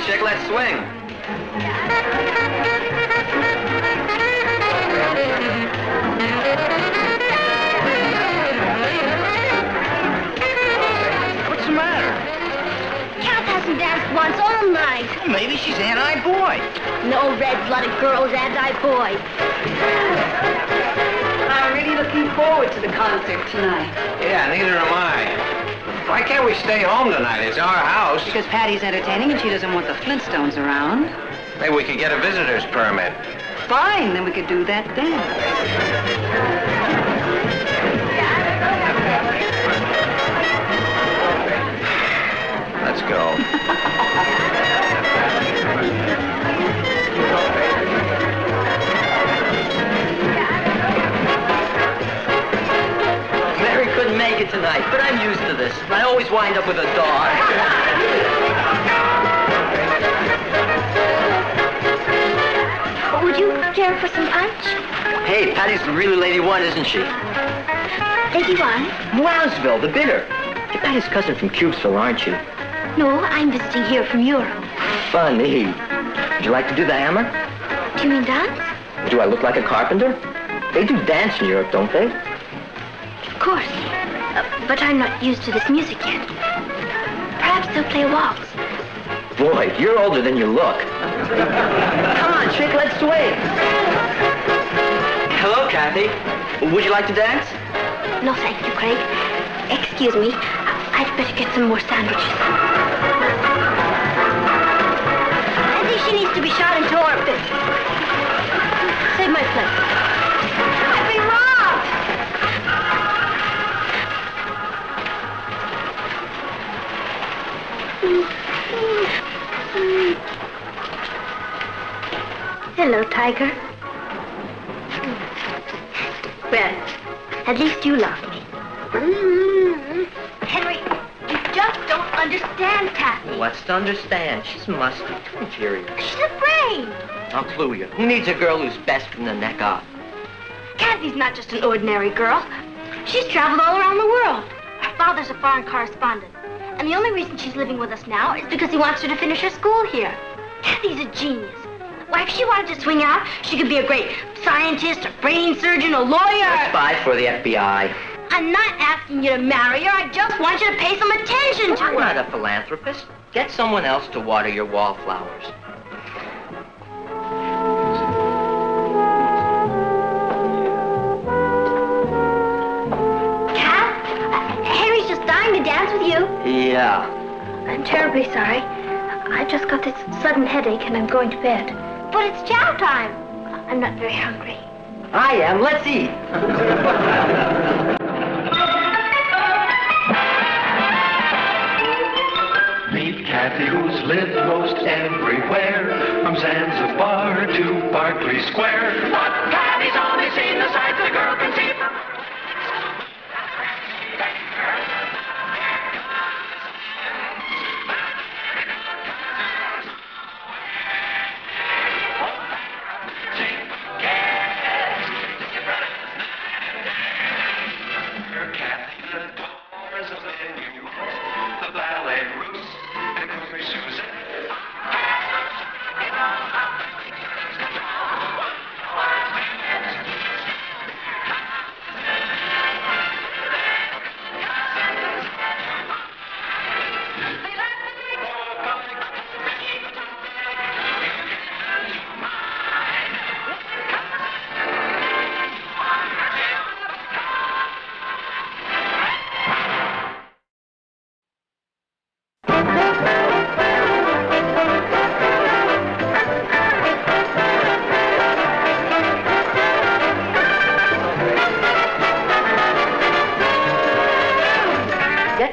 chick, let's swing. What's the matter? Cat hasn't danced once all night. Well, maybe she's anti-boy. No red-blooded girl's anti-boy. I'm really looking forward to the concert tonight. Yeah, neither am I. Why can't we stay home tonight? It's our house. Because Patty's entertaining and she doesn't want the Flintstones around. Maybe we could get a visitor's permit. Fine, then we could do that dance. Let's go. Mary couldn't make it tonight, but I'm used to this. I always wind up with a dog. Would you care for some punch? Hey, Patty's the really Lady One, isn't she? Lady One? Wowsville, the bidder. You're Patty's cousin from Cubesville, aren't you? No, I'm visiting here from Europe. Funny. Would you like to do the hammer? Do you mean dance? Do I look like a carpenter? They do dance in Europe, don't they? Of course. But I'm not used to this music yet. Perhaps they'll play a waltz. Boy, you're older than you look. Come on, chick, let's swing. Hello, Kathy. Would you like to dance? No, thank you, Craig. Excuse me. I'd better get some more sandwiches. I think she needs to be shot into orbit. Save my place. I've been robbed! Hello, Tiger. Well, at least you love me. Henry, you just don't understand Kathy. What's to understand? She's musty, too inferior. She's afraid. I'll clue you. Who needs a girl who's best from the neck up? Kathy's not just an ordinary girl. She's traveled all around the world. Her father's a foreign correspondent. And the only reason she's living with us now is because he wants her to finish her school here. Kathy's a genius. Why, if she wanted to swing out, she could be a great scientist, a brain surgeon, a lawyer. A spy for the FBI. I'm not asking you to marry her. I just want you to pay some attention to I'm her. not a philanthropist. Get someone else to water your wallflowers. Kat, Harry's just dying to dance with you. Yeah. I'm terribly sorry. I just got this sudden headache and I'm going to bed. But it's chow time. I'm not very hungry. I am. Let's eat. Meet Kathy, who's lived most everywhere, from Zanzibar to Berkeley Square. But Kathy's only seen the sights a girl can see from...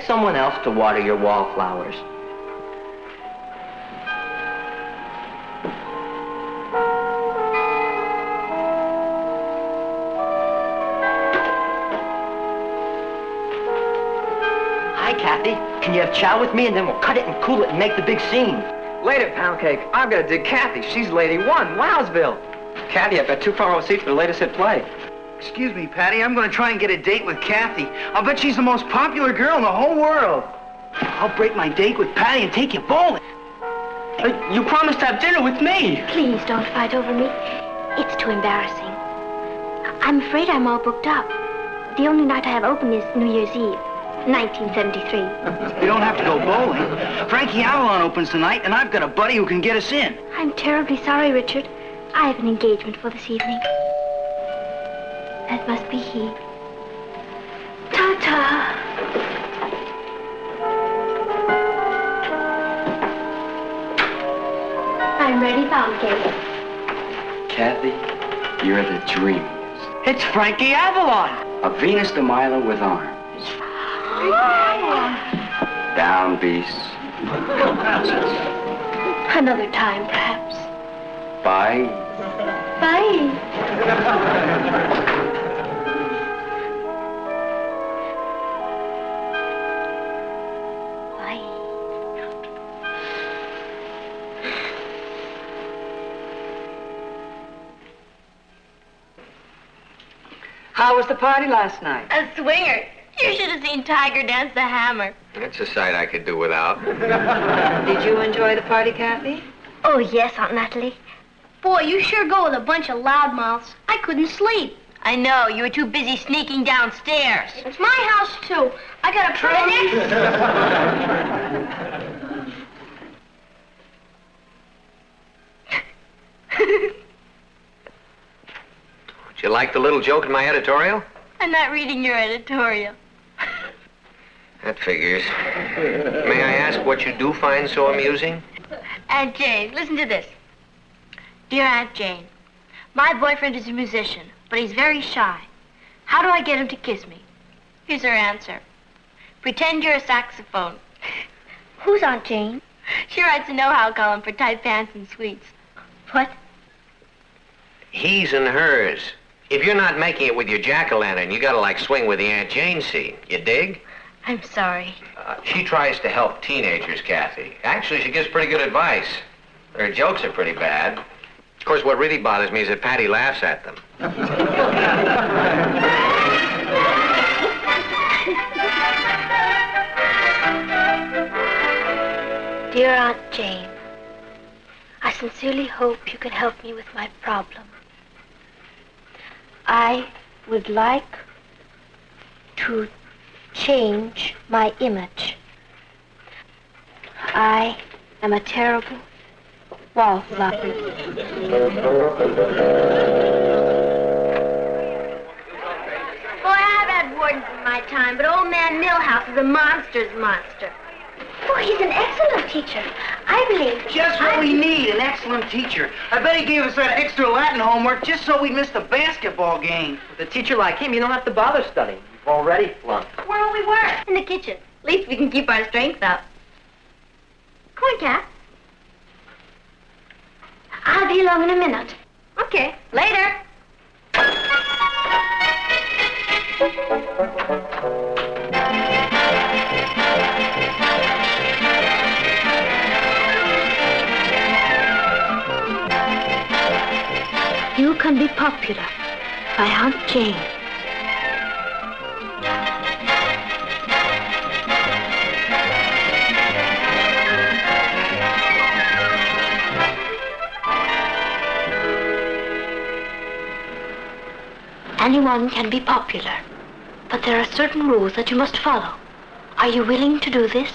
Someone else to water your wallflowers. Hi, Kathy. Can you have chow with me and then we'll cut it and cool it and make the big scene? Later, Pound Cake. I've got to dig Kathy. She's Lady One, Wowsville. Kathy, I've got 2 front row seats for the latest hit play. Excuse me, Patty. I'm going to try and get a date with Kathy. I'll bet she's the most popular girl in the whole world. I'll break my date with Patty and take you bowling. You promised to have dinner with me. Please don't fight over me. It's too embarrassing. I'm afraid I'm all booked up. The only night I have open is New Year's Eve, 1973. You don't have to go bowling. Frankie Avalon opens tonight, and I've got a buddy who can get us in. I'm terribly sorry, Richard. I have an engagement for this evening. That must be he. Ta-ta. I'm ready, Poundcake. Kathy, you're the dream. It's Frankie Avalon. A Venus de Milo with arms. Down, beasts. Another time, perhaps. Bye. Bye. How was the party last night? A swinger. You should have seen Tiger dance the hammer. That's a sight I could do without. Did you enjoy the party, Kathy? Oh, yes, Aunt Natalie. Boy, you sure go with a bunch of loudmouths. I couldn't sleep. I know. You were too busy sneaking downstairs. It's my house, too. I got a permit. Would you like the little joke in my editorial? I'm not reading your editorial. That figures. May I ask what you do find so amusing? Aunt Jane, listen to this. Dear Aunt Jane, my boyfriend is a musician, but he's very shy. How do I get him to kiss me? Here's her answer. Pretend you're a saxophone. Who's Aunt Jane? She writes a know-how column for tight pants and sweets. What? He's and hers. If you're not making it with your jack-o'-lantern, you gotta like swing with the Aunt Jane scene. You dig? I'm sorry. She tries to help teenagers, Kathy. Actually, she gives pretty good advice. Her jokes are pretty bad. Of course, what really bothers me is that Patty laughs at them. Dear Aunt Jane, I sincerely hope you can help me with my problem. I would like to change my image. I am a terrible wallflower. Boy, I've had wardens in my time, but old man Millhouse is a monster's monster. Oh, he's an excellent teacher. I believe. Just what we need, an excellent teacher. I bet he gave us that extra Latin homework just so we missed the basketball game. With a teacher like him, you don't have to bother studying. You've already flunked. Where we were? In the kitchen. At least we can keep our strength up. Come on, Cat. I'll be along in a minute. Okay, later. You Can Be Popular by Aunt Jane. Anyone can be popular, but there are certain rules that you must follow. Are you willing to do this?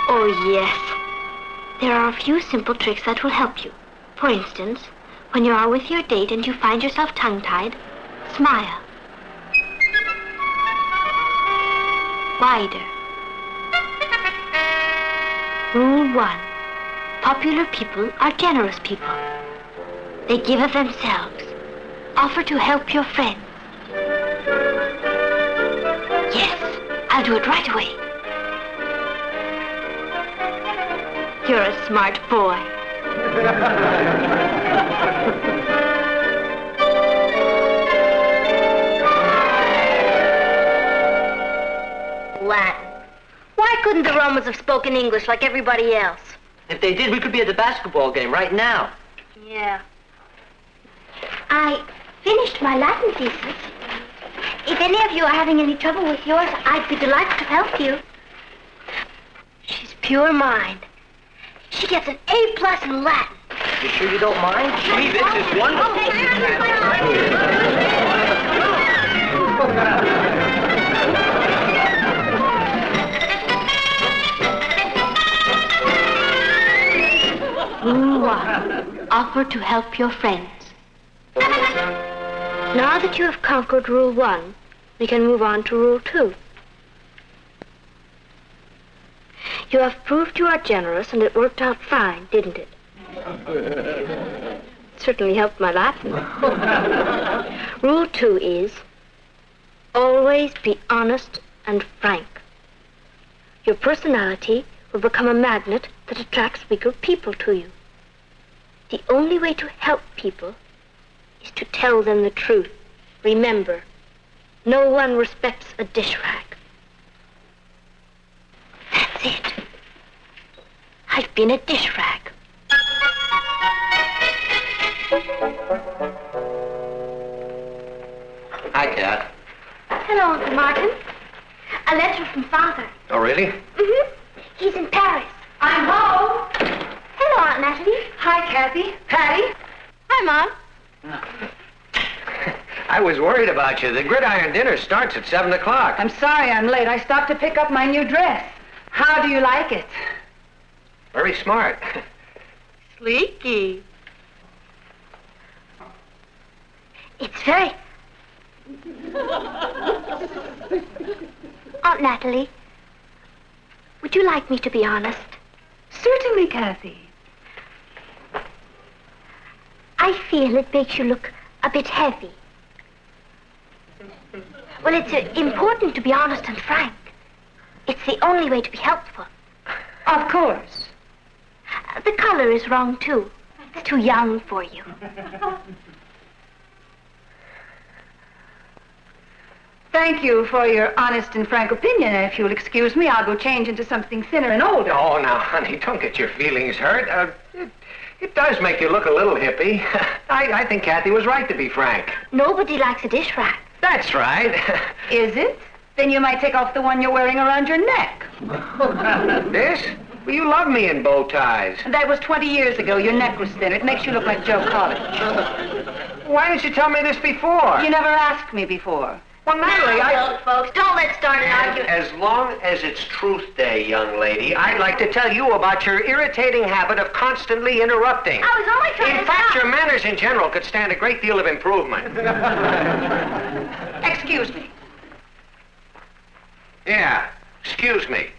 Oh, yes. There are a few simple tricks that will help you. For instance, when you are with your date and you find yourself tongue-tied, smile. Wider. Rule 1. Popular people are generous people. They give of themselves. Offer to help your friends. Yes, I'll do it right away. You're a smart boy. Latin. Why couldn't the Romans have spoken English like everybody else? If they did, we could be at the basketball game right now. Yeah. I finished my Latin thesis. If any of you are having any trouble with yours, I'd be delighted to help you. She's pure mind. She gets an A+ in Latin. You sure you don't mind? Gee, this is wonderful. Rule 1. Offer to help your friends. Now that you have conquered Rule 1, we can move on to Rule 2. You have proved you are generous, and it worked out fine, didn't it? Certainly helped my Latin. Rule 2 is, always be honest and frank. Your personality will become a magnet that attracts weaker people to you. The only way to help people is to tell them the truth. Remember, no one respects a dish rag. That's it. I've been a dish rag. Hi, Kat. Hello, Uncle Martin. A letter from Father. Oh, really? Mm-hmm. He's in Paris. I'm home. Hello, Aunt Natalie. Hi, Kathy. Patty. Hi, Mom. I was worried about you. The gridiron dinner starts at 7 o'clock. I'm sorry I'm late. I stopped to pick up my new dress. How do you like it? Very smart. Sleeky. It's very... Aunt Natalie, would you like me to be honest? Certainly, Kathy. I feel it makes you look a bit heavy. Well, it's important to be honest and frank. It's the only way to be helpful. Of course. The color is wrong, too. It's too young for you. Thank you for your honest and frank opinion. If you'll excuse me, I'll go change into something thinner and older. Oh, now, honey, don't get your feelings hurt. It does make you look a little hippie. I think Kathy was right to be frank. Nobody likes a dish rack. That's right. Is it? Then you might take off the one you're wearing around your neck. This? Well, you love me in bow ties. That was 20 years ago. Your neck was thinner. It makes you look like Joe College. Why didn't you tell me this before? You never asked me before. Well, Natalie, Look, folks, don't let's start an argument. As long as it's Truth Day, young lady, I'd like to tell you about your irritating habit of constantly interrupting. I was only trying In to fact, stop. your manners in general could stand a great deal of improvement. Excuse me. Yeah, excuse me.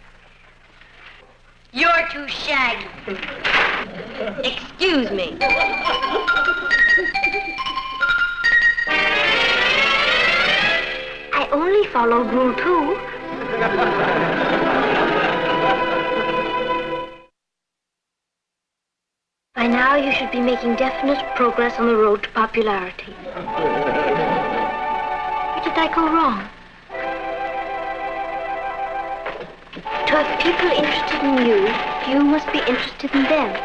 You're too shaggy. Excuse me. I only followed Rule 2. By now, you should be making definite progress on the road to popularity. Where did I go wrong? To have people interested in you, you must be interested in them.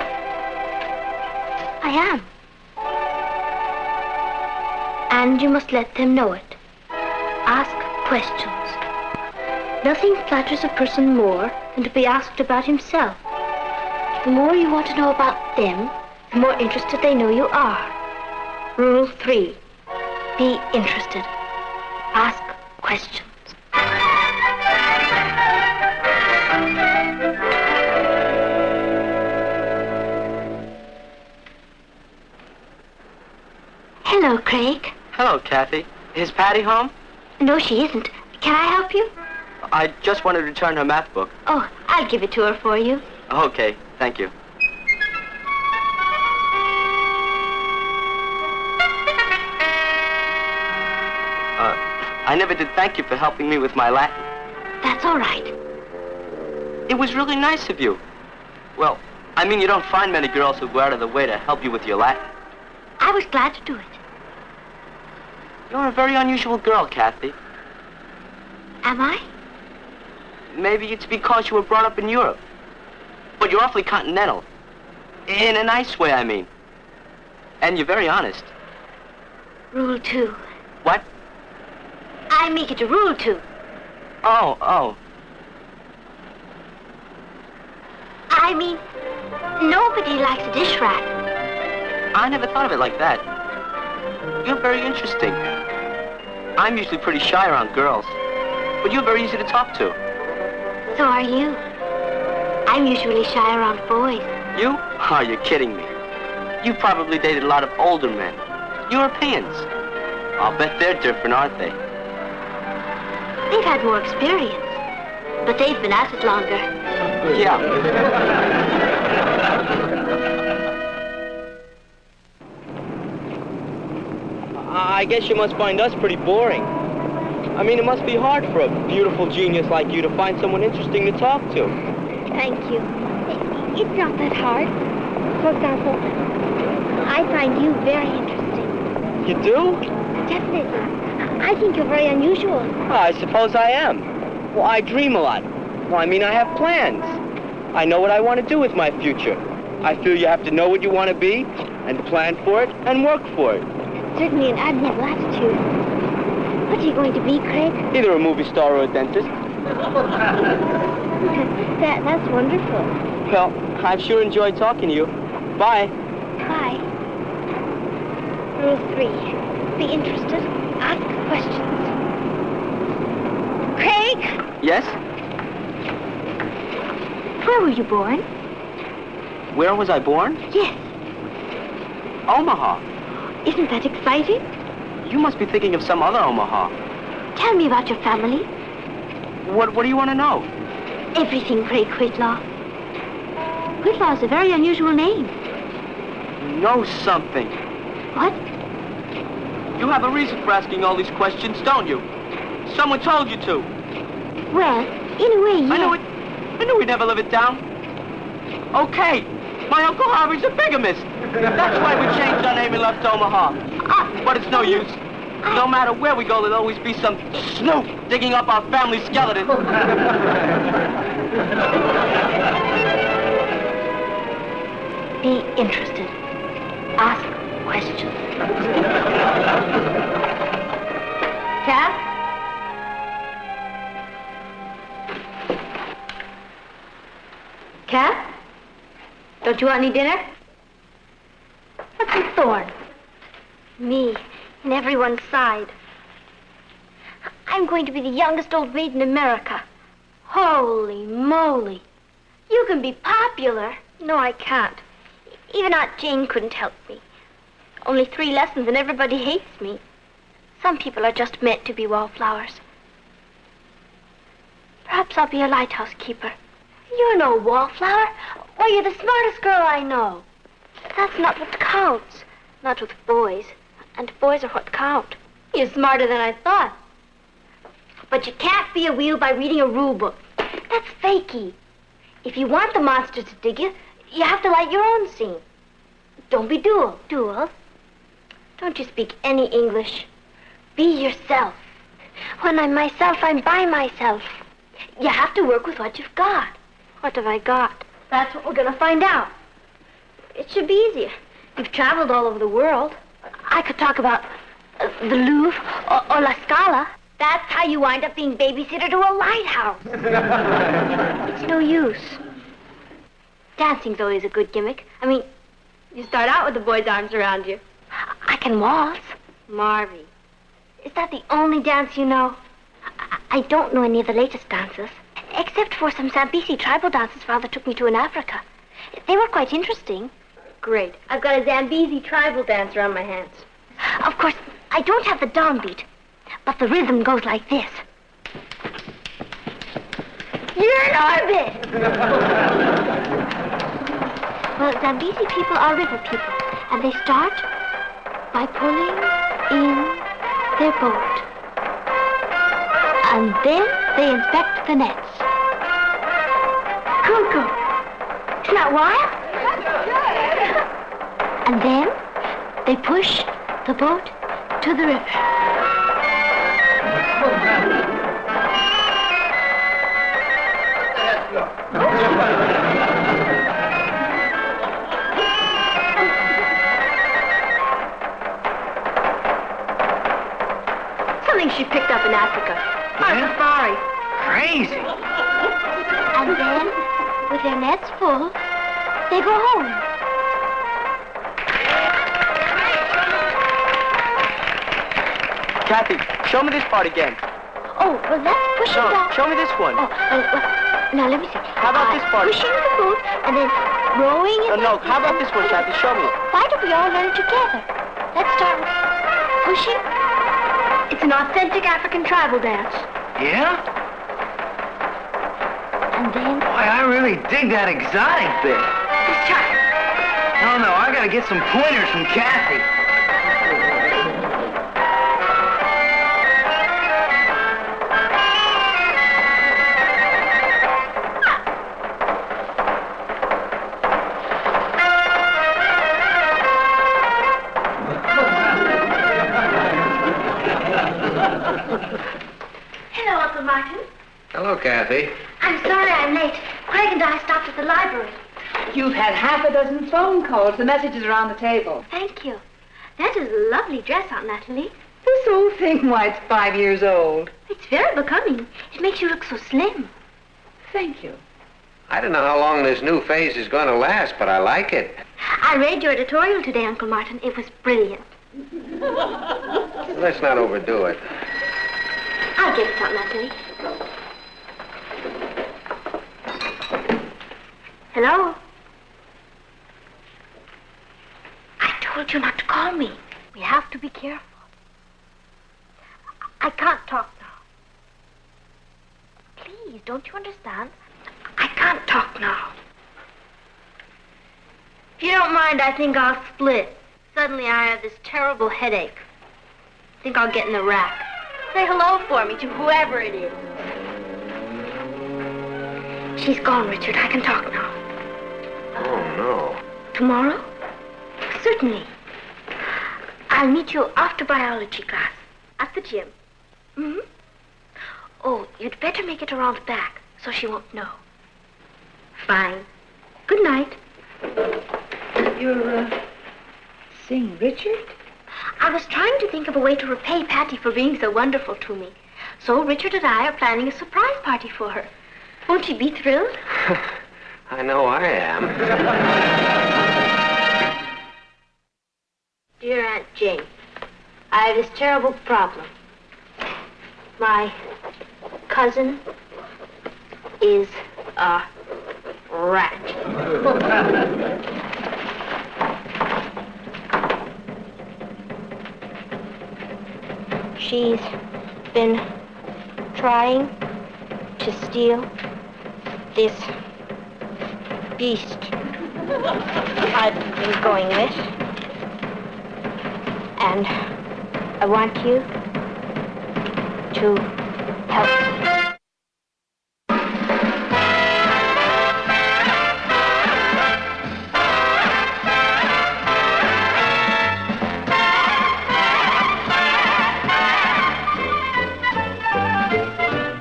I am. And you must let them know it. Ask questions. Nothing flatters a person more than to be asked about himself. The more you want to know about them, the more interested they know you are. Rule 3. Be interested. Ask questions. Hello, Craig. Hello, Kathy. Is Patty home? No, she isn't. Can I help you? I just wanted to return her math book. Oh, I'll give it to her for you. Okay, thank you. I never did thank you for helping me with my Latin. That's all right. It was really nice of you. Well, I mean, you don't find many girls who go out of the way to help you with your Latin. I was glad to do it. You're a very unusual girl, Kathy. Am I? Maybe it's because you were brought up in Europe. But you're awfully continental. In a nice way, I mean. And you're very honest. Rule 2. What? I make it a rule 2. Oh. I mean, Nobody likes a dish rat. I never thought of it like that. You're very interesting. I'm usually pretty shy around girls, but you're very easy to talk to. So are you. I'm usually shy around boys. You? Oh, you're kidding me. You probably dated a lot of older men. Europeans. I'll bet they're different, aren't they? They've had more experience, but they've been at it longer. Yeah. I guess you must find us pretty boring. I mean, it must be hard for a beautiful genius like you to find someone interesting to talk to. Thank you. It's not that hard. For example, I find you very interesting. You do? Definitely. I think you're very unusual. Oh, I suppose I am. Well, I dream a lot. Well, I mean, I have plans. I know what I want to do with my future. I feel you have to know what you want to be, and plan for it, and work for it. Certainly an admirable attitude. What are you going to be, Craig? Either a movie star or a dentist. That's wonderful. Well, I've sure enjoyed talking to you. Bye. Bye. Rule 3. Be interested. Ask questions. Craig! Yes? Where were you born? Where was I born? Yes. Omaha. Isn't that exciting? You must be thinking of some other Omaha. Tell me about your family. What do you want to know? Everything, Craig Whitlaw. Whitlaw is a very unusual name. Know something. What? You have a reason for asking all these questions, don't you? Someone told you to. Well, in a way, yes. I knew we'd never live it down. Okay, my Uncle Harvey's a bigamist. That's why we changed our name and left Omaha. But it's no use. No matter where we go, there'll always be some snoop digging up our family skeleton. Be interested. Ask questions. Cap? Cap? Don't you want any dinner? What's in Thorne? Me, in everyone's side. I'm going to be the youngest old maid in America. Holy moly. You can be popular. No, I can't. Even Aunt Jane couldn't help me. Only 3 lessons and everybody hates me. Some people are just meant to be wallflowers. Perhaps I'll be a lighthouse keeper. You're no wallflower. Why, you're the smartest girl I know. That's not what counts. Not with boys. And boys are what count. You're smarter than I thought. But you can't be a wheel by reading a rule book. That's fakey. If you want the monsters to dig you, you have to light your own scene. Don't be dual. Dual? Don't you speak any English. Be yourself. When I'm myself, I'm by myself. You have to work with what you've got. What have I got? That's what we're going to find out. It should be easier. You've traveled all over the world. I could talk about the Louvre or La Scala. That's how you wind up being babysitter to a lighthouse. It's no use. Dancing's always a good gimmick. I mean, you start out with the boy's arms around you. I can waltz. Marvy, is that the only dance you know? I don't know any of the latest dances, except for some Zambesi tribal dances Father took me to in Africa. They were quite interesting. Great. I've got a Zambesi tribal dance around my hands. Of course, I don't have the down beat, but the rhythm goes like this. You're in orbit! Well, Zambesi people are river people, and they start by pulling in their boat. And then they inspect the nets. Cuckoo! Isn't that wild? And then they push the boat to the river. Something she picked up in Africa. On a safari. Crazy. And then, with their nets full, They go home. Kathy, show me this part again. Oh, well, that's pushing No, down. show me this one. Oh, well, now let me see. How about this part? Pushing the boot and then rowing in No, how about this one, Kathy? Show me. Why don't we all learn it together? Let's start with pushing. It's an authentic African tribal dance. Yeah? And then... Boy, I really dig that exotic bit. Let's try it. No, I gotta get some pointers from Kathy. Hello, Uncle Martin. Hello, Kathy. I'm sorry I'm late. Craig and I stopped at the library. You've had half a dozen phone calls. The messages are on the table. Thank you. That is a lovely dress, Aunt Natalie. This old thing, why, it's 5 years old. It's very becoming. It makes you look so slim. Thank you. I don't know how long this new phase is going to last, but I like it. I read your editorial today, Uncle Martin. It was brilliant. Let's not overdo it. I'll get it, Aunt Natalie. Hello? I told you not to call me. We have to be careful. I can't talk now. Please, don't you understand? I can't talk now. If you don't mind, I think I'll split. Suddenly I have this terrible headache. I think I'll get in the rack. Say hello for me to whoever it is. She's gone, Richard. I can talk now. Oh, no. Tomorrow? Certainly. I'll meet you after biology class at the gym. Mm-hmm. Oh, you'd better make it around back so she won't know. Fine. Good night. You're, seeing Richard? I was trying to think of a way to repay Patty for being so wonderful to me. So Richard and I are planning a surprise party for her. Won't she be thrilled? I know I am. Dear Aunt Jane, I have this terrible problem. My cousin is a rat. She's been trying to steal this beast I've been going with. And I want you to help me.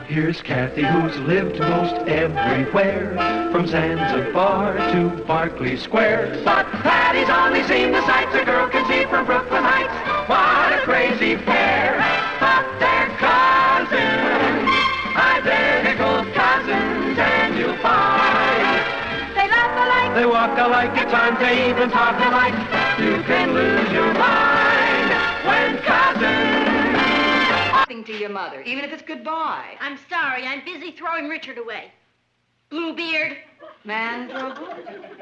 Here's Kathy, who's lived most everywhere, from Zanzibar to Berkeley Square. But Patty's only seen the sights a girl can see from Brooklyn Heights. What a crazy pair, but they're cousins, identical cousins, and you'll find They laugh alike. they walk alike, at times they even talk alike. You can lose your mind when cousins. To your mother, even if it's goodbye. I'm sorry. I'm busy throwing Richard away. Bluebeard. Man trouble?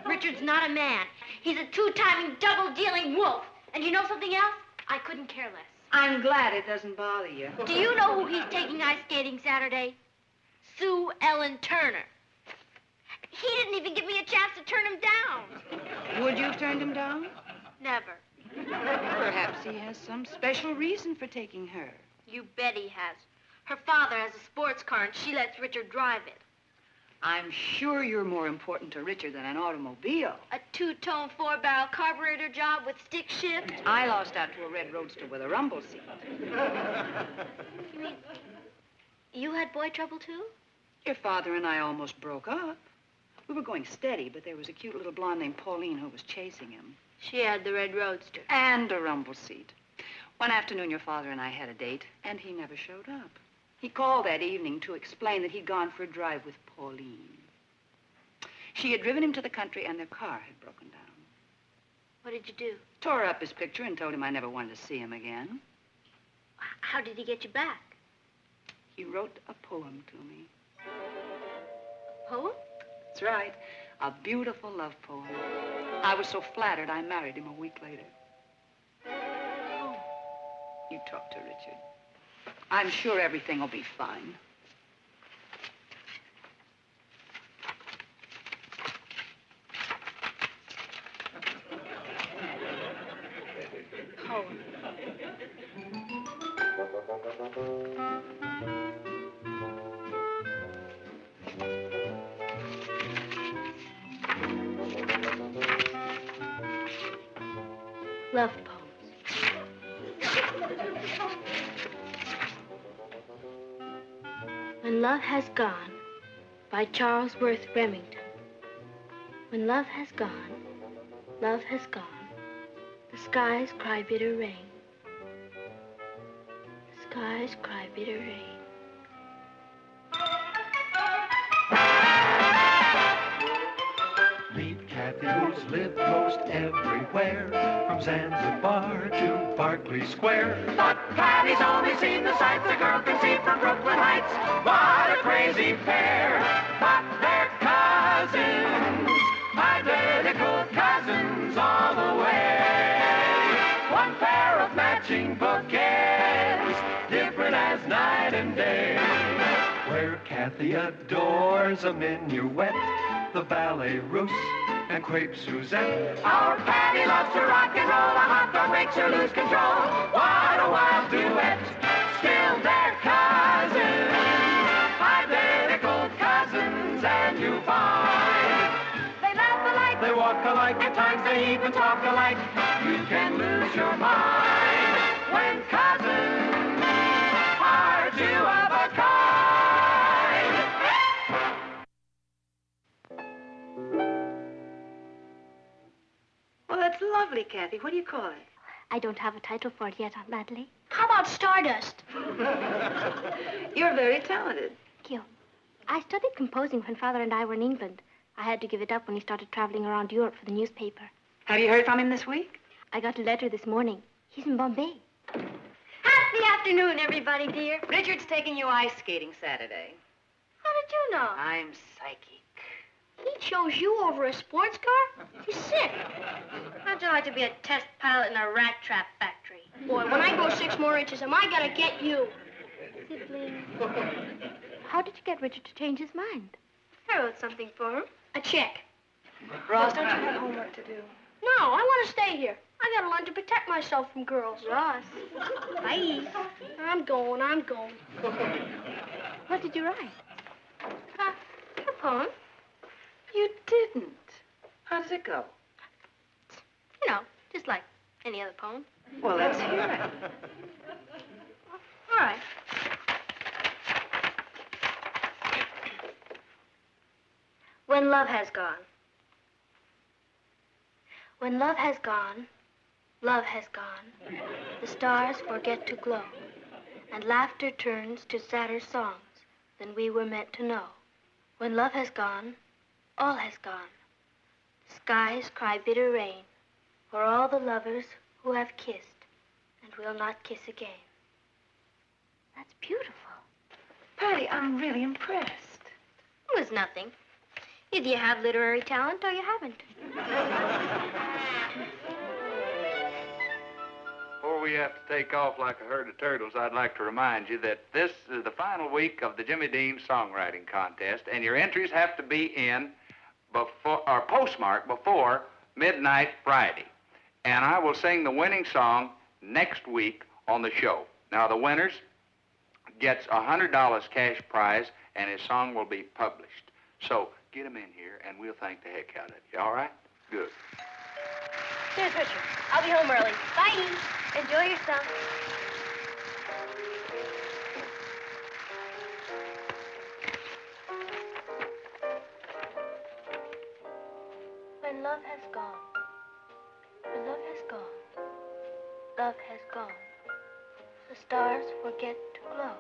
Richard's not a man. He's a two-timing, double-dealing wolf. And you know something else? I couldn't care less. I'm glad it doesn't bother you. Do you know who he's taking ice skating Saturday? Sue Ellen Turner. He didn't even give me a chance to turn him down. Would you have turned him down? Never. Perhaps he has some special reason for taking her. You bet he has. Her father has a sports car, and she lets Richard drive it. I'm sure you're more important to Richard than an automobile. A two-tone, four-barrel carburetor job with stick shift. I lost out to a red roadster with a rumble seat. You mean you had boy trouble, too? Your father and I almost broke up. We were going steady, but there was a cute little blonde named Pauline who was chasing him. She had the red roadster. And a rumble seat. One afternoon, your father and I had a date, and he never showed up. He called that evening to explain that he'd gone for a drive with Pauline. She had driven him to the country and their car had broken down. What did you do? Tore up his picture and told him I never wanted to see him again. How did he get you back? He wrote a poem to me. A poem? That's right. A beautiful love poem. I was so flattered I married him a week later. Oh. You talk to Richard. I'm sure everything will be fine. Poem. Love poems. When Love Has Gone, by Charles Worth Remington. When love has gone, love has gone. The skies cry bitter rain. The skies cry bitter rain. Meet Kathy, who's lived most everywhere, from Zanzibar to Berkeley Square. But Patty's only seen the sights a girl can see from Brooklyn Heights. What a crazy pair! But they're cousins, identical cousins all the way. One pair of matching bouquets, different as night and day. Where Kathy adores a minuet, the ballet russe, and crepe Suzette. Our Patty loves to rock and roll, a hot dog makes her lose control. What a wild duet, still they're cousins, identical cousins, and you find they laugh alike, they walk alike, at times they even talk alike. You can lose your mind when cousins are two of a kind. Well, that's lovely, Kathy. What do you call it? I don't have a title for it yet, Aunt Natalie. How about Stardust? You're very talented. Thank you. I studied composing when Father and I were in England. I had to give it up when he started traveling around Europe for the newspaper. Have you heard from him this week? I got a letter this morning. He's in Bombay. Happy afternoon, everybody, dear. Richard's taking you ice skating Saturday. How did you know? I'm psychic. He chose you over a sports car? He's sick. How'd you like to be a test pilot in a rat trap factory? Boy, when I go 6 more inches, am I gonna get you? Sibling. How did you get Richard to change his mind? I wrote something for him. A check. Ross, don't you have homework to do? No, I want to stay here. I gotta learn to protect myself from girls. Ross. Bye. I'm going. What did you write? A poem. You didn't. How does it go? You know, just like any other poem. Well, let's hear it. All right. When love has gone. When love has gone, love has gone. The stars forget to glow, and laughter turns to sadder songs than we were meant to know. When love has gone, all has gone. The skies cry bitter rain for all the lovers who have kissed and will not kiss again. That's beautiful. Patty, I'm really impressed. It was nothing. Either you have literary talent or you haven't. Before we have to take off like a herd of turtles, I'd like to remind you that this is the final week of the Jimmy Dean Songwriting Contest, and your entries have to be in before or postmarked before midnight Friday. And I will sing the winning song next week on the show. Now, the winners gets $100 cash prize, and his song will be published. So get him in here, and we'll thank the heck out of you. All right? Good. Here's Richard. I'll be home early. Bye. Enjoy yourself. When love has gone, when love has gone, love has gone. The stars forget to glow.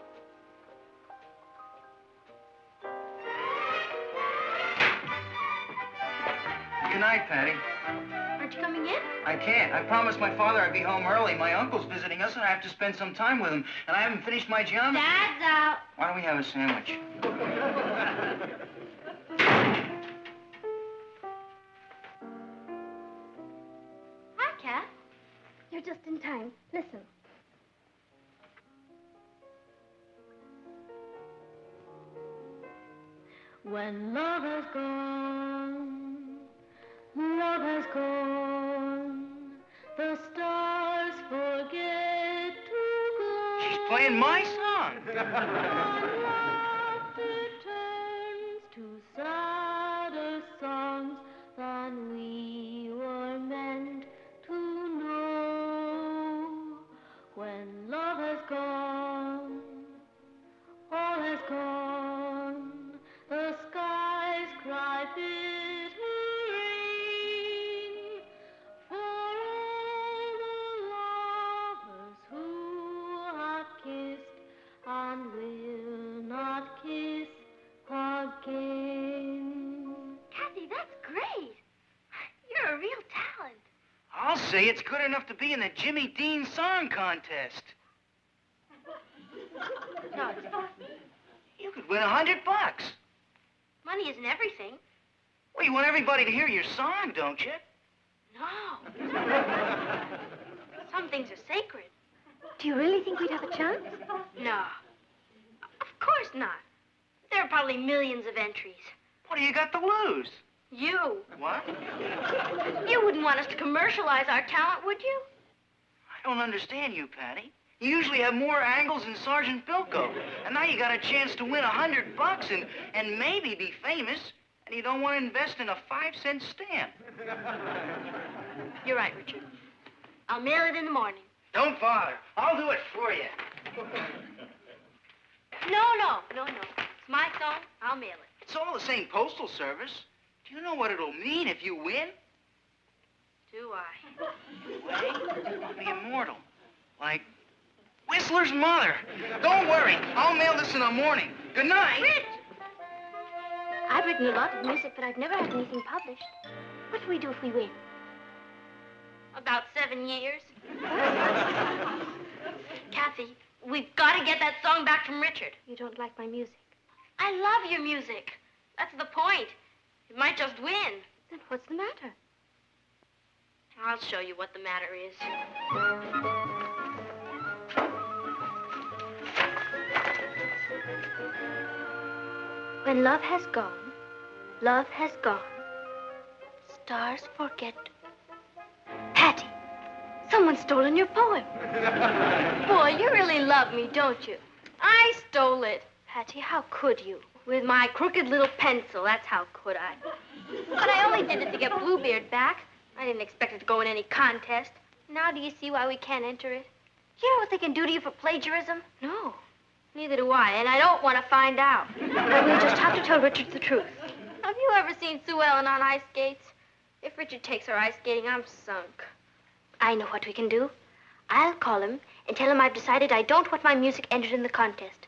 Good night, Patty. Aren't you coming in? I can't. I promised my father I'd be home early. My uncle's visiting us, and I have to spend some time with him. And I haven't finished my geometry. Dad's out. Why don't we have a sandwich? Hi, Kat. You're just in time. Listen. When love has gone, the stars forget to go. She's playing my song. Love returns to sadder songs than we were meant to know. When love has gone, all has gone. The skies cry bitter rain for all the lovers who have kissed and will not kiss again. Kathy, that's great. You're a real talent. I'll say it's good enough to be in the Jimmy Dean Song Contest. No, it's not. You could win $100. Money isn't everything. Well, you want everybody to hear your song, don't you? No. Some things are sacred. Do you really think we'd have a chance? No. Of course not. There are probably millions of entries. What do you got to lose? You. What? You wouldn't want us to commercialize our talent, would you? I don't understand you, Patty. You usually have more angles than Sergeant Bilko. And now you got a chance to win $100 and maybe be famous, and you don't want to invest in a 5-cent stamp. You're right, Richard. I'll mail it in the morning. Don't bother. I'll do it for you. No. It's my song. I'll mail it. It's all the same postal service. Do you know what it'll mean if you win? Do I? Well, I'll be immortal. Like Whistler's mother. Don't worry. I'll mail this in the morning. Good night. Rich! I've written a lot of music, but I've never had anything published. What do we do if we win? About 7 years. Kathy, we've got to get that song back from Richard. You don't like my music? I love your music. That's the point. It might just win. Then what's the matter? I'll show you what the matter is. When love has gone, love has gone. Stars forget. Patty, someone's stolen your poem. Boy, you really love me, don't you? I stole it. Patty, how could you? With my crooked little pencil, that's how could I. But I only did it to get Bluebeard back. I didn't expect it to go in any contest. Now do you see why we can't enter it? Do you know what they can do to you for plagiarism? No. Neither do I, and I don't want to find out. But we'll just have to tell Richard the truth. Have you ever seen Sue Ellen on ice skates? If Richard takes her ice skating, I'm sunk. I know what we can do. I'll call him and tell him I've decided I don't want my music entered in the contest.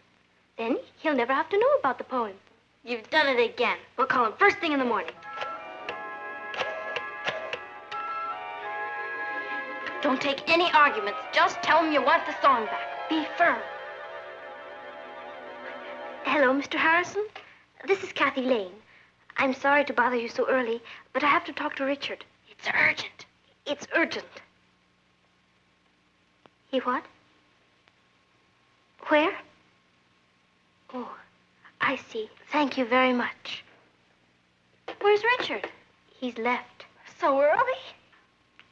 Then he'll never have to know about the poem. You've done it again. We'll call him first thing in the morning. Don't take any arguments. Just tell him you want the song back. Be firm. Hello, Mr. Harrison. This is Kathy Lane. I'm sorry to bother you so early, but I have to talk to Richard. It's urgent. It's urgent. He what? Where? Oh, I see. Thank you very much. Where's Richard? He's left. So early?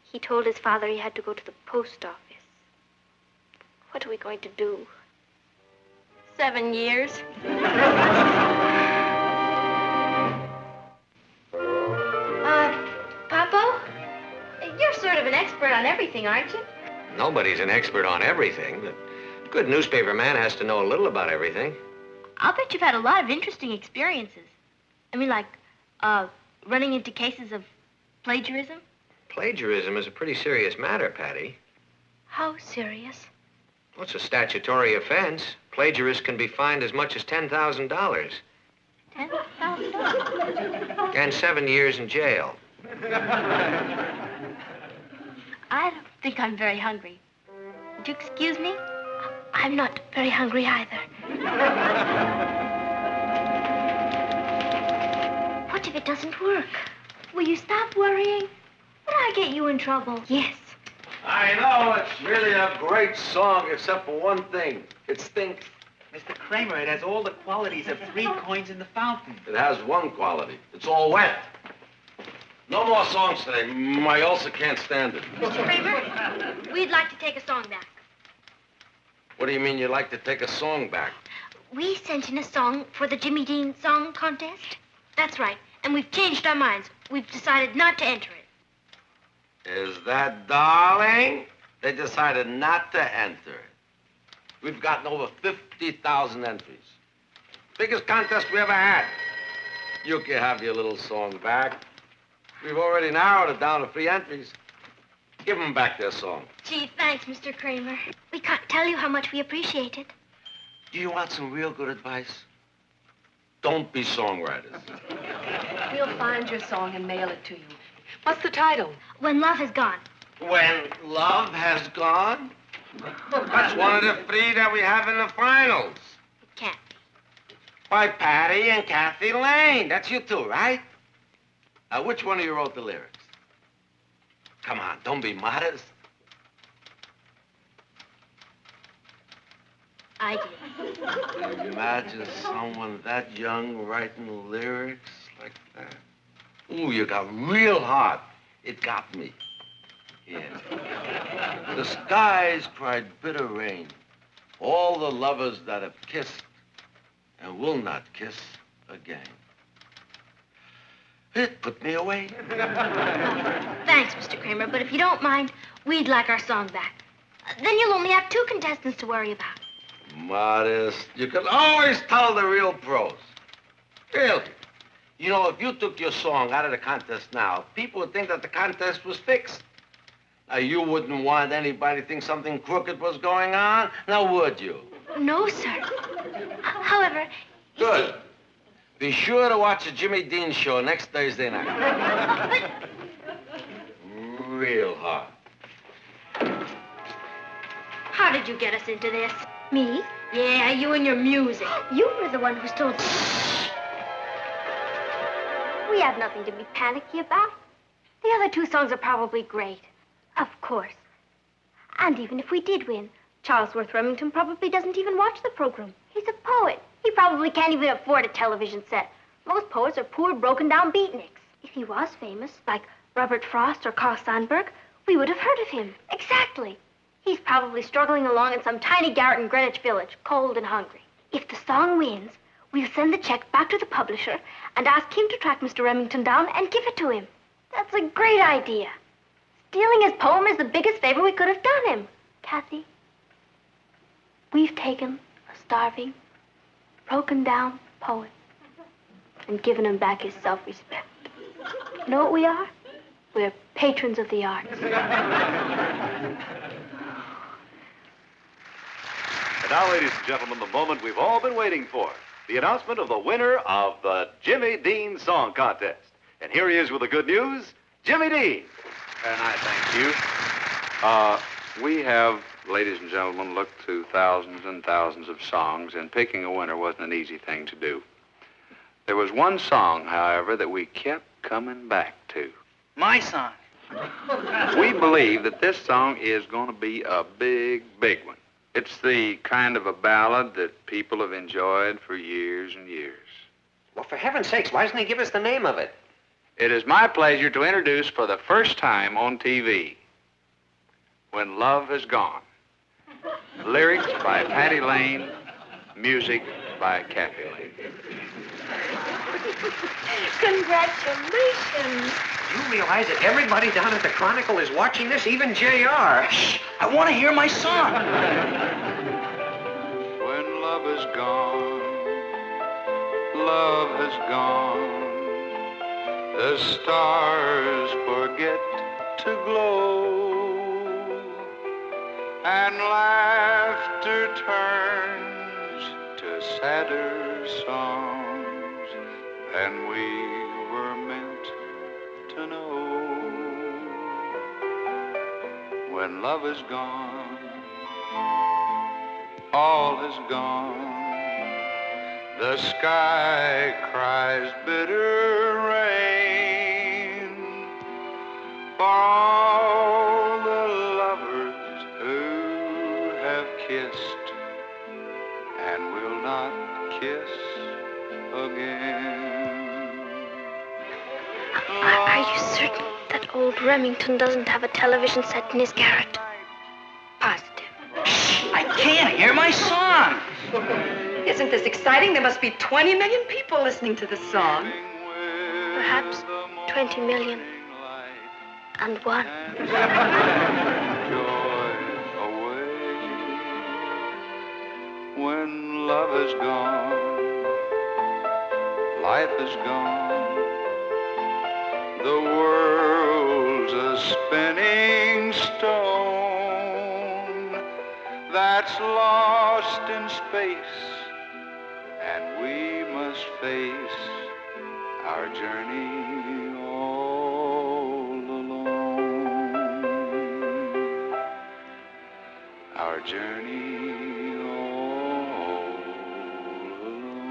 He told his father he had to go to the post office. What are we going to do? 7 years. Papo? You're sort of an expert on everything, aren't you? Nobody's an expert on everything, but a good newspaper man has to know a little about everything. I'll bet you've had a lot of interesting experiences. I mean, like, running into cases of plagiarism? Plagiarism is a pretty serious matter, Patty. How serious? Well, it's a statutory offense. Plagiarists can be fined as much as $10,000. $10,000? And 7 years in jail. I don't think I'm very hungry. Would you excuse me? I'm not very hungry either. What if it doesn't work? Will you stop worrying? Would I get you in trouble? Yes. I know, it's really a great song, except for one thing. It stinks. Mr. Kramer, it has all the qualities of 3 coins in the fountain. It has one quality. It's all wet. No more songs today. My ulcer can't stand it. Mr. Kramer, we'd like to take a song back. What do you mean you'd like to take a song back? We sent in a song for the Jimmy Dean Song Contest. That's right. And we've changed our minds. We've decided not to enter it. Is that darling? They decided not to enter it. We've gotten over 50,000 entries. Biggest contest we ever had. You can have your little song back. We've already narrowed it down to 3 entries. Give them back their song. Gee, thanks, Mr. Kramer. We can't tell you how much we appreciate it. Do you want some real good advice? Don't be songwriters. We'll find your song and mail it to you. What's the title? When Love Has Gone. When Love Has Gone? That's one of the 3 that we have in the finals. It can't be. By Patty and Kathy Lane. That's you 2, right? Which one of you wrote the lyrics? Come on, don't be modest. I did. Can you imagine someone that young writing lyrics like that? Ooh, you got real heart. It got me. Yeah. The skies cried bitter rain. All the lovers that have kissed and will not kiss again. It put me away. Thanks, Mr. Kramer, but if you don't mind, we'd like our song back. Then you'll only have 2 contestants to worry about. Modest. You can always tell the real pros. Really. You know, if you took your song out of the contest now, people would think that the contest was fixed. Now, you wouldn't want anybody to think something crooked was going on, now would you? No, sir. However... Good. Be sure to watch the Jimmy Dean show next Thursday night. Real hard. How did you get us into this? Me? Yeah, you and your music. You were the one who told... We have nothing to be panicky about. The other 2 songs are probably great. Of course. And even if we did win, Charlesworth Remington probably doesn't even watch the program. He's a poet. He probably can't even afford a television set. Most poets are poor, broken-down beatniks. If he was famous, like Robert Frost or Carl Sandburg, we would have heard of him. Exactly. He's probably struggling along in some tiny garret in Greenwich Village, cold and hungry. If the song wins, we'll send the check back to the publisher and ask him to track Mr. Remington down and give it to him. That's a great idea. Stealing his poem is the biggest favor we could have done him. Kathy, we've taken a starving, broken-down poet and given him back his self-respect. You know what we are? We're patrons of the arts. And now, ladies and gentlemen, the moment we've all been waiting for. The announcement of the winner of the Jimmy Dean Song Contest. And here he is with the good news, Jimmy Dean. And I thank you. We have, ladies and gentlemen, looked through thousands and thousands of songs, and picking a winner wasn't an easy thing to do. There was one song, however, that we kept coming back to. My song. We believe that this song is going to be a big, big one. It's the kind of a ballad that people have enjoyed for years and years. Well, for heaven's sakes, why doesn't he give us the name of it? It is my pleasure to introduce for the first time on TV, When Love Has Gone. Lyrics by Patty Lane, music by Kathy Lane. Congratulations. You realize that everybody down at the Chronicle is watching this, even J.R. Shh, I want to hear my song. When love is gone, love has gone. The stars forget to glow, and laughter turns to sadder songs than we were meant to know. when love is gone, all is gone. The sky cries bitter rain for all the lovers who have kissed and will not kiss again. Are you certain that old Remington doesn't have a television set in his garret? Positive. I can't hear my song. Isn't this exciting? There must be 20 million people listening to this song. Perhaps 20 million. And one. Joy away when love is gone, life is gone, the world's a spinning stone that's lost in space, and we must face our journey all alone. Our journey all alone.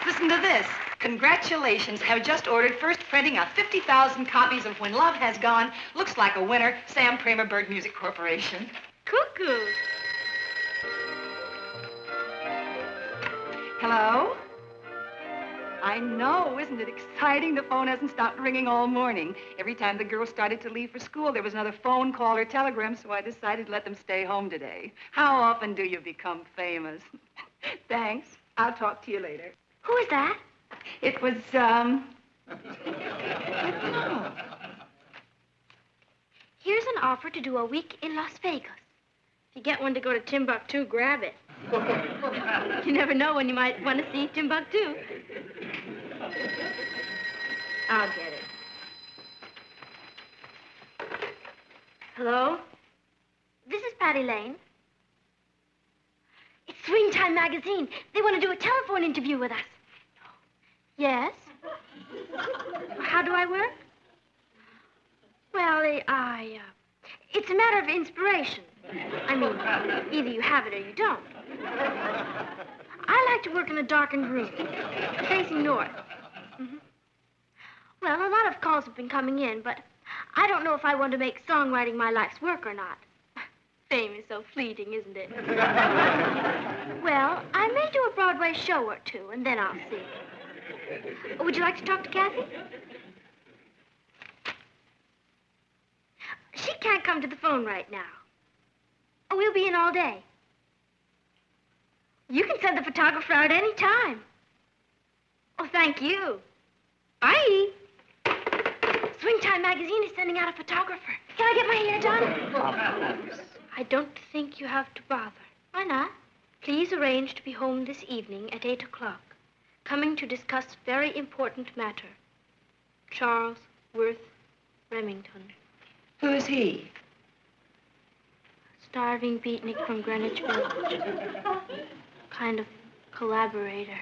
Listen to this. Congratulations, have just ordered first printing of 50,000 copies of When Love Has Gone. Looks like a winner. Sam Kramer, Bird Music Corporation. Cuckoo. Hello? I know, isn't it exciting? The phone hasn't stopped ringing all morning. Every time the girls started to leave for school, there was another phone call or telegram, so I decided to let them stay home today. How often do you become famous? Thanks. I'll talk to you later. Who is that? It was, Here's an offer to do a week in Las Vegas. If you get one to go to Timbuktu, grab it. You never know when you might want to see Timbuktu. I'll get it. Hello? This is Patty Lane. It's Swing Time Magazine. They want to do a telephone interview with us. Yes? How do I work? Well, it's a matter of inspiration. I mean, either you have it or you don't. I like to work in a darkened room, facing north. Mm-hmm. Well, a lot of calls have been coming in, but I don't know if I want to make songwriting my life's work or not. Fame is so fleeting, isn't it? Well, I may do a Broadway show or two, and then I'll see. Would you like to talk to Kathy? She can't come to the phone right now. Oh, we'll be in all day. You can send the photographer out any time. Oh, thank you. Bye. Swing Time Magazine is sending out a photographer. Can I get my hair done? I don't think you have to bother. Why not? Please arrange to be home this evening at 8 o'clock. Coming to discuss very important matter. Charles Worth Remington. who is he? Starving beatnik from Greenwich Village. Kind of collaborator.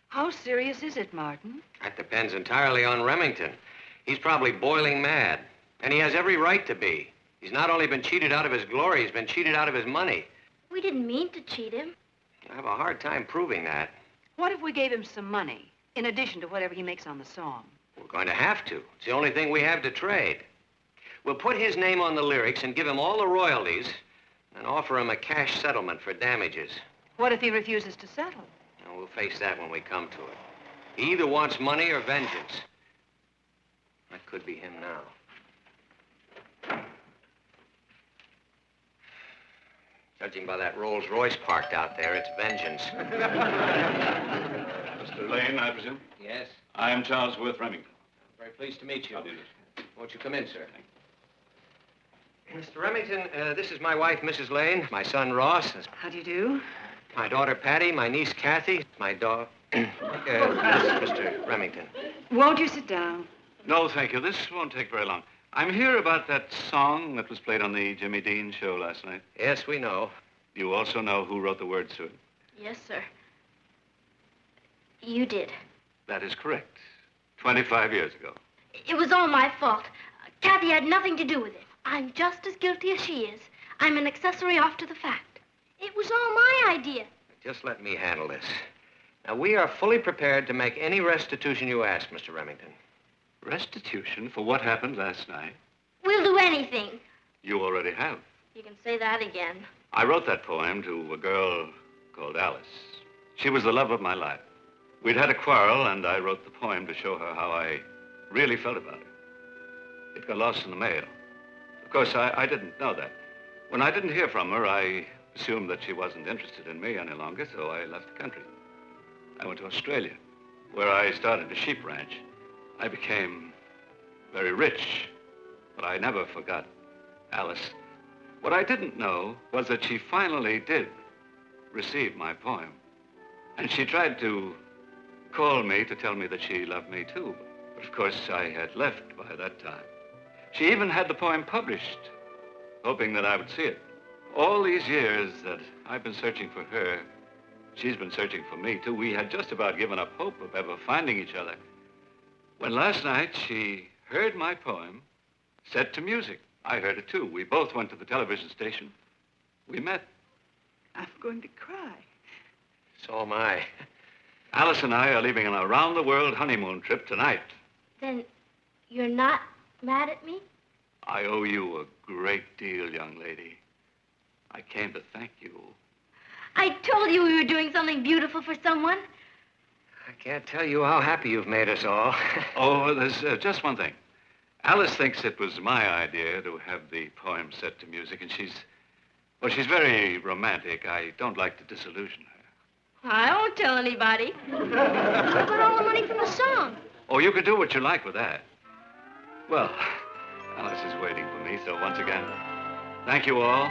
How serious is it, Martin? That depends entirely on Remington. He's probably boiling mad. And he has every right to be. He's not only been cheated out of his glory, he's been cheated out of his money. We didn't mean to cheat him. I have a hard time proving that. What if we gave him some money, in addition to whatever he makes on the song? We're going to have to. It's the only thing we have to trade. We'll put his name on the lyrics and give him all the royalties and offer him a cash settlement for damages. What if he refuses to settle? And we'll face that when we come to it. He either wants money or vengeance. That could be him now. Judging by that Rolls Royce parked out there, it's vengeance. Mr. Lane, I presume? Yes? I am Charles Worth Remington. Very pleased to meet you. How do you do? Won't you come in, sir? Mr. Remington, this is my wife, Mrs. Lane, my son, Ross, How do you do? my daughter, Patty, my niece, Kathy, my dog... this is Mr. Remington. Won't you sit down? No, thank you. This won't take very long. I'm here about that song that was played on the Jimmy Dean show last night. Yes, we know. You also know who wrote the words to it. Yes, sir. You did. That is correct. 25 years ago. It was all my fault. Kathy had nothing to do with it. I'm just as guilty as she is. I'm an accessory off to the fact. It was all my idea. Just let me handle this. Now, we are fully prepared to make any restitution you ask, Mr. Remington. Restitution for what happened last night? We'll do anything. You already have. You can say that again. I wrote that poem to a girl called Alice. She was the love of my life. We'd had a quarrel, and I wrote the poem to show her how I really felt about her. It got lost in the mail. Of course, I didn't know that. When I didn't hear from her, I assumed that she wasn't interested in me any longer, so I left the country. I went to Australia, where I started a sheep ranch. I became very rich, but I never forgot Alice. What I didn't know was that she finally did receive my poem. And she tried to call me to tell me that she loved me too. But of course, I had left by that time. She even had the poem published, hoping that I would see it. All these years that I've been searching for her, she's been searching for me too. We had just about given up hope of ever finding each other, when last night she heard my poem set to music. I heard it too. We both went to the television station. We met. I'm going to cry. So am I. Alice and I are leaving on a round-the-world honeymoon trip tonight. Then you're not mad at me? I owe you a great deal, young lady. I came to thank you. I told you we were doing something beautiful for someone. I can't tell you how happy you've made us all. Oh, there's just one thing. Alice thinks it was my idea to have the poem set to music, and she's very romantic. I don't like to disillusion her. I won't tell anybody. What about all the money from the song? Oh, you can do what you like with that. Well, Alice is waiting for me, so once again, thank you all.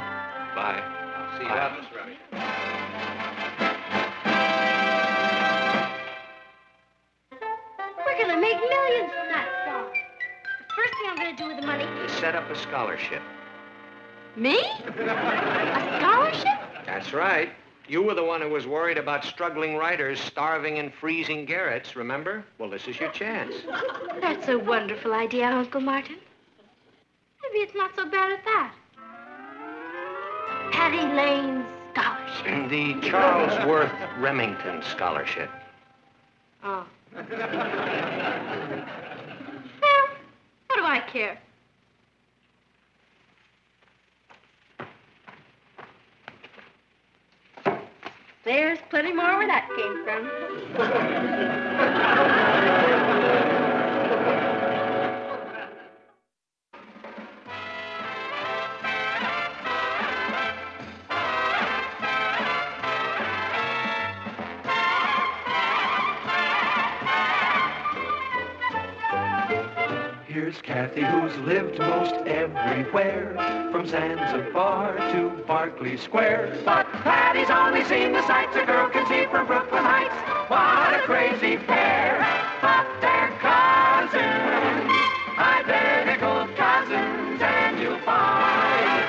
Bye. I'll see you out, Mr. Remington. We're gonna make millions from that song. The first thing I'm gonna do with the money... To set up a scholarship. Me? A scholarship? That's right. You were the one who was worried about struggling writers starving in freezing garrets, remember? Well, this is your chance. That's a wonderful idea, Uncle Martin. Maybe it's not so bad at that. Patty Lane Scholarship. The Charles Worth Remington Scholarship. Oh. Well, what do I care? There's plenty more where that came from. Here's Kathy, who's lived most everywhere, from Zanzibar to Berkeley Square. But Patty's only seen the sights a girl can see from Brooklyn Heights. What a crazy pair! But they're cousins, identical cousins, and you'll find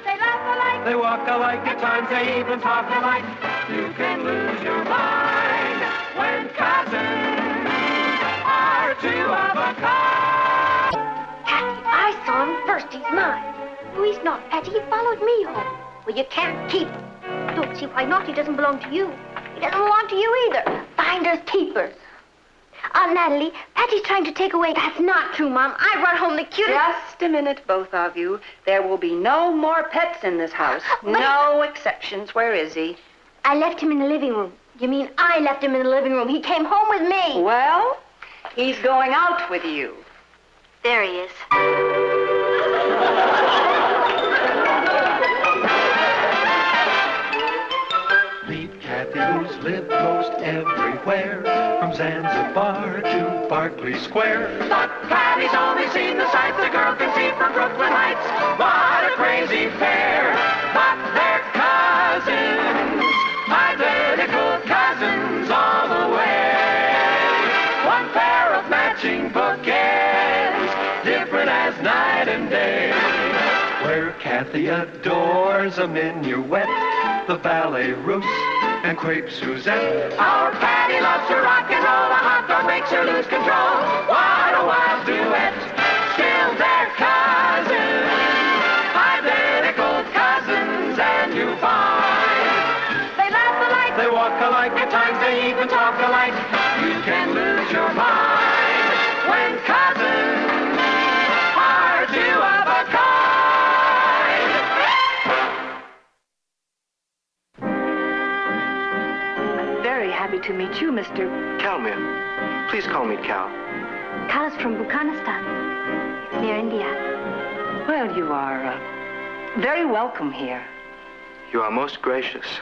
They laugh alike. they walk alike, at times they even talk alike. You can lose your mind when cousins are two of a kind. I saw him first. He's mine. No, he's not, Patty. He followed me home. Well, you can't keep him. Don't see why not. He doesn't belong to you. He doesn't belong to you either. Finders keepers. Natalie, Patty's trying to take away... That's not true, Mom. I brought home the cutest... Just a minute, both of you. There will be no more pets in this house. No exceptions. Where is he? I left him in the living room. You mean I left him in the living room? He came home with me. Well, he's going out with you. There he is. Meet Kathy, who's lived most everywhere, from Zanzibar to Berkeley Square. But Patty's only seen the sights a girl can see from Brooklyn Heights. What a crazy pair! But they're cousins, identical cousins all the way. One pair of matching bookends, different as night night and day. Where Kathy adores a minuet, the ballet russe, and crepe Suzette. Our Patty loves to rock and roll, a hot dog makes her lose control. What a wild duet, still they're cousins, identical cousins, and you find they laugh alike, they walk alike, at times they even talk alike. You can lose your mind when cousins are two of a kind. Very happy to meet you, Mr. Calmir. Please call me Cal. Cal is from Bukhanistan. It's near India. Well, you are very welcome here. You are most gracious.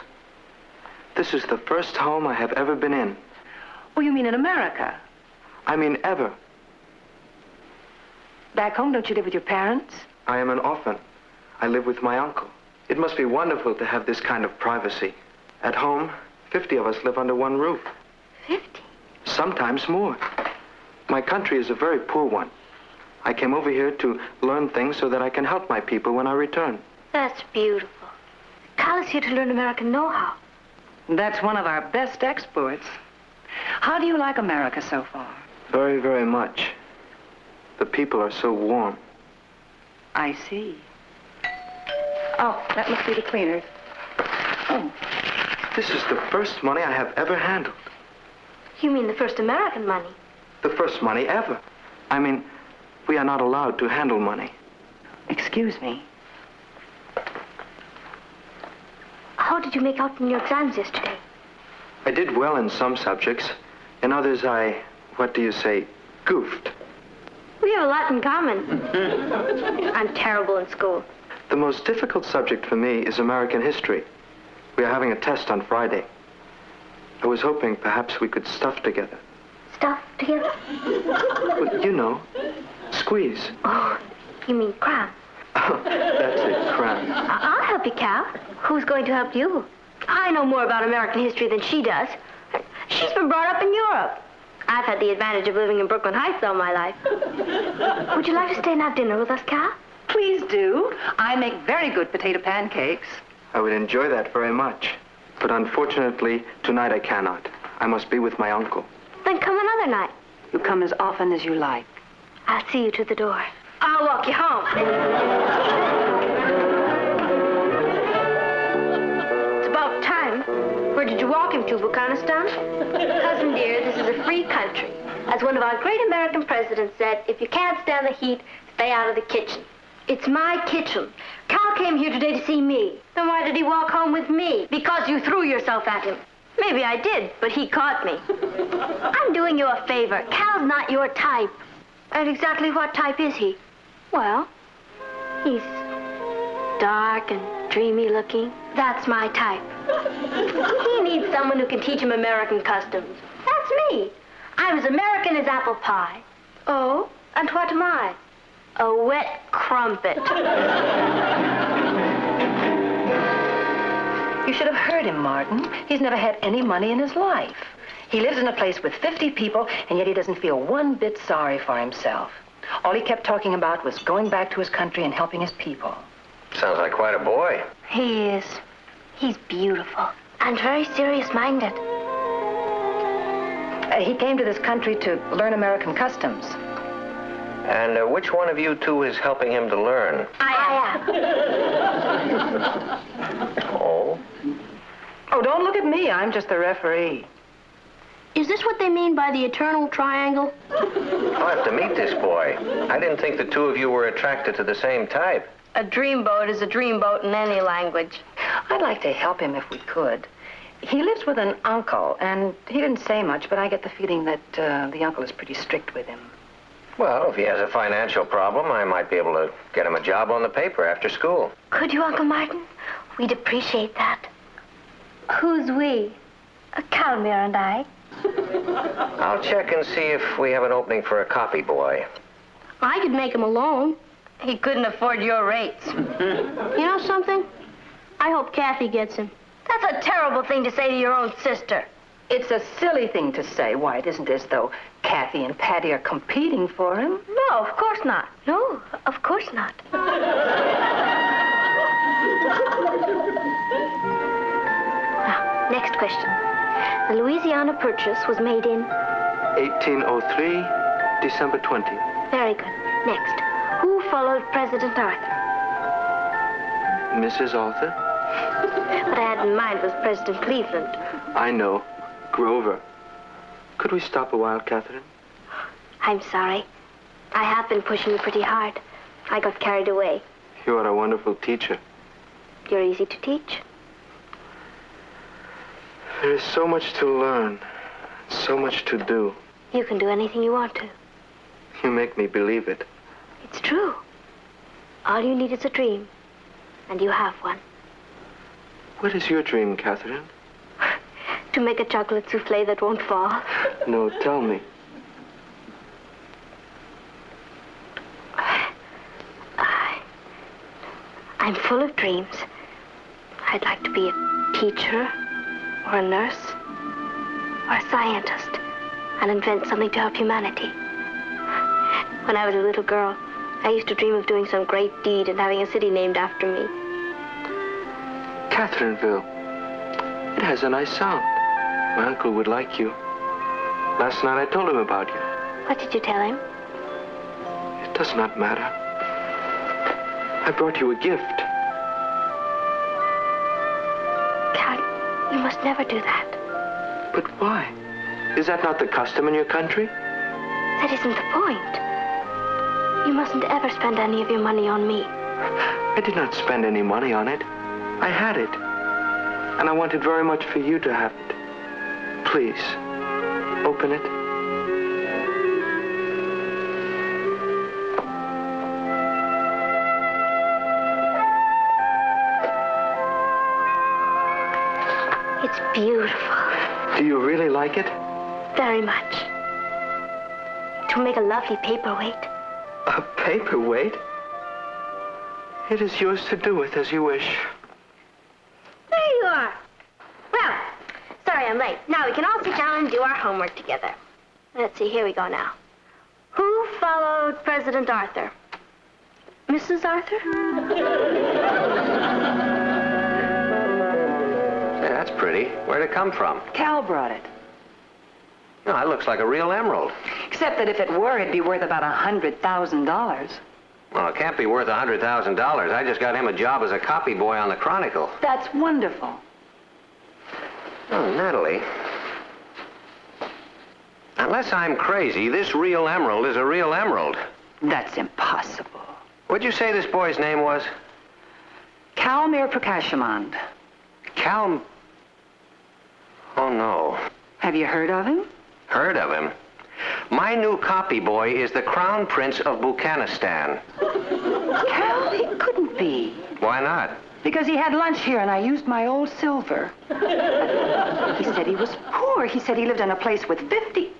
This is the first home I have ever been in. Oh, you mean in America? I mean ever. Back home, don't you live with your parents? I am an orphan. I live with my uncle. It must be wonderful to have this kind of privacy. At home, 50 of us live under one roof. 50? Sometimes more. My country is a very poor one. I came over here to learn things so that I can help my people when I return. That's beautiful. Cal is here to learn American know-how. That's one of our best exports. How do you like America so far? Very, very much. The people are so warm. I see. Oh, that must be the cleaners. Oh. This is the first money I have ever handled. You mean the first American money? The first money ever. I mean, we are not allowed to handle money. Excuse me. How did you make out in your exams yesterday? I did well in some subjects. In others, what do you say, goofed. We have a lot in common. I'm terrible in school. The most difficult subject for me is American history. We are having a test on Friday. I was hoping perhaps we could stuff together. Stuff together? Well, you know, squeeze. Oh, you mean cram. Oh, that's it, cram. I'll help you, Cal. Who's going to help you? I know more about American history than she does. She's been brought up in Europe. I've had the advantage of living in Brooklyn Heights all my life. Would you like to stay and have dinner with us, Cal? Please do. I make very good potato pancakes. I would enjoy that very much. But unfortunately, tonight I cannot. I must be with my uncle. Then come another night. You come as often as you like. I'll see you to the door. I'll walk you home. It's about time. Where did you walk him to, Bukhanistan? Cousin dear, this is a free country. As one of our great American presidents said, if you can't stand the heat, stay out of the kitchen. It's my kitchen. Cal came here today to see me. Then why did he walk home with me? Because you threw yourself at him. Maybe I did, but he caught me. I'm doing you a favor. Cal's not your type. And exactly what type is he? Well, he's dark and dreamy looking. That's my type. He needs someone who can teach him American customs. That's me. I'm as American as apple pie. Oh, and what am I? A wet crumpet. You should have heard him, Martin. He's never had any money in his life. He lives in a place with 50 people, and yet he doesn't feel one bit sorry for himself. All he kept talking about was going back to his country and helping his people. Sounds like quite a boy. He is. He's beautiful and very serious-minded. He came to this country to learn American customs. And which one of you two is helping him to learn? I am. Oh? Oh, don't look at me. I'm just the referee. Is this what they mean by the eternal triangle? I'll have to meet this boy. I didn't think the two of you were attracted to the same type. A dreamboat is a dreamboat in any language. I'd like to help him if we could. He lives with an uncle, and he didn't say much, but I get the feeling that the uncle is pretty strict with him. Well, if he has a financial problem, I might be able to get him a job on the paper after school. Could you, Uncle Martin? We'd appreciate that. Who's we? Calmir and I. I'll check and see if we have an opening for a copy boy. I could make him a loan. He couldn't afford your rates. You know something? I hope Kathy gets him. That's a terrible thing to say to your own sister. It's a silly thing to say. Why, it isn't as though Kathy and Patty are competing for him. No, of course not. No, of course not. Now, next question. The Louisiana Purchase was made in? 1803, December 20th. Very good. Next. Who followed President Arthur? Mrs. Arthur? What I had in mind was President Cleveland. I know. Grover. Could we stop a while, Catherine? I'm sorry. I have been pushing you pretty hard. I got carried away. You are a wonderful teacher. You're easy to teach. There is so much to learn, so much to do. You can do anything you want to. You make me believe it. It's true. All you need is a dream, and you have one. What is your dream, Catherine? To make a chocolate souffle that won't fall. No, tell me. I'm full of dreams. I'd like to be a teacher, or a nurse, or a scientist, and invent something to help humanity. When I was a little girl, I used to dream of doing some great deed and having a city named after me. Catherineville. It has a nice sound. My uncle would like you. Last night I told him about you. What did you tell him? It does not matter. I brought you a gift. Cal, you must never do that. But why? Is that not the custom in your country? That isn't the point. You mustn't ever spend any of your money on me. I did not spend any money on it. I had it. And I wanted very much for you to have it. Please, open it. It's beautiful. Do you really like it? Very much. To make a lovely paperweight. A paperweight? It is yours to do with as you wish. There you are. Well, sorry I'm late. Now we can all sit down and do our homework together. Let's see, here we go now. Who followed President Arthur? Mrs. Arthur? Say, that's pretty. Where'd it come from? Cal brought it. No, that looks like a real emerald. Except that if it were, it'd be worth about $100,000. Well, it can't be worth $100,000. I just got him a job as a copy boy on the Chronicle. That's wonderful. Oh, Natalie. Unless I'm crazy, this real emerald is a real emerald. That's impossible. What'd you say this boy's name was? Kalmir Prakashamand. Oh, no. Have you heard of him? Heard of him? My new copy boy is the Crown Prince of Buchanistan. Cal, he couldn't be. Why not? Because he had lunch here and I used my old silver. He said he was poor. He said he lived in a place with 50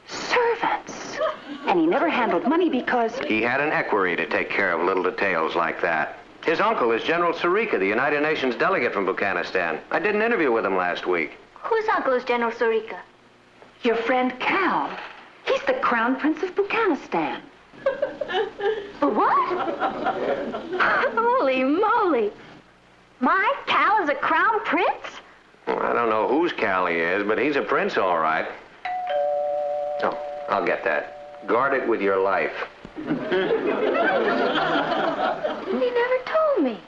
servants. And he never handled money because... He had an equerry to take care of little details like that. His uncle is General Sarika, the United Nations delegate from Buchanistan. I did an interview with him last week. Whose uncle is General Sarika? Your friend Cal. He's the Crown Prince of Buchanistan. What? Holy moly. My Cal is a crown prince? Well, I don't know whose Cal he is, but he's a prince, all right. Oh, I'll get that. Guard it with your life. He never told me.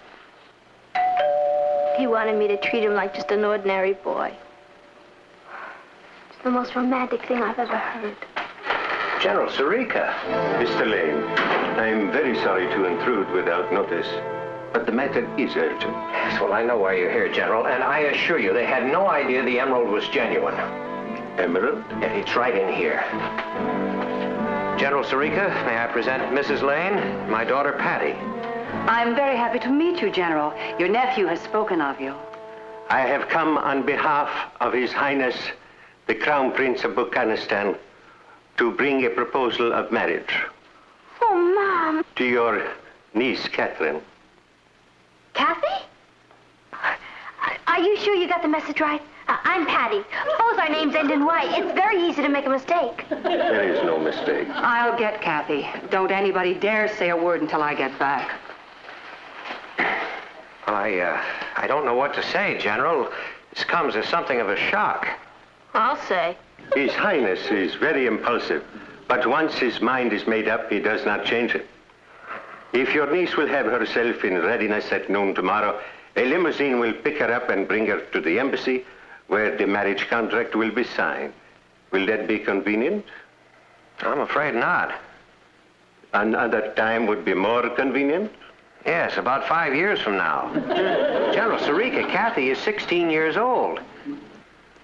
He wanted me to treat him like just an ordinary boy. It's the most romantic thing I've ever heard. General Sarika. Mr. Lane, I'm very sorry to intrude without notice, but the matter is urgent. Yes, well, I know why you're here, General, and I assure you they had no idea the emerald was genuine. Emerald? Yeah, it's right in here. General Sarika, may I present Mrs. Lane, my daughter Patty. I'm very happy to meet you, General. Your nephew has spoken of you. I have come on behalf of His Highness, the Crown Prince of Buchanistan, to bring a proposal of marriage. Oh, Mom. To your niece, Catherine. Kathy? Are you sure you got the message right? I'm Patty. Both our names end in Y. It's very easy to make a mistake. There is no mistake. I'll get Kathy. Don't anybody dare say a word until I get back. I don't know what to say, General. This comes as something of a shock. I'll say. His Highness is very impulsive, but once his mind is made up, he does not change it. If your niece will have herself in readiness at noon tomorrow, a limousine will pick her up and bring her to the embassy, where the marriage contract will be signed. Will that be convenient? I'm afraid not. Another time would be more convenient? Yes, about 5 years from now. General Sirica, Kathy is 16 years old.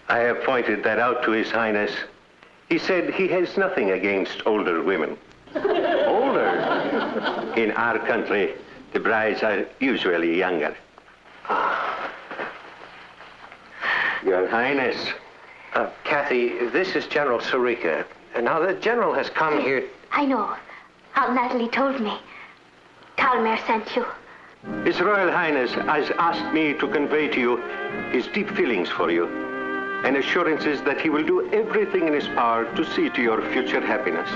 I have pointed that out to His Highness. He said he has nothing against older women. Older? In our country, the brides are usually younger. Your Highness. Kathy, this is General Sirica. Now, the General has come here... I know. Aunt Natalie told me. Calmer sent you. His Royal Highness has asked me to convey to you his deep feelings for you and assurances that he will do everything in his power to see to your future happiness.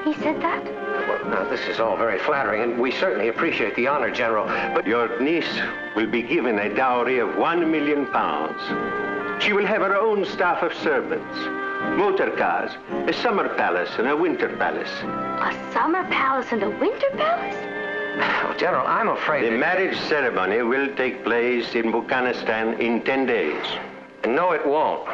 He said that? Well, now, this is all very flattering, and we certainly appreciate the honor, General, but... Your niece will be given a dowry of £1 million. She will have her own staff of servants, motor cars, a summer palace and a winter palace. A summer palace and a winter palace? Oh, General, I'm afraid... The marriage ceremony will take place in Bukhanistan in 10 days. No, it won't.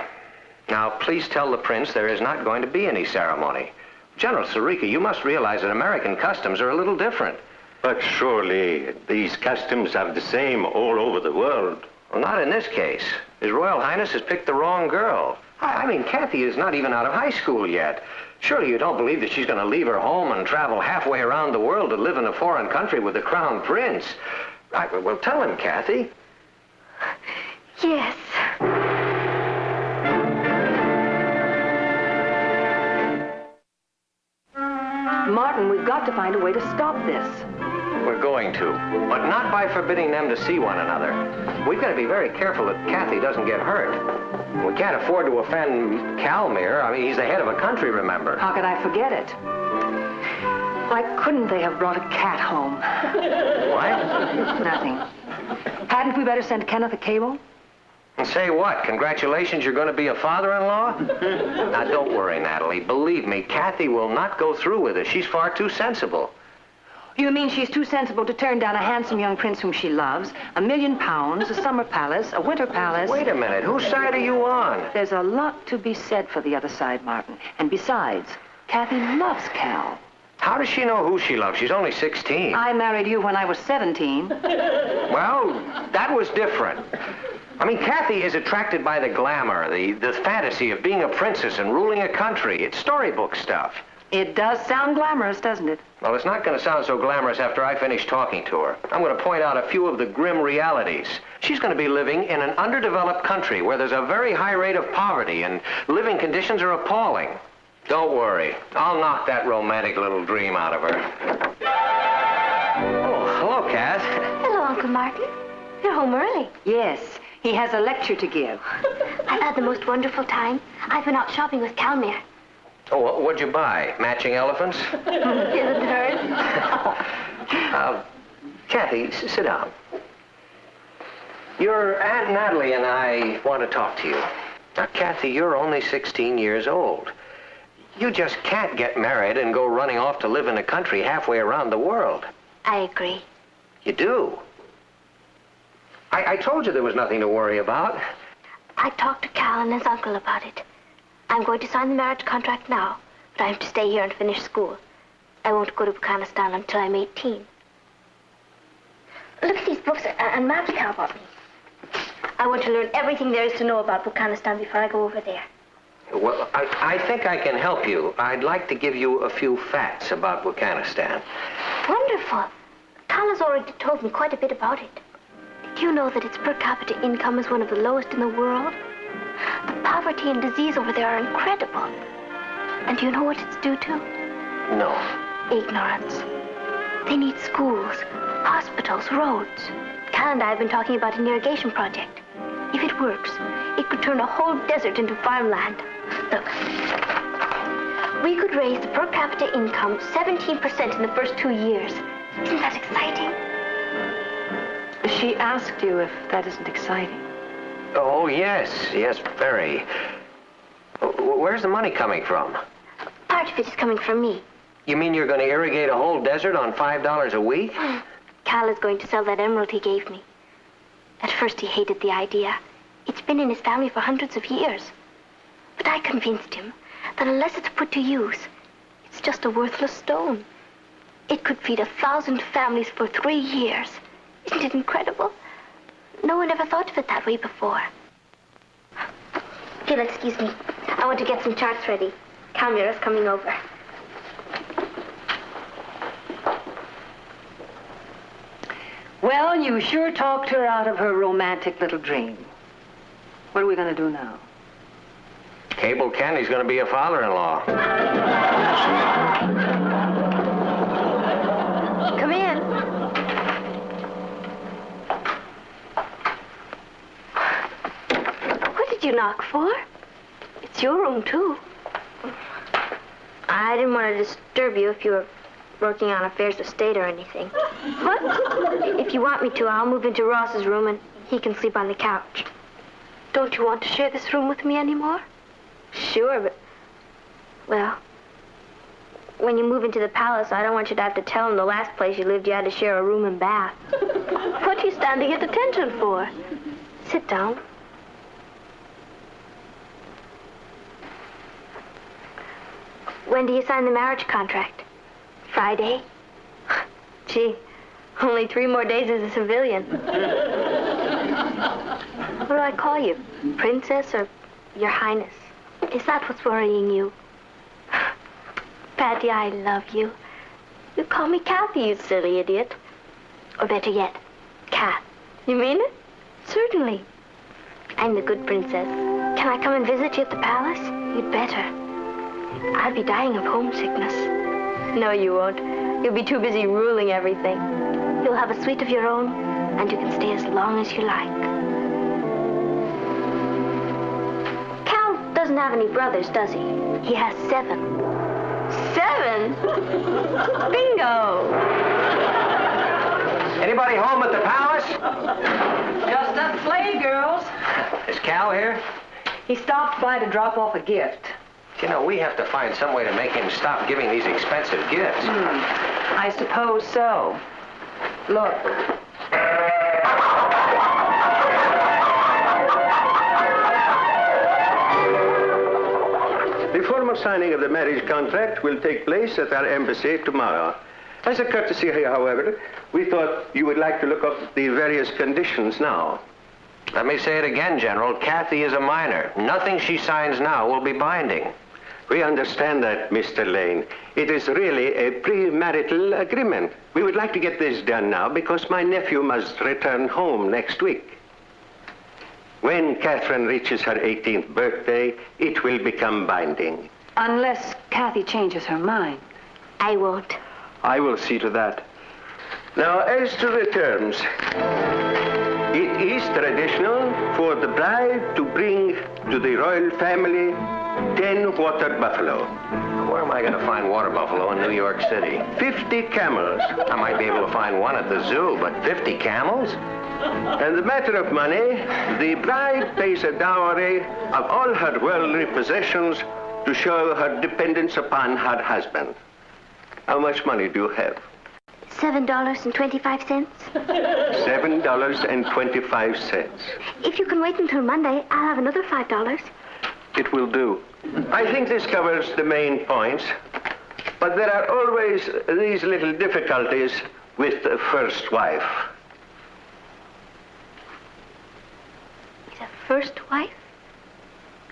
Now, please tell the prince there is not going to be any ceremony. General Sirica, you must realize that American customs are a little different. But surely these customs are the same all over the world. Well, not in this case. His Royal Highness has picked the wrong girl. I mean, Kathy is not even out of high school yet. Surely you don't believe that she's going to leave her home and travel halfway around the world to live in a foreign country with the Crown Prince. Well, tell him, Kathy. Yes. Martin, we've got to find a way to stop this. We're going to, but not by forbidding them to see one another. We've got to be very careful that Kathy doesn't get hurt. We can't afford to offend Calmer. I mean, he's the head of a country, remember? How could I forget it? Why couldn't they have brought a cat home? What? Nothing. Hadn't we better send Kenneth a cable? And say what? Congratulations, you're going to be a father-in-law? Now, don't worry, Natalie. Believe me, Kathy will not go through with it. She's far too sensible. You mean she's too sensible to turn down a handsome young prince whom she loves, £1 million, a summer palace, a winter palace... Wait a minute. Whose side are you on? There's a lot to be said for the other side, Martin. And besides, Kathy loves Cal. How does she know who she loves? She's only 16. I married you when I was 17. Well, that was different. I mean, Kathy is attracted by the glamour, the fantasy of being a princess and ruling a country. It's storybook stuff. It does sound glamorous, doesn't it? Well, it's not going to sound so glamorous after I finish talking to her. I'm going to point out a few of the grim realities. She's going to be living in an underdeveloped country where there's a very high rate of poverty and living conditions are appalling. Don't worry. I'll knock that romantic little dream out of her. Oh, hello, Kath. Hello, Uncle Martin. You're home early. Yes. He has a lecture to give. I've had the most wonderful time. I've been out shopping with Calmer. Oh, what'd you buy? Matching elephants? Isn't it? Kathy, sit down. Your Aunt Natalie and I want to talk to you. Now, Kathy, you're only 16 years old. You just can't get married and go running off to live in a country halfway around the world. I agree. You do? I told you there was nothing to worry about. I talked to Cal and his uncle about it. I'm going to sign the marriage contract now, but I have to stay here and finish school. I won't go to Bukhanistan until I'm 18. Look at these books and maps Cal bought me. I want to learn everything there is to know about Bukhanistan before I go over there. Well, I think I can help you. I'd like to give you a few facts about Bukhanistan. Wonderful. Cal has already told me quite a bit about it. Do you know that its per capita income is one of the lowest in the world? The poverty and disease over there are incredible. And do you know what it's due to? No. Ignorance. They need schools, hospitals, roads. Cal and I have been talking about an irrigation project. it works, it could turn a whole desert into farmland. Look, we could raise the per capita income 17% in the first 2 years. Isn't that exciting? She asked you if that isn't exciting. Oh, yes, very. Where's the money coming from? Part of it is coming from me. You mean you're going to irrigate a whole desert on $5 a week? Cal is going to sell that emerald he gave me. At first he hated the idea. It's been in his family for hundreds of years. But I convinced him that unless it's put to use, it's just a worthless stone. It could feed 1,000 families for 3 years. Isn't it incredible? No one ever thought of it that way before. If you'll excuse me, I want to get some charts ready. Calmira's coming over. Well, you sure talked her out of her romantic little dream. What are we going to do now? Cable Candy's going to be a father-in-law. Come in. What did you knock for? It's your room, too. I didn't want to disturb you if you were working on affairs of state or anything. But if you want me to, I'll move into Ross's room and he can sleep on the couch. Don't you want to share this room with me anymore? Sure, but... Well, when you move into the palace, I don't want you to have to tell him the last place you lived you had to share a room and bath. What are you standing at attention for? Sit down. When do you sign the marriage contract? Friday? Gee, only 3 more days as a civilian. What do I call you? Princess or Your Highness? Is that what's worrying you? Patty, I love you. You call me Kathy, you silly idiot. Or better yet, Kat. You mean it? Certainly. I'm the good princess. Can I come and visit you at the palace? You'd better. I'll be dying of homesickness. No, you won't. You'll be too busy ruling everything. You'll have a suite of your own, and you can stay as long as you like. Cal doesn't have any brothers, does he? He has 7. 7? Bingo! Anybody home at the palace? Just us slave girls. Is Cal here? He stopped by to drop off a gift. You know, we have to find some way to make him stop giving these expensive gifts. I suppose so. Look. The formal signing of the marriage contract will take place at our embassy tomorrow. As a courtesy, however, we thought you would like to look up the various conditions now. Let me say it again, General. Kathy is a minor. Nothing she signs now will be binding. We understand that, Mr. Lane. It is really a premarital agreement. We would like to get this done now because my nephew must return home next week. When Catherine reaches her 18th birthday, it will become binding. Unless Kathy changes her mind. I won't. I will see to that. Now, as to the terms, it is traditional for the bride to bring to the royal family 10 water buffalo. Where am I going to find water buffalo in New York City? 50 camels. I might be able to find one at the zoo, but 50 camels? And the matter of money, the bride pays a dowry of all her worldly possessions to show her dependence upon her husband. How much money do you have? $7.25. $7.25. If you can wait until Monday, I'll have another $5. It will do. I think this covers the main points, but there are always these little difficulties with the first wife. The first wife?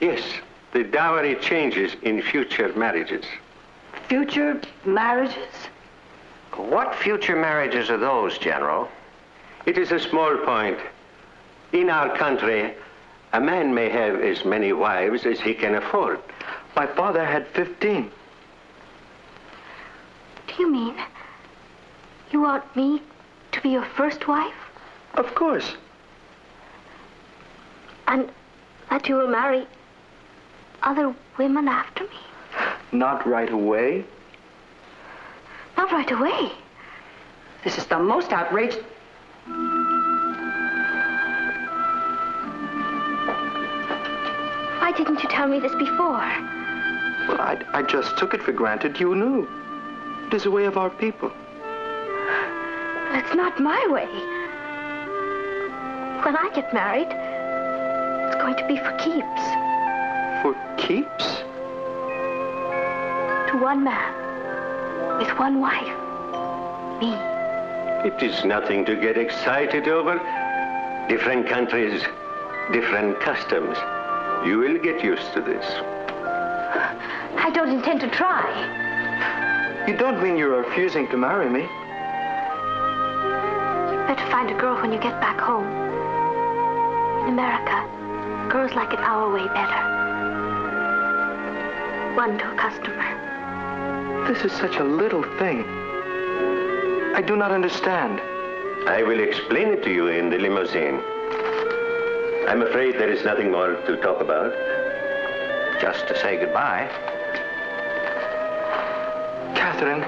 Yes, the dowry changes in future marriages. Future marriages? What future marriages are those, General? It is a small point. In our country, a man may have as many wives as he can afford. My father had 15. Do you mean you want me to be your first wife? Of course. And that you will marry other women after me? Not right away. Not right away. This is the most outrageous... Why didn't you tell me this before? Well, I just took it for granted you knew. It is a way of our people. But it's not my way. When I get married, it's going to be for keeps. For keeps? To one man, with one wife. Me. It is nothing to get excited over. Different countries, different customs. You will get used to this. I don't intend to try. You don't mean you're refusing to marry me? You'd better find a girl when you get back home. In America, girls like it our way better. One to a customer. This is such a little thing. I do not understand. I will explain it to you in the limousine. I'm afraid there is nothing more to talk about. Just to say goodbye. Catherine,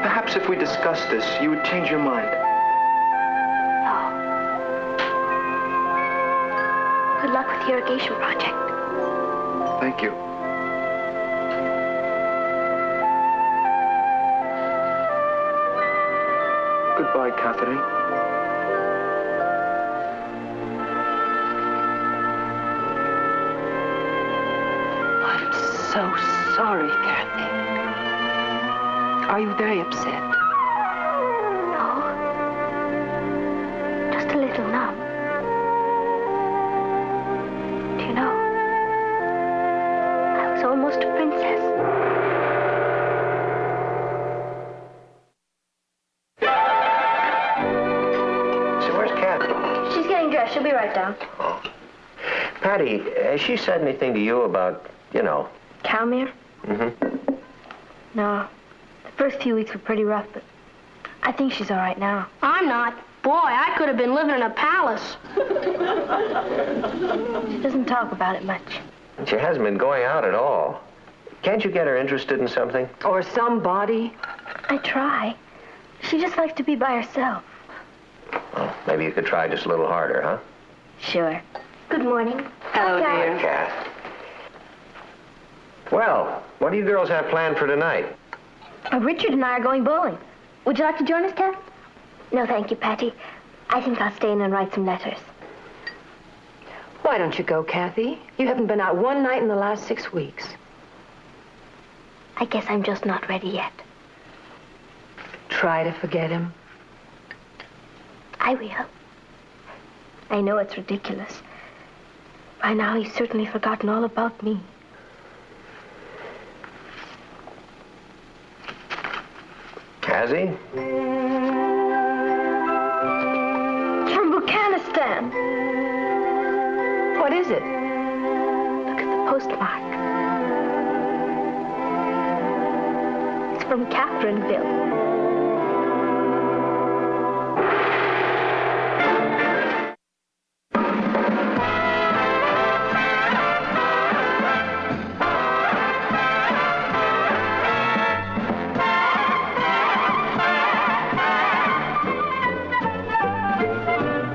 perhaps if we discussed this, you would change your mind. No. Good luck with the irrigation project. Thank you. Goodbye, Catherine. I'm so sorry, Kathy. Are you very upset? No. Just a little numb. Do you know? I was almost a princess. So where's Kathy? She's getting dressed. She'll be right down. Oh. Patty, has she said anything to you about, you know? Calmere? Mm-hmm. No. The first few weeks were pretty rough, but I think she's all right now. I'm not. Boy, I could have been living in a palace. She doesn't talk about it much. She hasn't been going out at all. Can't you get her interested in something? Or somebody? I try. She just likes to be by herself. Well, maybe you could try just a little harder, huh? Sure. Good morning. Hello, dear. Kath. Well, what do you girls have planned for tonight? Richard and I are going bowling. Would you like to join us, Kath? No, thank you, Patty. I think I'll stay in and write some letters. Why don't you go, Kathy? You haven't been out one night in the last 6 weeks. I guess I'm just not ready yet. Try to forget him. I will. I know it's ridiculous. By now, he's certainly forgotten all about me. Has he? It's from Buchanistan. What is it? Look at the postmark. It's from Catherineville.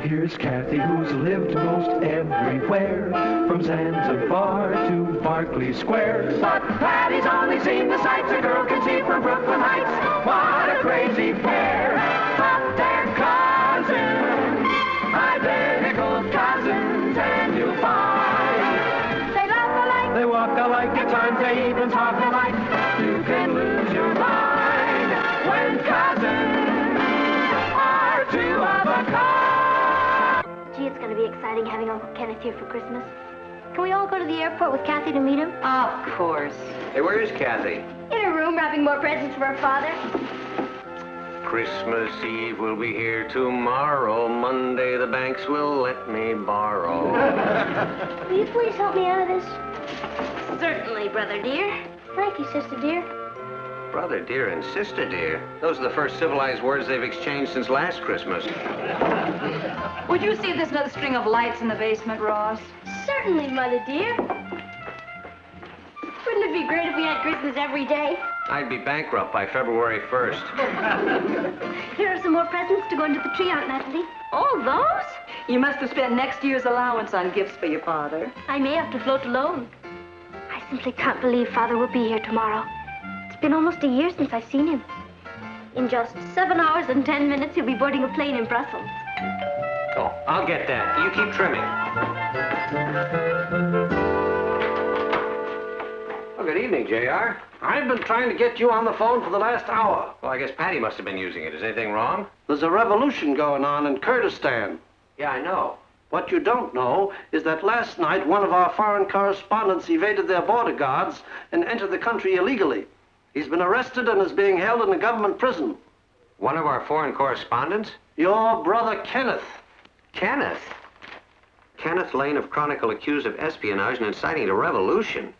Here's Kathy, who's lived most everywhere, from Zanzibar to Berkeley Square. But Patty's only seen the sights a girl can see from Brooklyn Heights. What a crazy pair! But they're cousins, identical cousins, and you'll find They laugh alike, they walk alike, at times they even talk alike. You can lose your mind when cousins are two of a kind. Gee, it's going to be exciting having Uncle Kenneth here for Christmas. Can we all go to the airport with Kathy to meet him? Of course. Hey, where is Kathy? In her room, wrapping more presents for her father. Christmas Eve will be here tomorrow. Monday the banks will let me borrow. Will you please help me out of this? Certainly, brother dear. Thank you, sister dear. Brother dear and sister dear. Those are the first civilized words they've exchanged since last Christmas. Would you see if there's another string of lights in the basement, Ross? Certainly, Mother dear. Wouldn't it be great if we had Christmas every day? I'd be bankrupt by February 1st. Here are some more presents to go into the tree, Aunt Natalie. All those? You must have spent next year's allowance on gifts for your father. I may have to float alone. I simply can't believe Father will be here tomorrow. It's been almost a year since I've seen him. In just 7 hours and 10 minutes, he'll be boarding a plane in Brussels. Oh, I'll get that. You keep trimming. Well, good evening, J.R. I've been trying to get you on the phone for the last hour. Well, I guess Patty must have been using it. Is anything wrong? There's a revolution going on in Kurdistan. Yeah, I know. What you don't know is that last night one of our foreign correspondents evaded their border guards and entered the country illegally. He's been arrested and is being held in a government prison. One of our foreign correspondents? Your brother Kenneth. Kenneth? Kenneth Lane of Chronicle accused of espionage and inciting a revolution.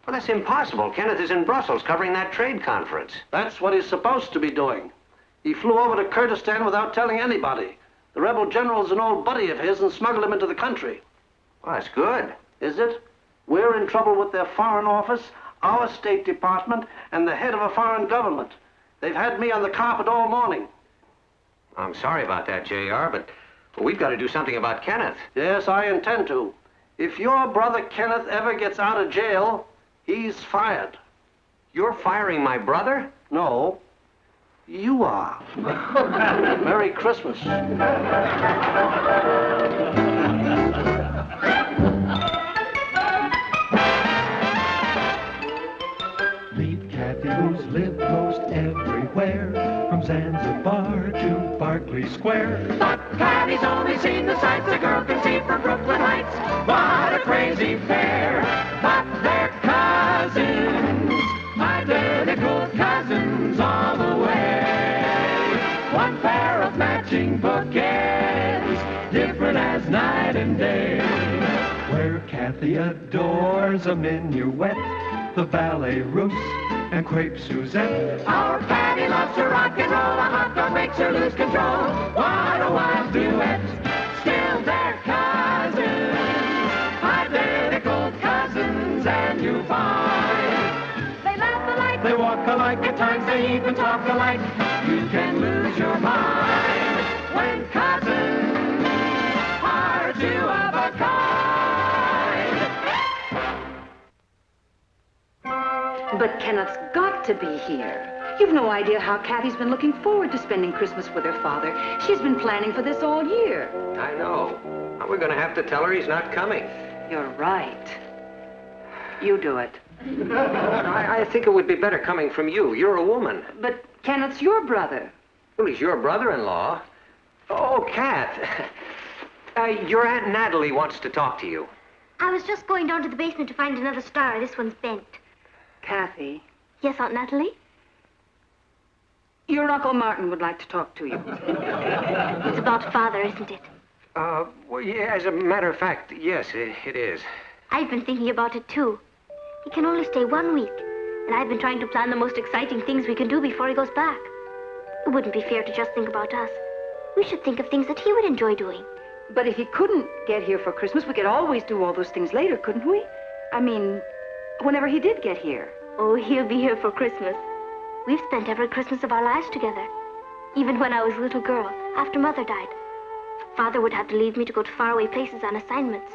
Well, that's impossible. Kenneth is in Brussels covering that trade conference. That's what he's supposed to be doing. He flew over to Kurdistan without telling anybody. The rebel general's an old buddy of his and smuggled him into the country. Well, that's good. Is it? We're in trouble with their foreign office, our State Department, and the head of a foreign government. They've had me on the carpet all morning. I'm sorry about that, J.R., but we've got to do something about Kenneth. Yes, I intend to. If your brother Kenneth ever gets out of jail, he's fired. You're firing my brother? No, you are. Merry Christmas. Meet Kathy, who's lived most everywhere, from Zanzibar to Berkeley Square. But Patty's only seen the sights a girl can see from Brooklyn Heights. What a crazy pair! But they're cousins, identical cousins all the way. One pair of matching bookends, different as night and day. Where Kathy adores a minuet, the ballet russe, and crepe Suzette. Our Patty loves to rock and roll, a hot dog makes her lose control. What a wild duet, still they're cousins, identical cousins, and you find they laugh alike, they walk alike, at times they even talk alike. You can lose your mind when cousins are two of a kind. But Kenneth's got to be here. You've no idea how Kathy's been looking forward to spending Christmas with her father. She's been planning for this all year. I know. Now we're going to have to tell her he's not coming. You're right. You do it. I think it would be better coming from you. You're a woman. But Kenneth's your brother. Well, he's your brother-in-law. Oh, Kath. Your Aunt Natalie wants to talk to you. I was just going down to the basement to find another star. This one's bent. Kathy. Yes, Aunt Natalie? Your Uncle Martin would like to talk to you. It's about Father, isn't it? Well, yeah, as a matter of fact, yes, it is. I've been thinking about it, too. He can only stay 1 week, and I've been trying to plan the most exciting things we can do before he goes back. It wouldn't be fair to just think about us. We should think of things that he would enjoy doing. But if he couldn't get here for Christmas, we could always do all those things later, couldn't we? I mean, whenever he did get here. Oh, he'll be here for Christmas. We've spent every Christmas of our lives together. Even when I was a little girl, after Mother died. Father would have to leave me to go to faraway places on assignments.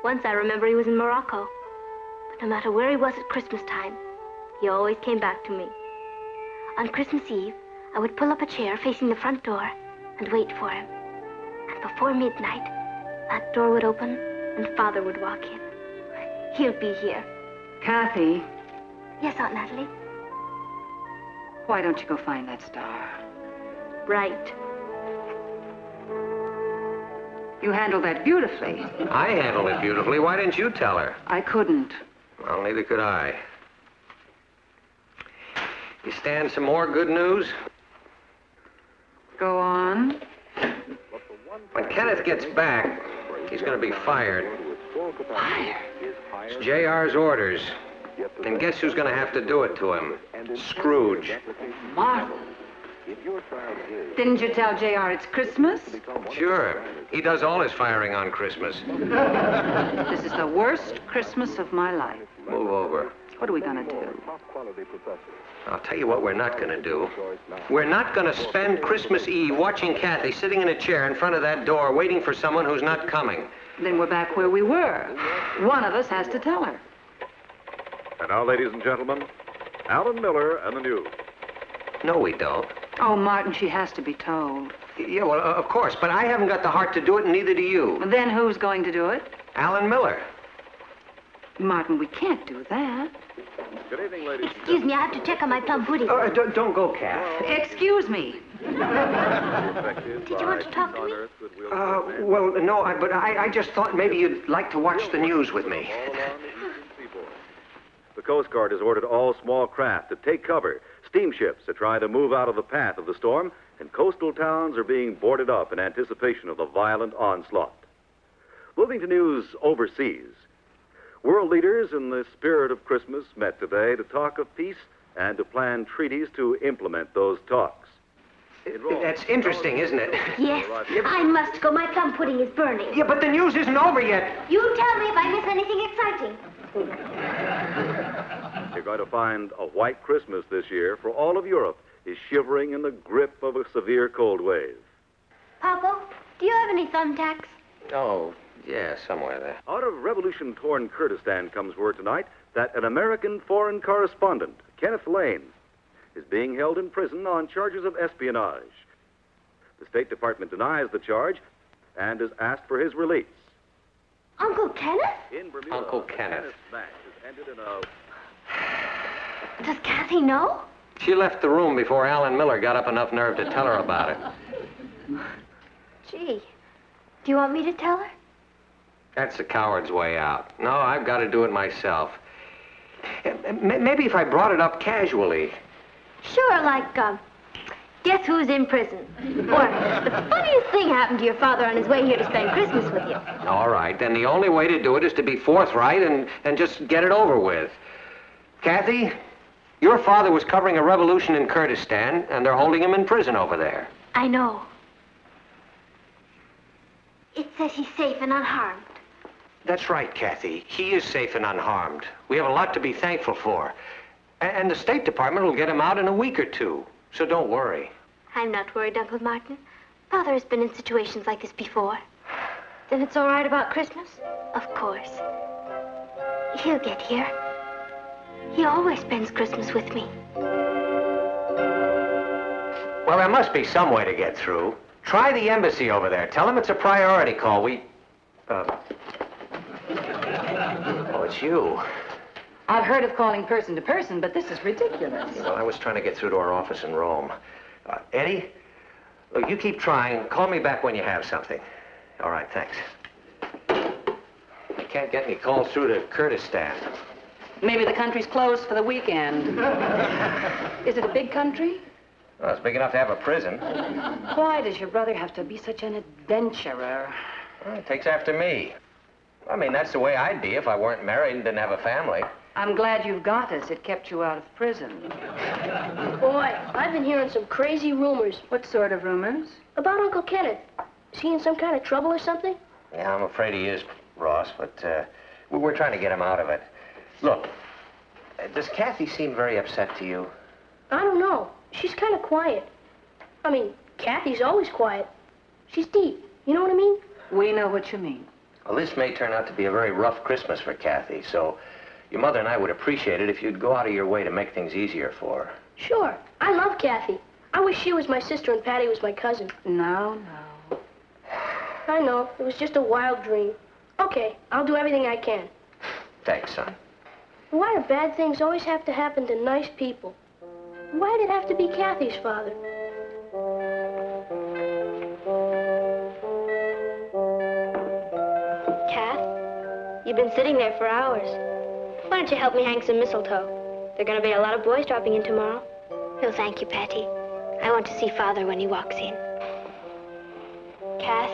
Once I remember he was in Morocco. But no matter where he was at Christmas time, he always came back to me. On Christmas Eve, I would pull up a chair facing the front door and wait for him. And before midnight, that door would open and Father would walk in. He'll be here. Kathy. Yes, Aunt Natalie? Why don't you go find that star? Right. You handled that beautifully. I handled it beautifully. Why didn't you tell her? I couldn't. Well, neither could I. You stand some more good news? Go on. When Kenneth gets back, he's going to be fired. Fired? It's J.R.'s orders. And guess who's going to have to do it to him? Scrooge. Martin. Didn't you tell JR it's Christmas? Sure. He does all his firing on Christmas. This is the worst Christmas of my life. Move over. What are we gonna do? I'll tell you what we're not going to do. We're not going to spend Christmas Eve watching Kathy sitting in a chair in front of that door waiting for someone who's not coming. Then we're back where we were. One of us has to tell her. And now, ladies and gentlemen, Alan Miller and the news. No, we don't. Oh, Martin, she has to be told. Yeah, well, of course, but I haven't got the heart to do it, and neither do you. Then who's going to do it? Alan Miller. Martin, we can't do that. Good evening, ladies. Excuse me, I have to check on my plum pudding. Don't go, Kath. Excuse me. Did you want to talk to me? Well, no, but I just thought maybe you'd like to watch the news with me. The Coast Guard has ordered all small craft to take cover. Steamships are trying to move out of the path of the storm, and coastal towns are being boarded up in anticipation of the violent onslaught. Moving to news overseas. World leaders in the spirit of Christmas met today to talk of peace and to plan treaties to implement those talks. That's interesting, isn't it? Yes, I must go. My plum pudding is burning. Yeah, but the news isn't over yet. You tell me if I miss anything exciting. You're going to find a white Christmas this year for all of Europe is shivering in the grip of a severe cold wave. Papa, do you have any thumbtacks? Oh, yeah, somewhere there. Out of revolution-torn Kurdistan comes word tonight that an American foreign correspondent, Kenneth Lane, is being held in prison on charges of espionage. The State Department denies the charge and has asked for his release. Uncle Kenneth? In Bermuda, Uncle Kenneth. Match has ended in a... Does Kathy know? She left the room before Alan Miller got up enough nerve to tell her about it. Gee, do you want me to tell her? That's the coward's way out. No, I've got to do it myself. Maybe if I brought it up casually. Sure, like, guess who's in prison? Or the funniest thing happened to your father on his way here to spend Christmas with you. All right, then the only way to do it is to be forthright and just get it over with. Kathy, your father was covering a revolution in Kurdistan, and they're holding him in prison over there. I know. It says he's safe and unharmed. That's right, Kathy. He is safe and unharmed. We have a lot to be thankful for. And the State Department will get him out in a week or two. So don't worry. I'm not worried, Uncle Martin. Father has been in situations like this before. Then it's all right about Christmas? Of course. He'll get here. He always spends Christmas with me. Well, there must be some way to get through. Try the embassy over there. Tell them it's a priority call. Oh, it's you. I've heard of calling person to person, but this is ridiculous. Well, I was trying to get through to our office in Rome. Eddie, look, you keep trying. Call me back when you have something. All right, thanks. I can't get any calls through to Kurdistan. Maybe the country's closed for the weekend. Is it a big country? Well, it's big enough to have a prison. Why does your brother have to be such an adventurer? Well, it takes after me. I mean, that's the way I'd be if I weren't married and didn't have a family. I'm glad you've got us. It kept you out of prison. Boy, I've been hearing some crazy rumors. What sort of rumors? About Uncle Kenneth. Is he in some kind of trouble or something? Yeah, I'm afraid he is, Ross, but we're trying to get him out of it. Look, does Kathy seem very upset to you? I don't know. She's kind of quiet. I mean, Kathy's always quiet. She's deep. You know what I mean? We know what you mean. Well, this may turn out to be a very rough Christmas for Kathy, so your mother and I would appreciate it if you'd go out of your way to make things easier for her. Sure. I love Kathy. I wish she was my sister and Patty was my cousin. No. I know. It was just a wild dream. Okay, I'll do everything I can. Thanks, son. Why do bad things always have to happen to nice people? Why did it have to be Kathy's father? Kath, you've been sitting there for hours. Why don't you help me hang some mistletoe? There are going to be a lot of boys dropping in tomorrow. No, thank you, Patty. I want to see Father when he walks in. Kath,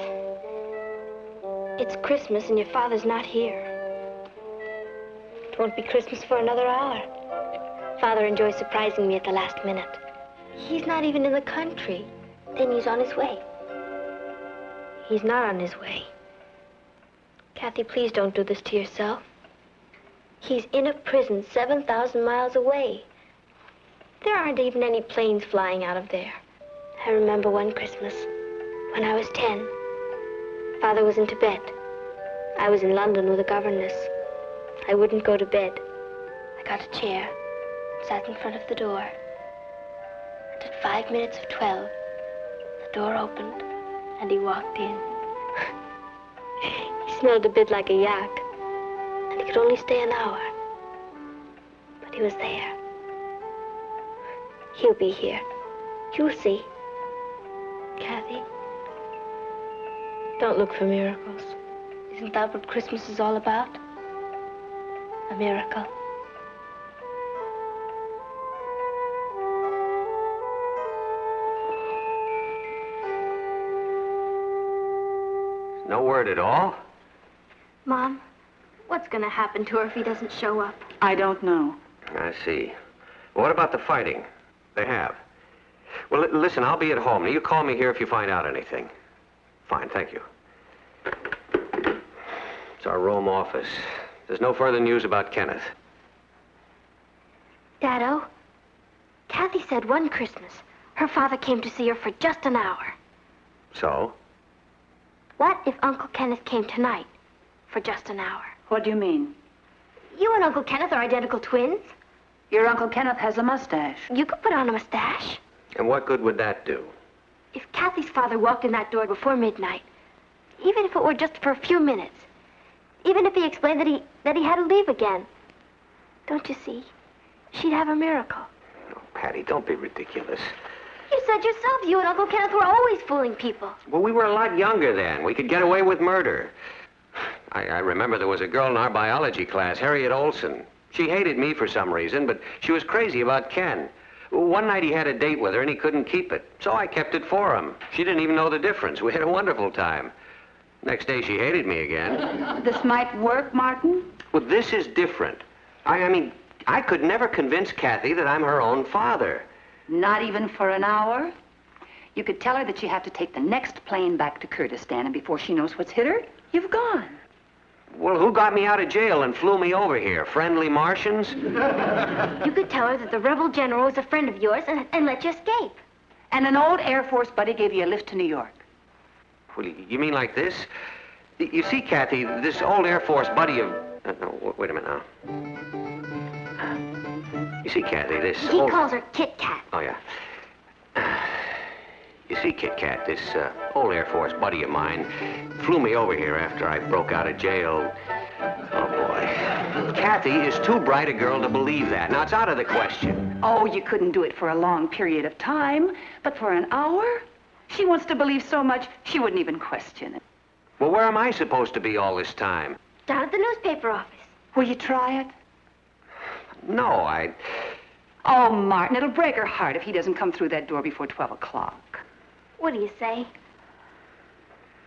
it's Christmas and your father's not here. It won't be Christmas for another hour. Father enjoys surprising me at the last minute. He's not even in the country. Then he's on his way. He's not on his way. Kathy, please don't do this to yourself. He's in a prison 7,000 miles away. There aren't even any planes flying out of there. I remember one Christmas, when I was 10. Father was in Tibet. I was in London with a governess. I wouldn't go to bed. I got a chair, sat in front of the door. And at 5 minutes of 12, the door opened, and he walked in. He smelled a bit like a yak, and he could only stay an hour. But he was there. He'll be here. You'll see. Kathy, don't look for miracles. Isn't that what Christmas is all about? A miracle. No word at all? Mom, what's going to happen to her if he doesn't show up? I don't know. I see. What about the fighting? They have. Well, listen, I'll be at home. Now, you call me here if you find out anything. Fine, thank you. It's our Rome office. There's no further news about Kenneth. Dado, Kathy said one Christmas her father came to see her for just an hour. So? What if Uncle Kenneth came tonight for just an hour? What do you mean? You and Uncle Kenneth are identical twins. Your Uncle Kenneth has a mustache. You could put on a mustache. And what good would that do? If Kathy's father walked in that door before midnight, even if it were just for a few minutes, even if he explained that he had to leave again, don't you see? She'd have a miracle. Oh, Patty, don't be ridiculous. You said yourself you and Uncle Kenneth were always fooling people. Well, we were a lot younger then. We could get away with murder. I remember there was a girl in our biology class, Harriet Olson. She hated me for some reason, but she was crazy about Ken. One night he had a date with her and he couldn't keep it, so I kept it for him. She didn't even know the difference. We had a wonderful time. Next day she hated me again. This might work, Martin? Well, this is different. I mean, I could never convince Kathy that I'm her own father. Not even for an hour? You could tell her that you have to take the next plane back to Kurdistan, and before she knows what's hit her, you've gone. Well, who got me out of jail and flew me over here? Friendly Martians? You could tell her that the rebel general was a friend of yours and let you escape. And an old Air Force buddy gave you a lift to New York. Well, you mean like this? You see, Kathy, this old Air Force buddy of... no, wait a minute now. You see, Kathy, this He calls her Kit Kat. Oh, yeah. You see, Kit Kat, this old Air Force buddy of mine flew me over here after I broke out of jail. Oh, boy. Kathy is too bright a girl to believe that. Now, it's out of the question. Oh, you couldn't do it for a long period of time, but for an hour? She wants to believe so much, she wouldn't even question it. Well, where am I supposed to be all this time? Down at the newspaper office. Will you try it? No, Oh, Martin, it'll break her heart if he doesn't come through that door before 12 o'clock. What do you say?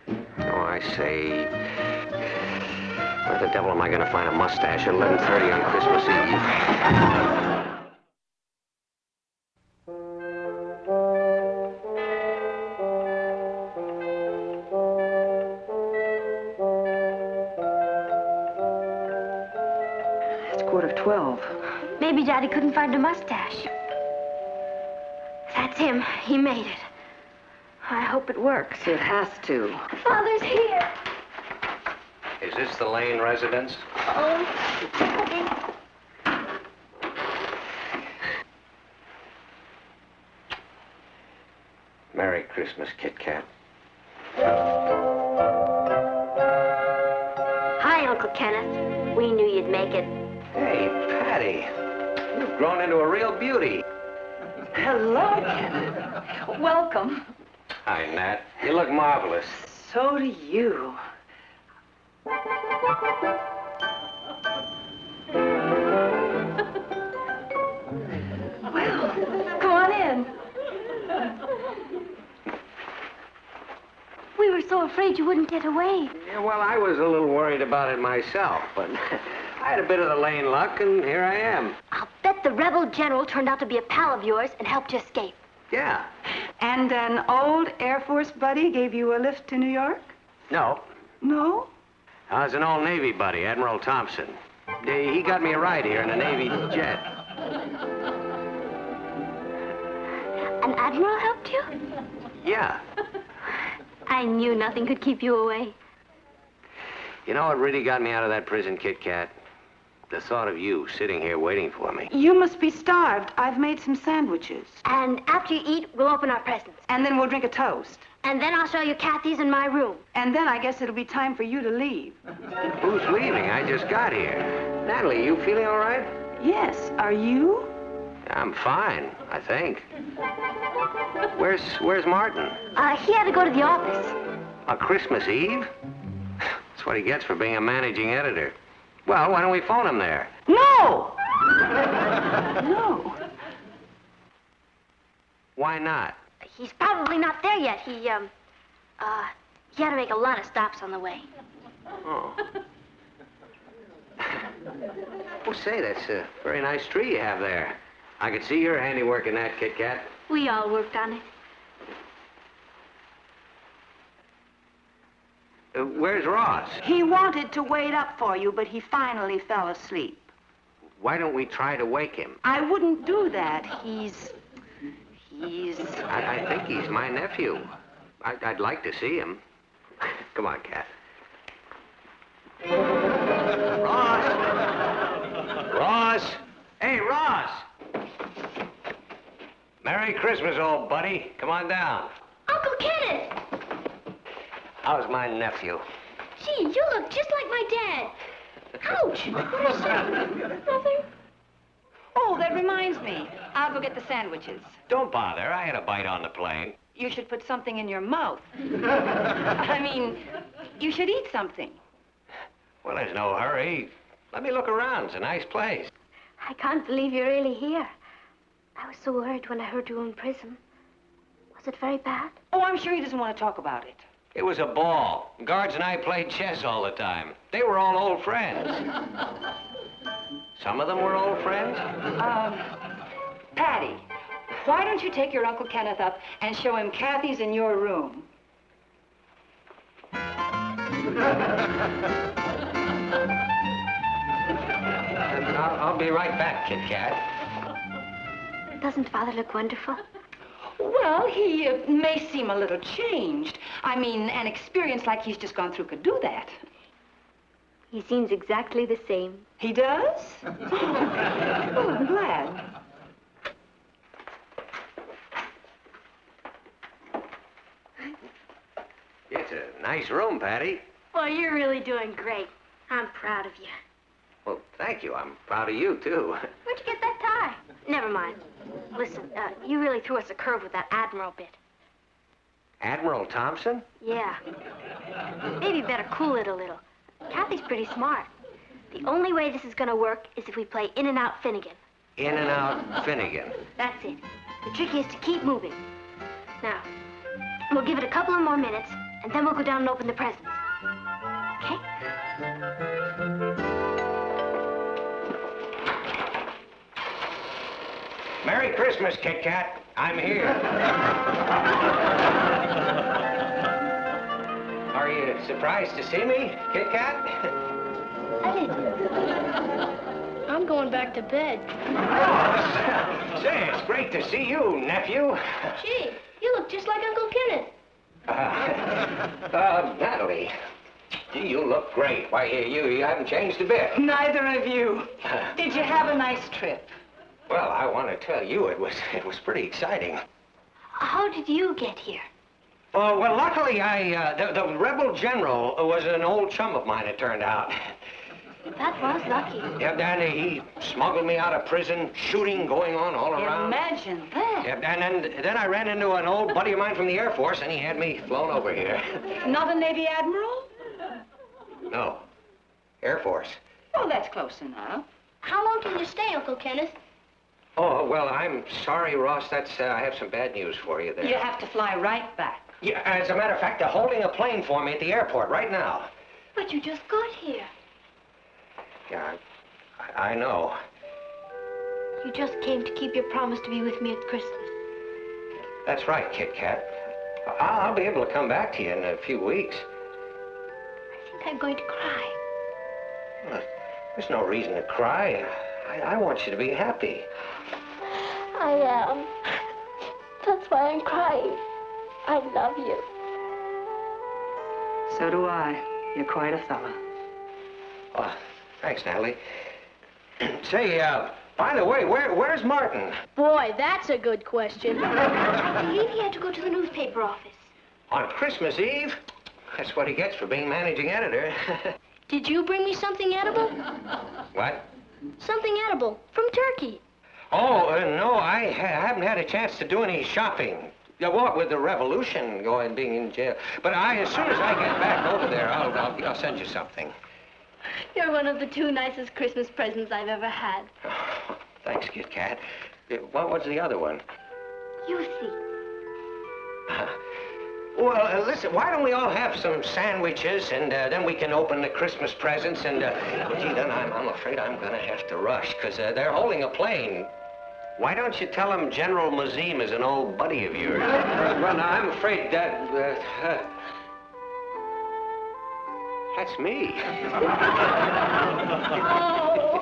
Oh, I say... Where the devil am I going to find a mustache at 11:30 on Christmas Eve? It's 12:15. Maybe Daddy couldn't find a mustache. That's him. He made it. I hope it works. It has to. Father's here. Is this the Lane residence? Oh, Daddy. Merry Christmas, Kit Kat. Hi, Uncle Kenneth. We knew you'd make it. Hey, Patty. You've grown into a real beauty. Hello, Kenneth. Welcome. Hi, Nat. You look marvelous. So do you. Well, come on in. We were so afraid you wouldn't get away. Yeah, well, I was a little worried about it myself, but I had a bit of the Lane luck, and here I am. I'll bet the rebel general turned out to be a pal of yours and helped you escape. Yeah. And an old Air Force buddy gave you a lift to New York? No. No? I was an old Navy buddy, Admiral Thompson. He got me a ride here in a Navy jet. An admiral helped you? Yeah. I knew nothing could keep you away. You know what really got me out of that prison, Kit Kat? The thought of you sitting here waiting for me. You must be starved. I've made some sandwiches. And after you eat, we'll open our presents. And then we'll drink a toast. And then I'll show you Kathy's in my room. And then I guess it'll be time for you to leave. Who's leaving? I just got here. Natalie, you feeling all right? Yes. Are you? I'm fine, I think. Where's Martin? He had to go to the office. On Christmas Eve? That's what he gets for being a managing editor. Well, why don't we phone him there? No! No. Why not? He's probably not there yet. He had to make a lot of stops on the way. Oh. Well, say, that's a very nice tree you have there. I could see your handiwork in that, Kit Kat. We all worked on it. Where's Ross? He wanted to wait up for you, but he finally fell asleep. Why don't we try to wake him? I wouldn't do that. He's... I think he's my nephew. I'd like to see him. Come on, Kat. Ross! Ross! Hey, Ross! Merry Christmas, old buddy. Come on down. Uncle Kenneth! How's my nephew? Gee, you look just like my dad. Ouch! What is that? Nothing. Oh, that reminds me. I'll go get the sandwiches. Don't bother. I had a bite on the plane. You should put something in your mouth. I mean, you should eat something. Well, there's no hurry. Let me look around. It's a nice place. I can't believe you're really here. I was so worried when I heard you were in prison. Was it very bad? Oh, I'm sure he doesn't want to talk about it. It was a ball. Guards and I played chess all the time. They were all old friends. Some of them were old friends? Patty, why don't you take your Uncle Kenneth up and show him Kathy's in your room? I'll be right back, Kit Kat. Doesn't Father look wonderful? Well, he may seem a little changed. I mean, an experience like he's just gone through could do that. He seems exactly the same. He does? Oh, I'm glad. It's a nice room, Patty. Well, you're really doing great. I'm proud of you. Well, thank you. I'm proud of you, too. Where'd you get that tie? Never mind. Listen, you really threw us a curve with that Admiral bit. Admiral Thompson? Yeah. Maybe better cool it a little. Kathy's pretty smart. The only way this is gonna work is if we play In and Out Finnegan. In and Out Finnegan. That's it. The trick is to keep moving. Now, we'll give it a couple of more minutes, and then we'll go down and open the presents. Okay? Merry Christmas, Kit Kat. I'm here. Are you surprised to see me, Kit Kat? I'm going back to bed. Oh, say, it's great to see you, nephew. Gee, you look just like Uncle Kenneth. Natalie, gee, you look great. Why, you haven't changed a bit. Neither of you. Did you have a nice trip? Well, I want to tell you, it was pretty exciting. How did you get here? Oh, well, luckily, the rebel general was an old chum of mine, it turned out. That was lucky. Yeah, and he smuggled me out of prison, shooting going on all around. Imagine that. Yeah, and then I ran into an old buddy of mine from the Air Force, and he had me flown over here. Not a Navy Admiral? No, Air Force. Oh, that's close enough. How long can you stay, Uncle Kenneth? Oh, well, I'm sorry, Ross. I have some bad news for you there. You have to fly right back. Yeah, as a matter of fact, they're holding a plane for me at the airport right now. But you just got here. Yeah, I know. You just came to keep your promise to be with me at Christmas. That's right, Kit Kat. I'll be able to come back to you in a few weeks. I think I'm going to cry. Well, there's no reason to cry. I want you to be happy. I am. That's why I'm crying. I love you. So do I. You're quite a fella. Oh, thanks, Natalie. Say, by the way, where's Martin? Boy, that's a good question. I believe he had to go to the newspaper office. On Christmas Eve? That's what he gets for being managing editor. Did you bring me something edible? What? Something edible from Turkey. Oh, no, I haven't had a chance to do any shopping. Yeah, what with the revolution being in jail. But as soon as I get back over there, I'll send you something. You're one of the 2 nicest Christmas presents I've ever had. Oh, thanks, Kit Kat. What was the other one? You see. Well, listen, why don't we all have some sandwiches, and then we can open the Christmas presents, and, gee, then I'm afraid I'm going to have to rush, because they're holding a plane. Why don't you tell them General Mazim is an old buddy of yours? Well, now, I'm afraid that, that's me. Oh,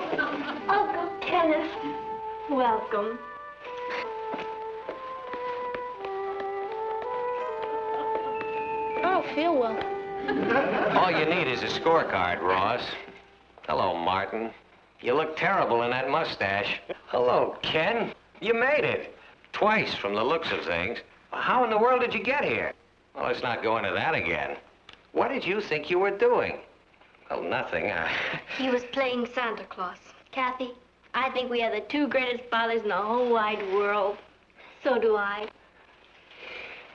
Uncle Kenneth. Welcome. I don't feel well. All you need is a scorecard, Ross. Hello, Martin. You look terrible in that mustache. Hello, Ken. You made it. Twice, from the looks of things. How in the world did you get here? Well, let's not go into that again. What did you think you were doing? Well, nothing. He was playing Santa Claus. Kathy, I think we are the 2 greatest fathers in the whole wide world. So do I.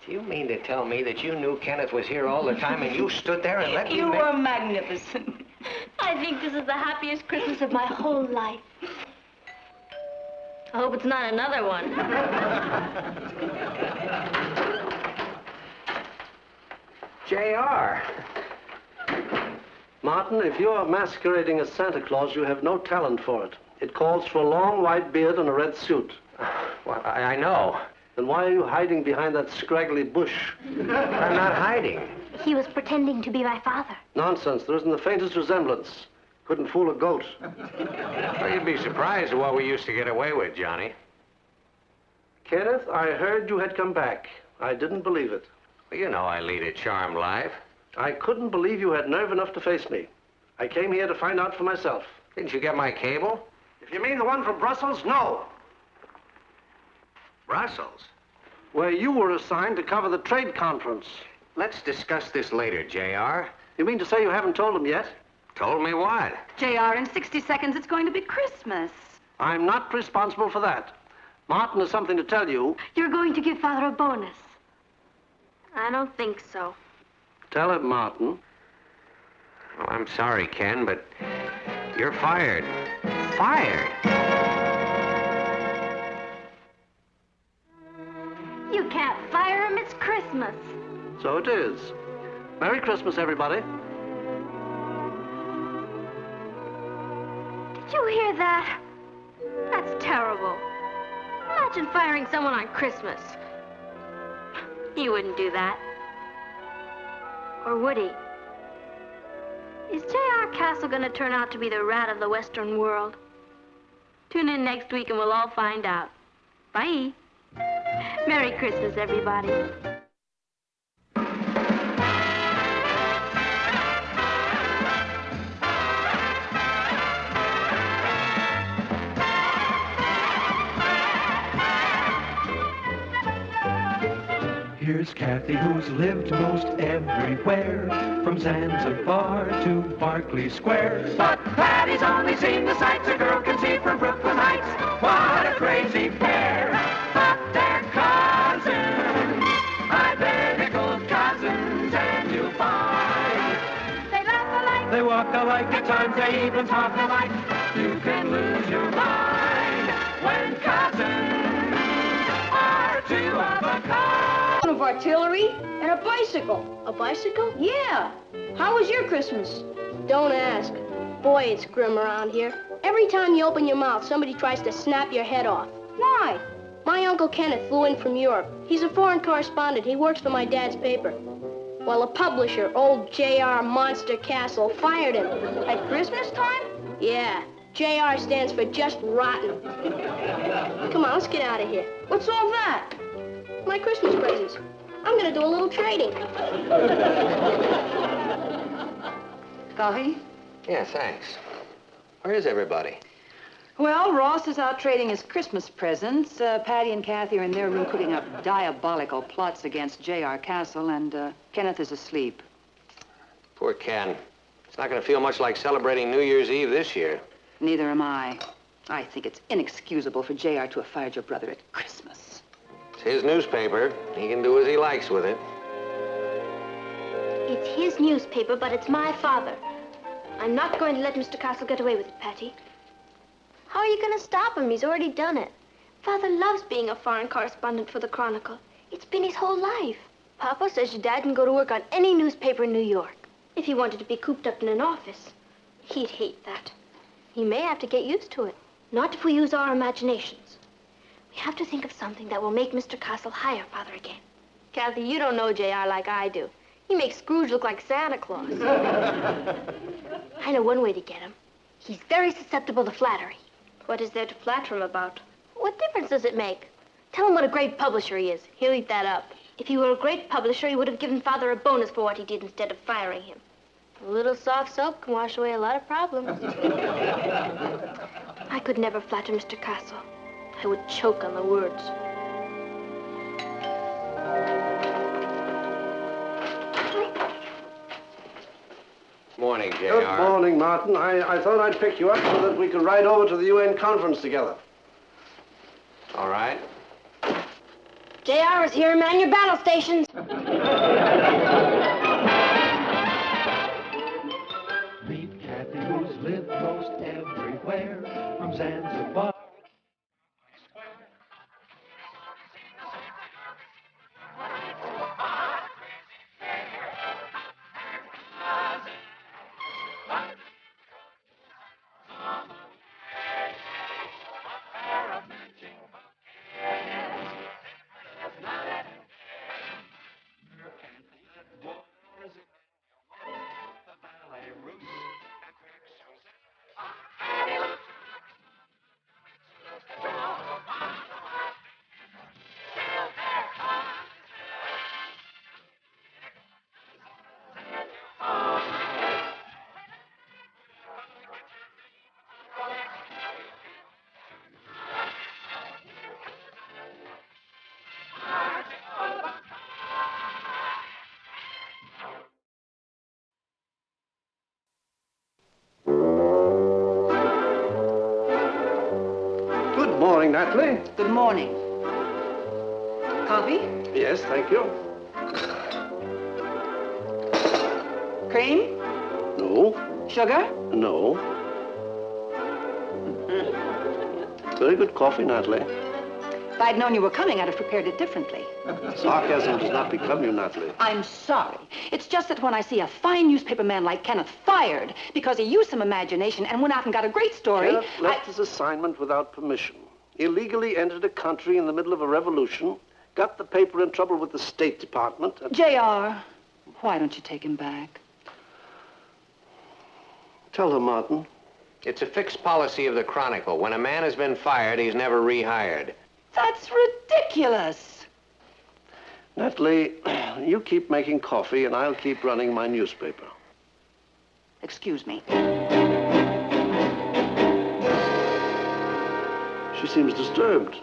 Do you mean to tell me that you knew Kenneth was here all the time and you stood there and let me You were magnificent. I think this is the happiest Christmas of my whole life. I hope it's not another one. J.R. Martin, if you're masquerading as Santa Claus, you have no talent for it. It calls for a long white beard and a red suit. Well, I know. Then why are you hiding behind that scraggly bush? I'm not hiding. He was pretending to be my father. Nonsense. There isn't the faintest resemblance. Couldn't fool a goat. Well, you'd be surprised at what we used to get away with, Johnny. Kenneth, I heard you had come back. I didn't believe it. Well, you know I lead a charmed life. I couldn't believe you had nerve enough to face me. I came here to find out for myself. Didn't you get my cable? If you mean the one from Brussels, no. Brussels? Where you were assigned to cover the trade conference. Let's discuss this later, J.R. You mean to say you haven't told him yet? Told me what? JR, in 60 seconds, it's going to be Christmas. I'm not responsible for that. Martin has something to tell you. You're going to give Father a bonus. I don't think so. Tell him, Martin. Oh, I'm sorry, Ken, but you're fired. Fired? You can't fire him. It's Christmas. So it is. Merry Christmas, everybody. Did you hear that? That's terrible. Imagine firing someone on Christmas. He wouldn't do that. Or would he? Is J.R. Castle going to turn out to be the rat of the Western world? Tune in next week and we'll all find out. Bye. Merry Christmas, everybody. Here's Kathy, who's lived most everywhere, from Zanzibar to Berkeley Square. But Patty's only seen the sights a girl can see from Brooklyn Heights. What a crazy pair, but they're cousins, identical cousins, and you'll find they laugh alike, They walk alike, at times they even talk alike. You can lose your mind when cousins are 2 of a kind. Of artillery and a bicycle. A bicycle? Yeah. How was your Christmas? Don't ask. Boy, it's grim around here. every time you open your mouth, somebody tries to snap your head off. Why? My Uncle Kenneth flew in from Europe. He's a foreign correspondent. He works for my dad's paper. Well, a publisher, old J.R. Monster Castle, fired him. At Christmas time? Yeah. J.R. stands for just rotten. Come on, let's get out of here. What's all that? My Christmas presents. I'm gonna do a little trading. Coffee? Yeah, thanks. Where is everybody? Well, Ross is out trading his Christmas presents. Patty and Kathy are in their room cooking up diabolical plots against J.R. Castle, and Kenneth is asleep. Poor Ken. It's not going to feel much like celebrating New Year's Eve this year. Neither am I. I think it's inexcusable for J.R. to have fired your brother at Christmas. It's his newspaper. He can do as he likes with it. It's his newspaper, but it's my father. I'm not going to let Mr. Castle get away with it, Patty. How are you going to stop him? He's already done it. Father loves being a foreign correspondent for the Chronicle. It's been his whole life. Papa says your dad can go to work on any newspaper in New York. If he wanted to be cooped up in an office, he'd hate that. He may have to get used to it. Not if we use our imaginations. We have to think of something that will make Mr. Castle hire Father again. Kathy, you don't know J.R. like I do. He makes Scrooge look like Santa Claus. I know one way to get him. He's very susceptible to flattery. What is there to flatter him about? What difference does it make? Tell him what a great publisher he is. He'll eat that up. If he were a great publisher, he would have given Father a bonus for what he did instead of firing him. A little soft soap can wash away a lot of problems. I could never flatter Mr. Castle. I would choke on the words. Morning, J.R. Good morning, Martin. I thought I'd pick you up so that we could ride over to the UN conference together. All right. JR is here, man your battle stations. Meet Kathy, who's lived most everywhere, from Zanzibar. Good morning, Natalie. Good morning. Coffee? Yes, thank you. Cream? No. Sugar? No. Very good coffee, Natalie. If I'd known you were coming, I'd have prepared it differently. Sarcasm does not become you, Natalie. I'm sorry. It's just that when I see a fine newspaper man like Kenneth fired because he used some imagination and went out and got a great story... Kenneth left his assignment without permission. Illegally entered a country in the middle of a revolution, got the paper in trouble with the State Department, and... J.R., why don't you take him back? Tell her, Martin. It's a fixed policy of the Chronicle. When a man has been fired, he's never rehired. That's ridiculous. Natalie, you keep making coffee and I'll keep running my newspaper. Excuse me. She seems disturbed.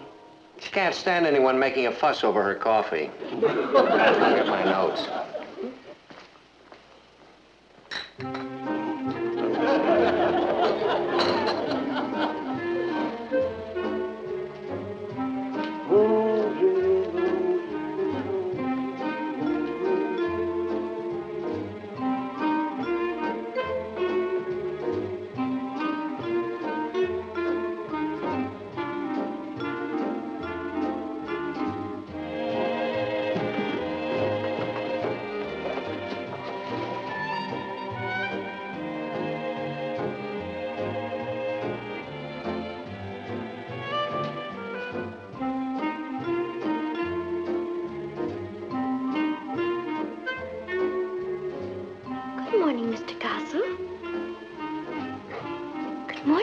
She can't stand anyone making a fuss over her coffee. I'll get my notes.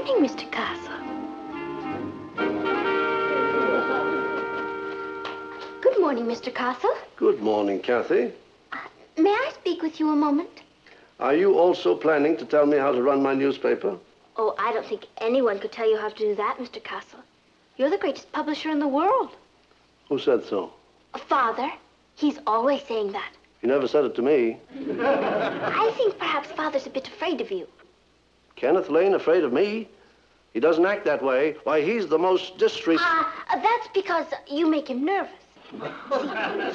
morning, Mr. Castle. Good morning, Mr. Castle. Good morning, Kathy. May I speak with you a moment? Are you also planning to tell me how to run my newspaper? Oh, I don't think anyone could tell you how to do that, Mr. Castle. You're the greatest publisher in the world. Who said so? Father. He's always saying that. He never said it to me. I think perhaps Father's a bit afraid of you. Kenneth Lane afraid of me? He doesn't act that way. Why, he's the most That's because you make him nervous.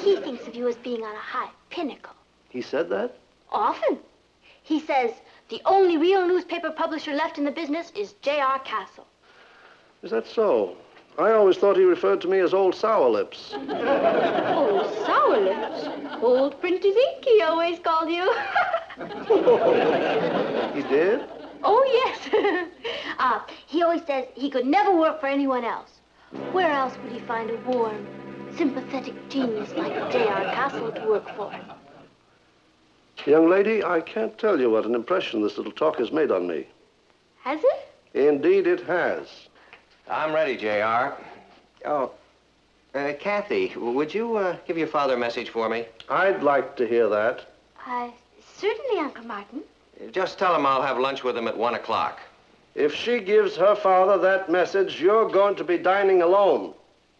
See, he thinks of you as being on a high pinnacle. He said that? Often. He says the only real newspaper publisher left in the business is J.R. Castle. Is that so? I always thought he referred to me as Old Sour Lips. Old Sour Lips? Old Printer's Ink, he always called you. He did? Oh, yes. He always says he could never work for anyone else. Where else would he find a warm, sympathetic genius like J.R. Castle to work for? Young lady, I can't tell you what an impression this little talk has made on me. Has it? Indeed, it has. I'm ready, J.R. Oh, Kathy, would you give your father a message for me? I'd like to hear that. Certainly, Uncle Martin. Just tell him I'll have lunch with him at 1 o'clock. If she gives her father that message, you're going to be dining alone.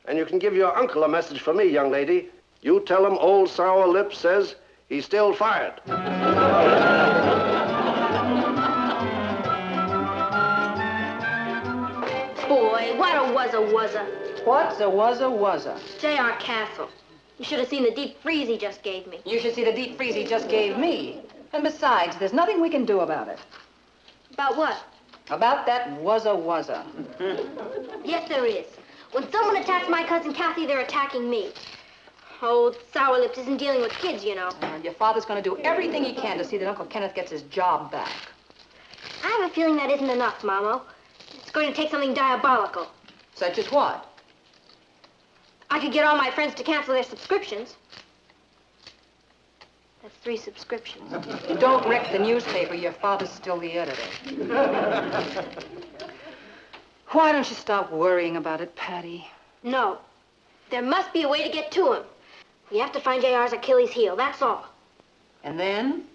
And you can give your uncle a message for me, young lady. You tell him Old Sour Lips says he's still fired. Boy, what a wuzza. What's a wuzza? J.R. Castle. You should have seen the deep freeze he just gave me. You should see the deep freeze he just gave me. And besides, there's nothing we can do about it. About what? About that wuzza. Yes, there is. When someone attacks my cousin Kathy, they're attacking me. Old Sour Lips isn't dealing with kids, you know. Your father's going to do everything he can to see that Uncle Kenneth gets his job back. I have a feeling that isn't enough, Mamo. It's going to take something diabolical. Such as what? I could get all my friends to cancel their subscriptions. That's 3 subscriptions. Don't wreck the newspaper. Your father's still the editor. Why don't you stop worrying about it, Patty? No. There must be a way to get to him. We have to find J.R.'s Achilles heel, that's all. And then?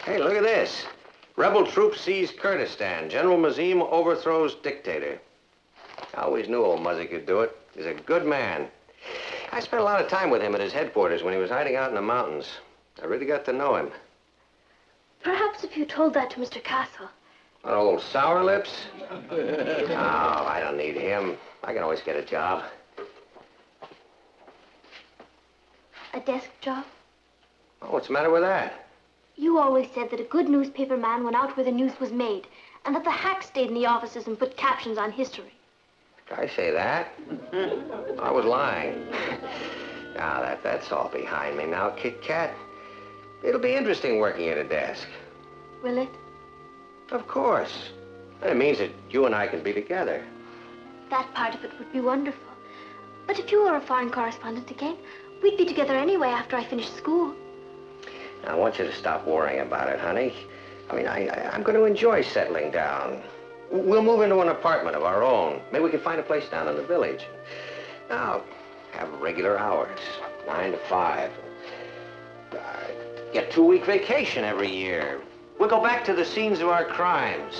Hey, look at this. Rebel troops seize Kurdistan. General Mazim overthrows dictator. I always knew old Muzzy could do it. He's a good man. I spent a lot of time with him at his headquarters when he was hiding out in the mountains. I really got to know him. Perhaps if you told that to Mr. Castle. What, old Sour Lips? Oh, I don't need him. I can always get a job. A desk job? Oh, what's the matter with that? You always said that a good newspaper man went out where the news was made, and that the hacks stayed in the offices and put captions on history. Did I say that? I was lying. Now, that's all behind me now, Kit Kat. It'll be interesting working at a desk. Will it? Of course. It means that you and I can be together. That part of it would be wonderful. But if you were a foreign correspondent again, we'd be together anyway after I finished school. Now, I want you to stop worrying about it, honey. I mean, I'm going to enjoy settling down. We'll move into an apartment of our own. Maybe we can find a place down in the village. Now, have regular hours, 9 to 5. Get 2-week vacation every year. We'll go back to the scenes of our crimes.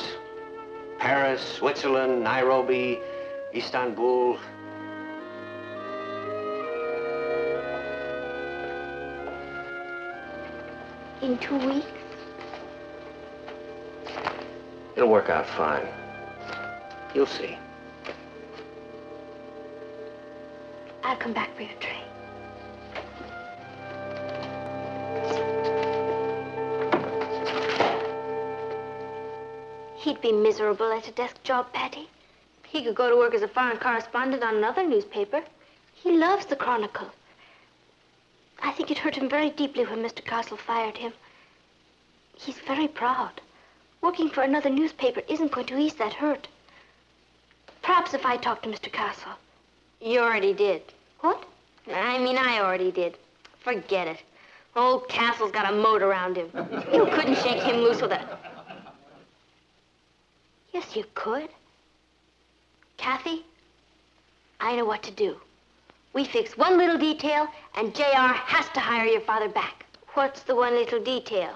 Paris, Switzerland, Nairobi, Istanbul. In 2 weeks? It'll work out fine. You'll see. I'll come back for your tray. He'd be miserable at a desk job, Patty. He could go to work as a foreign correspondent on another newspaper. He loves the Chronicle. I think it hurt him very deeply when Mr. Castle fired him. He's very proud. Working for another newspaper isn't going to ease that hurt. Perhaps if I talked to Mr. Castle. You already did. What? I already did. Forget it. Old Castle's got a moat around him. You couldn't shake him loose with a... Yes, you could. Kathy, I know what to do. We fix one little detail, and J.R. has to hire your father back. What's the one little detail?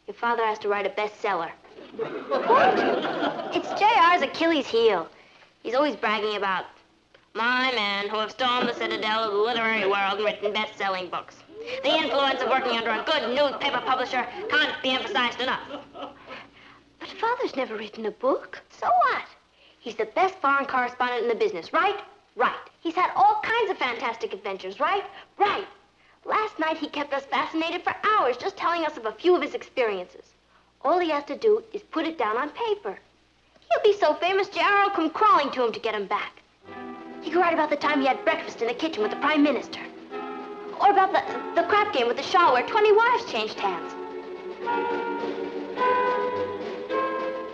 Your father has to write a bestseller. What? It's J.R.'s Achilles heel. He's always bragging about my men who have stormed the citadel of the literary world and written best-selling books. The influence of working under a good newspaper publisher can't be emphasized enough. But Father's never written a book. So what? He's the best foreign correspondent in the business, right? Right. He's had all kinds of fantastic adventures, right? Right. Last night he kept us fascinated for hours just telling us of a few of his experiences. All he has to do is put it down on paper. He'll be so famous, J.R. will come crawling to him to get him back. He could write about the time he had breakfast in the kitchen with the Prime Minister. Or about the crap game with the Shah where 20 wives changed hands.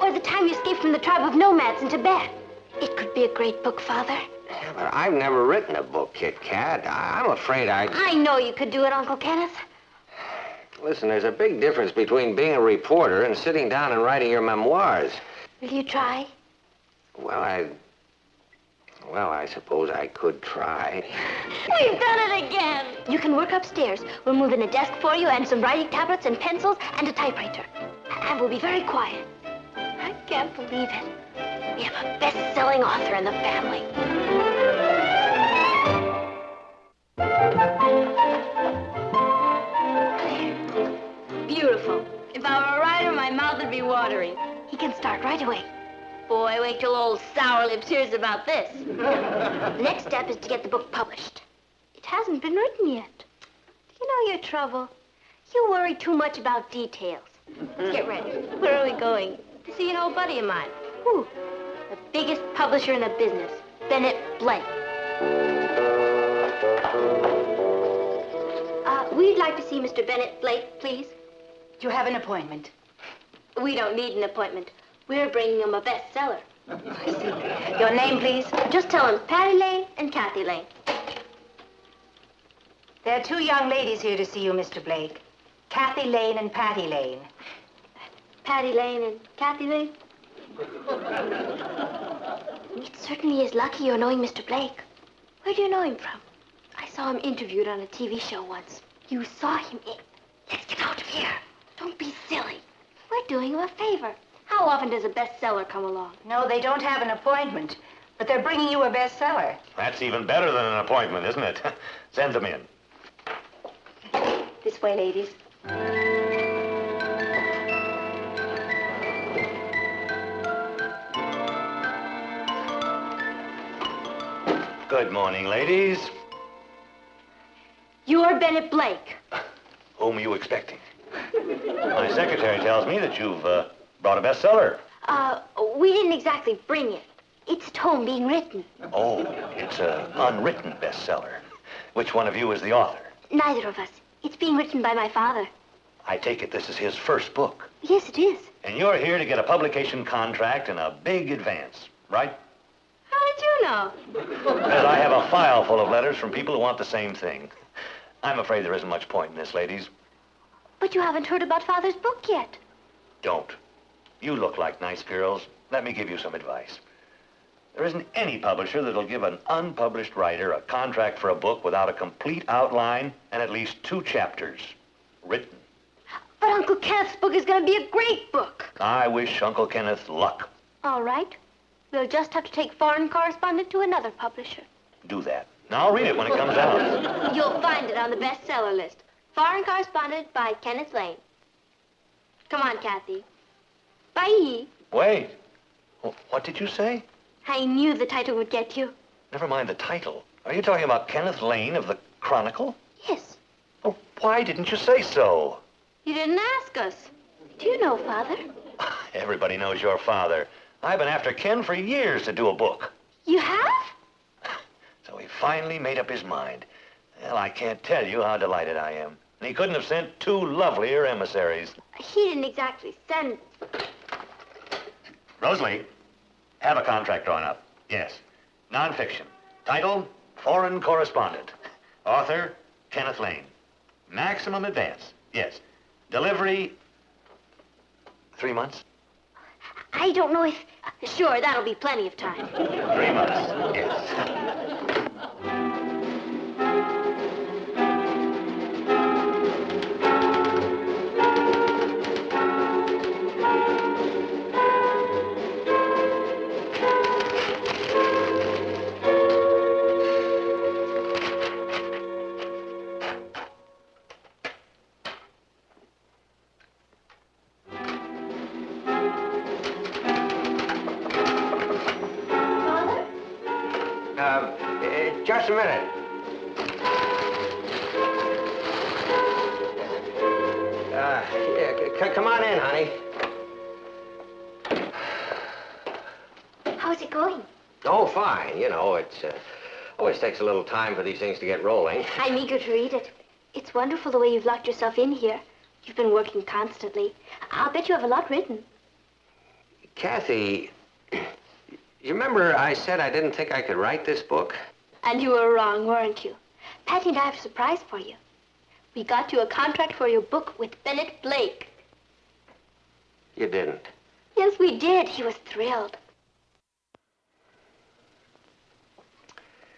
Or the time you escaped from the tribe of nomads in Tibet. It could be a great book, Father. Yeah, but I've never written a book, Kit Kat. I'm afraid I know you could do it, Uncle Kenneth. Listen, there's a big difference between being a reporter and sitting down and writing your memoirs. Will you try? Well, I suppose I could try. We've done it again. You can work upstairs. We'll move in a desk for you and some writing tablets and pencils and a typewriter. And we'll be very quiet. I can't believe it. We have a best-selling author in the family. Beautiful. If I were a writer, my mouth would be watering. He can start right away. Boy, wait till old Sour Lips hears about this. The next step is to get the book published. It hasn't been written yet. Do you know your trouble? You worry too much about details. Let's get ready. Where are we going? To see an old buddy of mine. Who? The biggest publisher in the business, Bennett Blake. We'd like to see Mr. Bennett Blake, please. You have an appointment. We don't need an appointment. We're bringing him a bestseller. I see. Your name, please? Just tell him Patty Lane and Kathy Lane. There are two young ladies here to see you, Mr. Blake. Kathy Lane and Patty Lane. Patty Lane and Kathy Lane? It certainly is lucky you're knowing Mr. Blake. Where do you know him from? I saw him interviewed on a TV show once. You saw him in... Let's get out of here. Don't be silly. We're doing him a favor. How often does a bestseller come along? No, they don't have an appointment, but they're bringing you a bestseller. That's even better than an appointment, isn't it? Send them in. This way, ladies. Good morning, ladies. You're Bennett Blake. Whom are you expecting? My secretary tells me that you've brought a bestseller. We didn't exactly bring it. It's at home being written. Oh, it's an unwritten bestseller. Which one of you is the author? Neither of us. It's being written by my father. I take it this is his first book. Yes, it is. And you're here to get a publication contract and a big advance, right? How did you know? Because I have a file full of letters from people who want the same thing. I'm afraid there isn't much point in this, ladies. But you haven't heard about Father's book yet. Don't. You look like nice girls. Let me give you some advice. There isn't any publisher that'll give an unpublished writer a contract for a book without a complete outline and at least 2 chapters written. But Uncle Kenneth's book is going to be a great book. I wish Uncle Kenneth luck. All right. We'll just have to take Foreign Correspondent to another publisher. Do that. Now I'll read it when it comes out. You'll find it on the bestseller list. Foreign Correspondent by Kenneth Lane. Come on, Kathy. Bye. Wait. What did you say? I knew the title would get you. Never mind the title. Are you talking about Kenneth Lane of the Chronicle? Yes. Well, why didn't you say so? You didn't ask us. Do you know Father? Everybody knows your father. I've been after Ken for years to do a book. You have? So he finally made up his mind. Well, I can't tell you how delighted I am. And he couldn't have sent 2 lovelier emissaries. He didn't exactly send... Rosalie, have a contract drawn up. Yes. Non-fiction. Title, Foreign Correspondent. Author, Kenneth Lane. Maximum advance. Yes. Delivery, 3 months. I don't know if... Sure, that'll be plenty of time. 3 months, yes. Just a minute. Come on in, honey. How's it going? Oh, fine. You know, it's always takes a little time for these things to get rolling. I'm eager to read it. It's wonderful the way you've locked yourself in here. You've been working constantly. I'll bet you have a lot written. Kathy, you remember I said I didn't think I could write this book? And you were wrong, weren't you? Patty and I have a surprise for you. We got you a contract for your book with Bennett Blake. You didn't. Yes, we did. He was thrilled.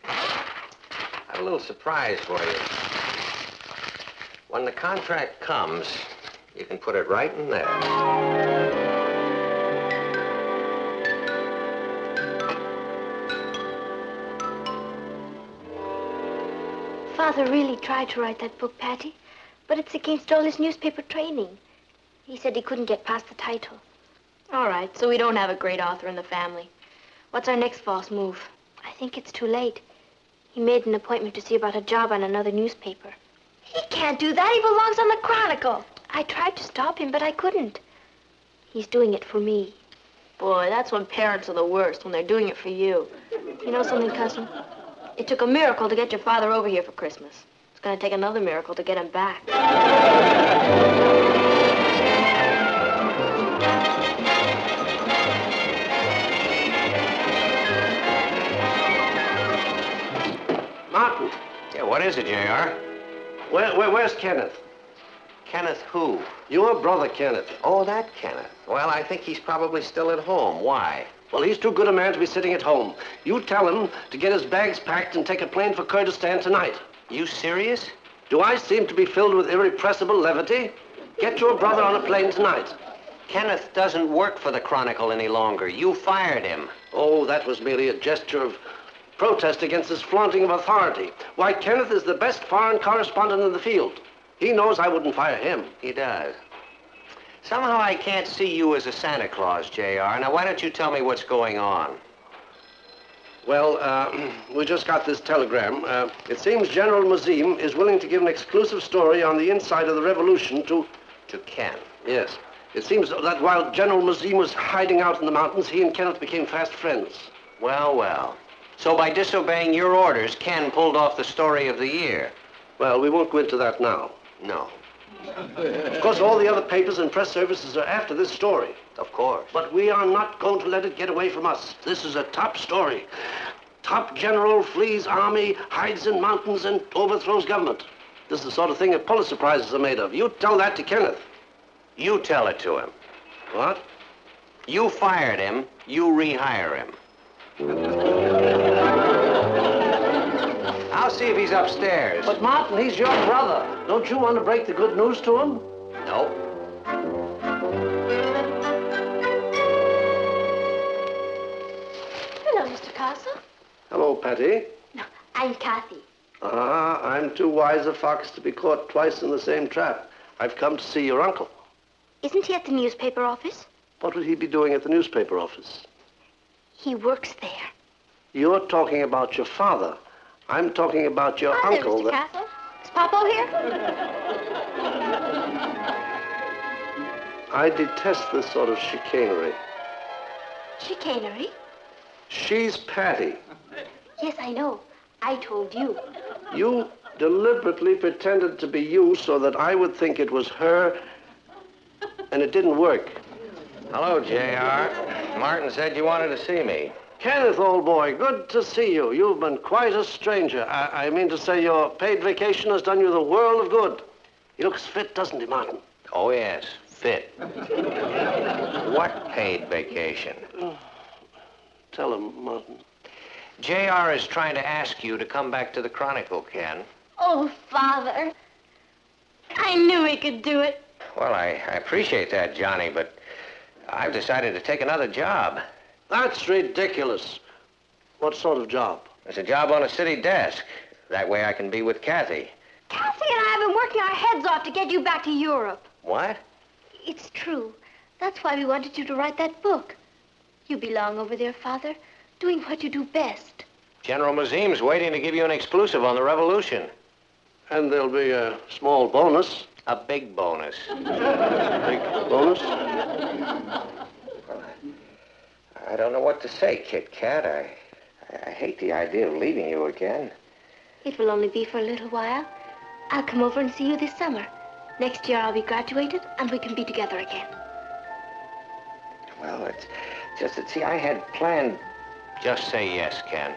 I have a little surprise for you. When the contract comes, you can put it right in there. Father really tried to write that book, Patty, but it's against all his newspaper training. He said he couldn't get past the title. All right, so we don't have a great author in the family. What's our next false move? I think it's too late. He made an appointment to see about a job on another newspaper. He can't do that. He belongs on the Chronicle. I tried to stop him, but I couldn't. He's doing it for me. Boy, that's when parents are the worst, when they're doing it for you. You know something, cousin? It took a miracle to get your father over here for Christmas. It's going to take another miracle to get him back. Martin. Yeah, what is it, J.R.? Where's Kenneth? Kenneth who? Your brother, Kenneth. Oh, that Kenneth. Well, I think he's probably still at home. Why? Well, he's too good a man to be sitting at home. You tell him to get his bags packed and take a plane for Kurdistan tonight. You serious? Do I seem to be filled with irrepressible levity? Get your brother on a plane tonight. Kenneth doesn't work for the Chronicle any longer. You fired him. Oh, that was merely a gesture of protest against this flaunting of authority. Why, Kenneth is the best foreign correspondent in the field. He knows I wouldn't fire him. He does. Somehow I can't see you as a Santa Claus, J.R. Now, why don't you tell me what's going on? Well, we just got this telegram. It seems General Mazim is willing to give an exclusive story on the inside of the revolution to Ken. Yes. It seems that while General Mazim was hiding out in the mountains, he and Kenneth became fast friends. Well, well. So by disobeying your orders, Ken pulled off the story of the year. Well, we won't go into that now. No. Of course, all the other papers and press services are after this story. Of course. But we are not going to let it get away from us. This is a top story. Top general flees army, hides in mountains, and overthrows government. This is the sort of thing that Pulitzer Prizes are made of. You tell that to Kenneth. You tell it to him. What? You fired him. You rehire him. I'll see if he's upstairs. But Martin, he's your brother. Don't you want to break the good news to him? No. Hello, Mr. Castle. Hello, Patty. No, I'm Kathy. I'm too wise a fox to be caught twice in the same trap. I've come to see your uncle. Isn't he at the newspaper office? What would he be doing at the newspaper office? He works there. You're talking about your father. I'm talking about your Hi uncle. there, Mr. Castle. Is Papa here? I detest this sort of chicanery. Chicanery? She's Patty. Yes, I know. I told you. You deliberately pretended to be you so that I would think it was her, and it didn't work. Hello, J.R. Martin said you wanted to see me. Kenneth, old boy, good to see you. You've been quite a stranger. I mean to say your paid vacation has done you the world of good. He looks fit, doesn't he, Martin? Oh, yes, fit. What paid vacation? Tell him, Martin. J.R. is trying to ask you to come back to the Chronicle, Ken. Oh, Father. I knew he could do it. Well, I appreciate that, Johnny, but I've decided to take another job. That's ridiculous. What sort of job? It's a job on a city desk. That way I can be with Kathy. Kathy and I have been working our heads off to get you back to Europe. What? It's true. That's why we wanted you to write that book. You belong over there, Father, doing what you do best. General Mazim's waiting to give you an exclusive on the revolution. And there'll be a small bonus. A big bonus. Big bonus? I don't know what to say, Kit Kat. I hate the idea of leaving you again. It will only be for a little while. I'll come over and see you this summer. Next year I'll be graduated and we can be together again. Well, it's just that, see, I had planned... Just say yes, Ken.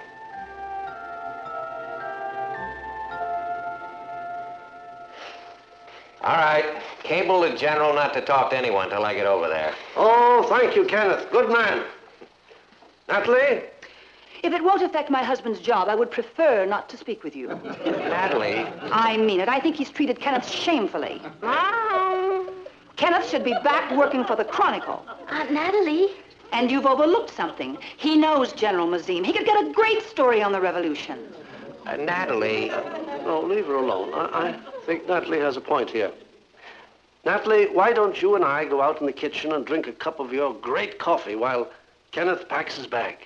All right. Cable the General not to talk to anyone till I get over there. Oh, thank you, Kenneth. Good man. Natalie? If it won't affect my husband's job, I would prefer not to speak with you. Natalie? I mean it. I think he's treated Kenneth shamefully. Kenneth should be back working for the Chronicle. Aunt Natalie? And you've overlooked something. He knows General Mazim. He could get a great story on the revolution. Natalie? No, leave her alone. I think Natalie has a point here. Natalie, why don't you and I go out in the kitchen and drink a cup of your great coffee while Kenneth packs his bag?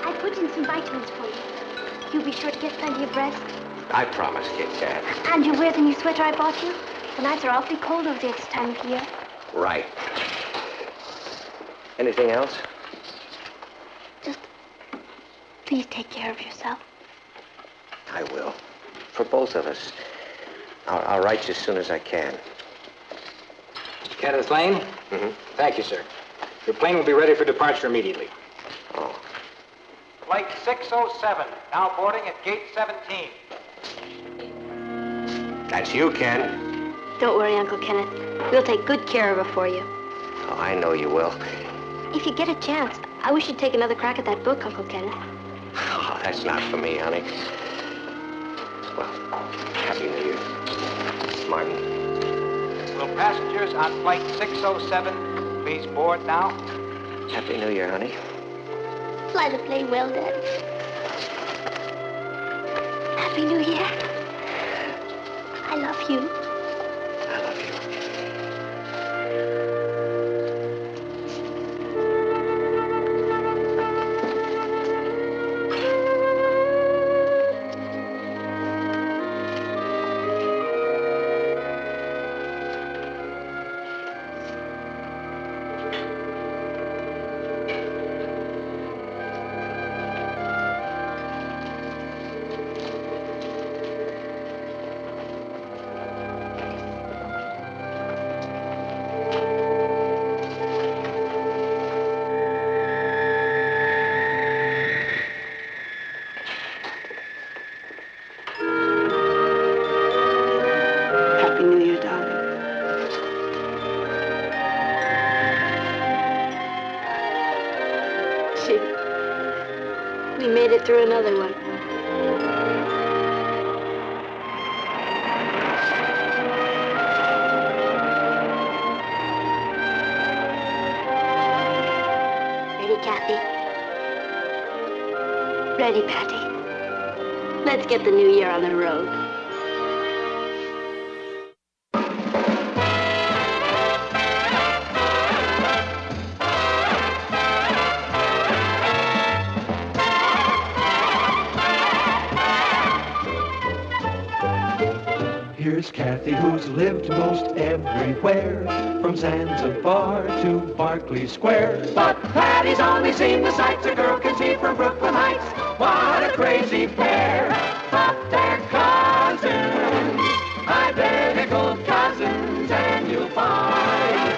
I put in some vitamins for you. You'll be sure to get plenty of rest. I promise, Kit Kat. And you'll wear the new sweater I bought you? The nights are awfully cold over there this time of year. Right. Anything else? Just please take care of yourself. I will. For both of us. I'll write you as soon as I can. Kenneth Lane? Mm-hmm. Thank you, sir. Your plane will be ready for departure immediately. Oh. Flight 607, now boarding at gate 17. That's you, Ken. Don't worry, Uncle Kenneth. We'll take good care of her for you. Oh, I know you will. If you get a chance, I wish you'd take another crack at that book, Uncle Kenneth. Oh, that's not for me, honey. Well, Happy New Year, Martin. Will passengers on flight 607 please board now? Happy New Year, honey. Fly the plane well, Dad. Happy New Year. I love you. I love you. We made it through another one. Ready, Kathy? Ready, Patty. Let's get the new year on the road. Here's Kathy, who's lived most everywhere, from Zanzibar to Berkeley Square. But Patty's only seen the sights a girl can see from Brooklyn Heights. What a crazy pair, but they're cousins, identical cousins, and you'll find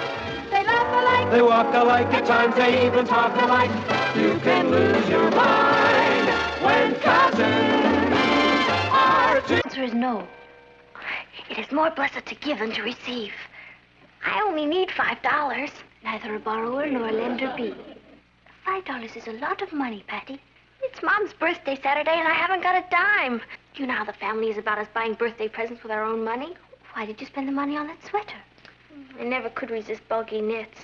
they laugh alike, They walk alike, at times they even talk alike. You can lose your mind when cousins are two. The answer is no. It is more blessed to give than to receive. I only need $5. Neither a borrower nor a lender be. $5 is a lot of money, Patty. It's Mom's birthday Saturday, and I haven't got a dime. You know how the family is about us buying birthday presents with our own money. Why did you spend the money on that sweater? I never could resist bulky knits.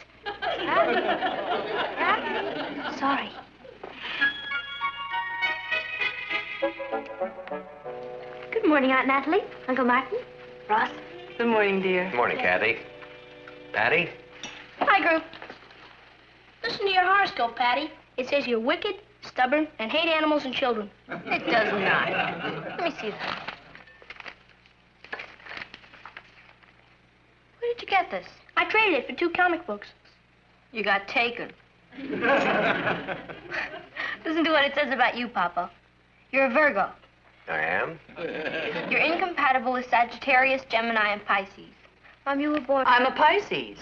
Sorry. Good morning, Aunt Natalie. Uncle Martin. Ross. Good morning, dear. Good morning, Kathy. Patty? Hi, group. Listen to your horoscope, Patty. It says you're wicked, stubborn, and hate animals and children. It does not. Let me see that. Where did you get this? I traded it for 2 comic books. You got taken. Listen to what it says about you, Papa. You're a Virgo. I am? You're incompatible with Sagittarius, Gemini, and Pisces. Mom, you were born... I'm a Pisces.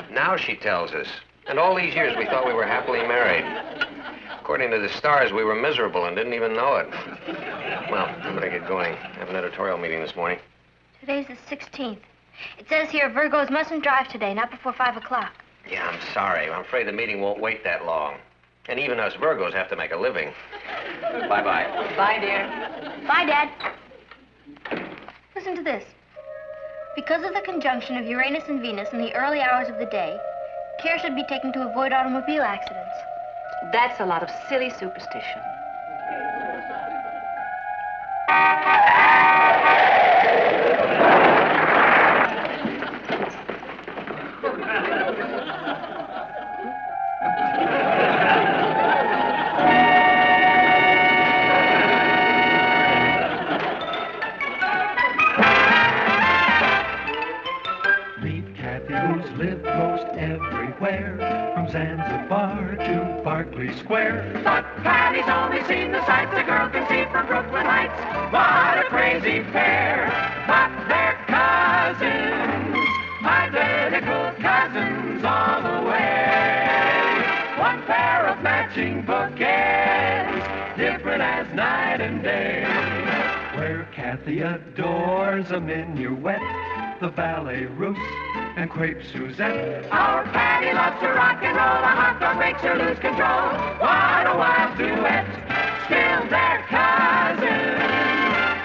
Now she tells us. And all these years we thought we were happily married. According to the stars, we were miserable and didn't even know it. Well, I'm gonna get going. I have an editorial meeting this morning. Today's the 16th. It says here Virgos mustn't drive today, not before 5 o'clock. Yeah, I'm sorry. I'm afraid the meeting won't wait that long. And even us Virgos have to make a living. Bye-bye. Bye, dear. Bye, Dad. Listen to this. Because of the conjunction of Uranus and Venus in the early hours of the day, care should be taken to avoid automobile accidents. That's a lot of silly superstition. Meet Kathy, who's lived most everywhere, from Zanzibar to Berkeley Square. But Patty's only seen the sights a girl can see from Brooklyn Heights. What a crazy pair, but they're cousins, identical cousins all the way. One pair of matching bouquets, different as night and day. Where Kathy adores a minuet, the ballet russe, and crepe Suzette. Our Patty loves to rock and roll, a hot dog makes her lose control. What a wild duet, still they're cousins,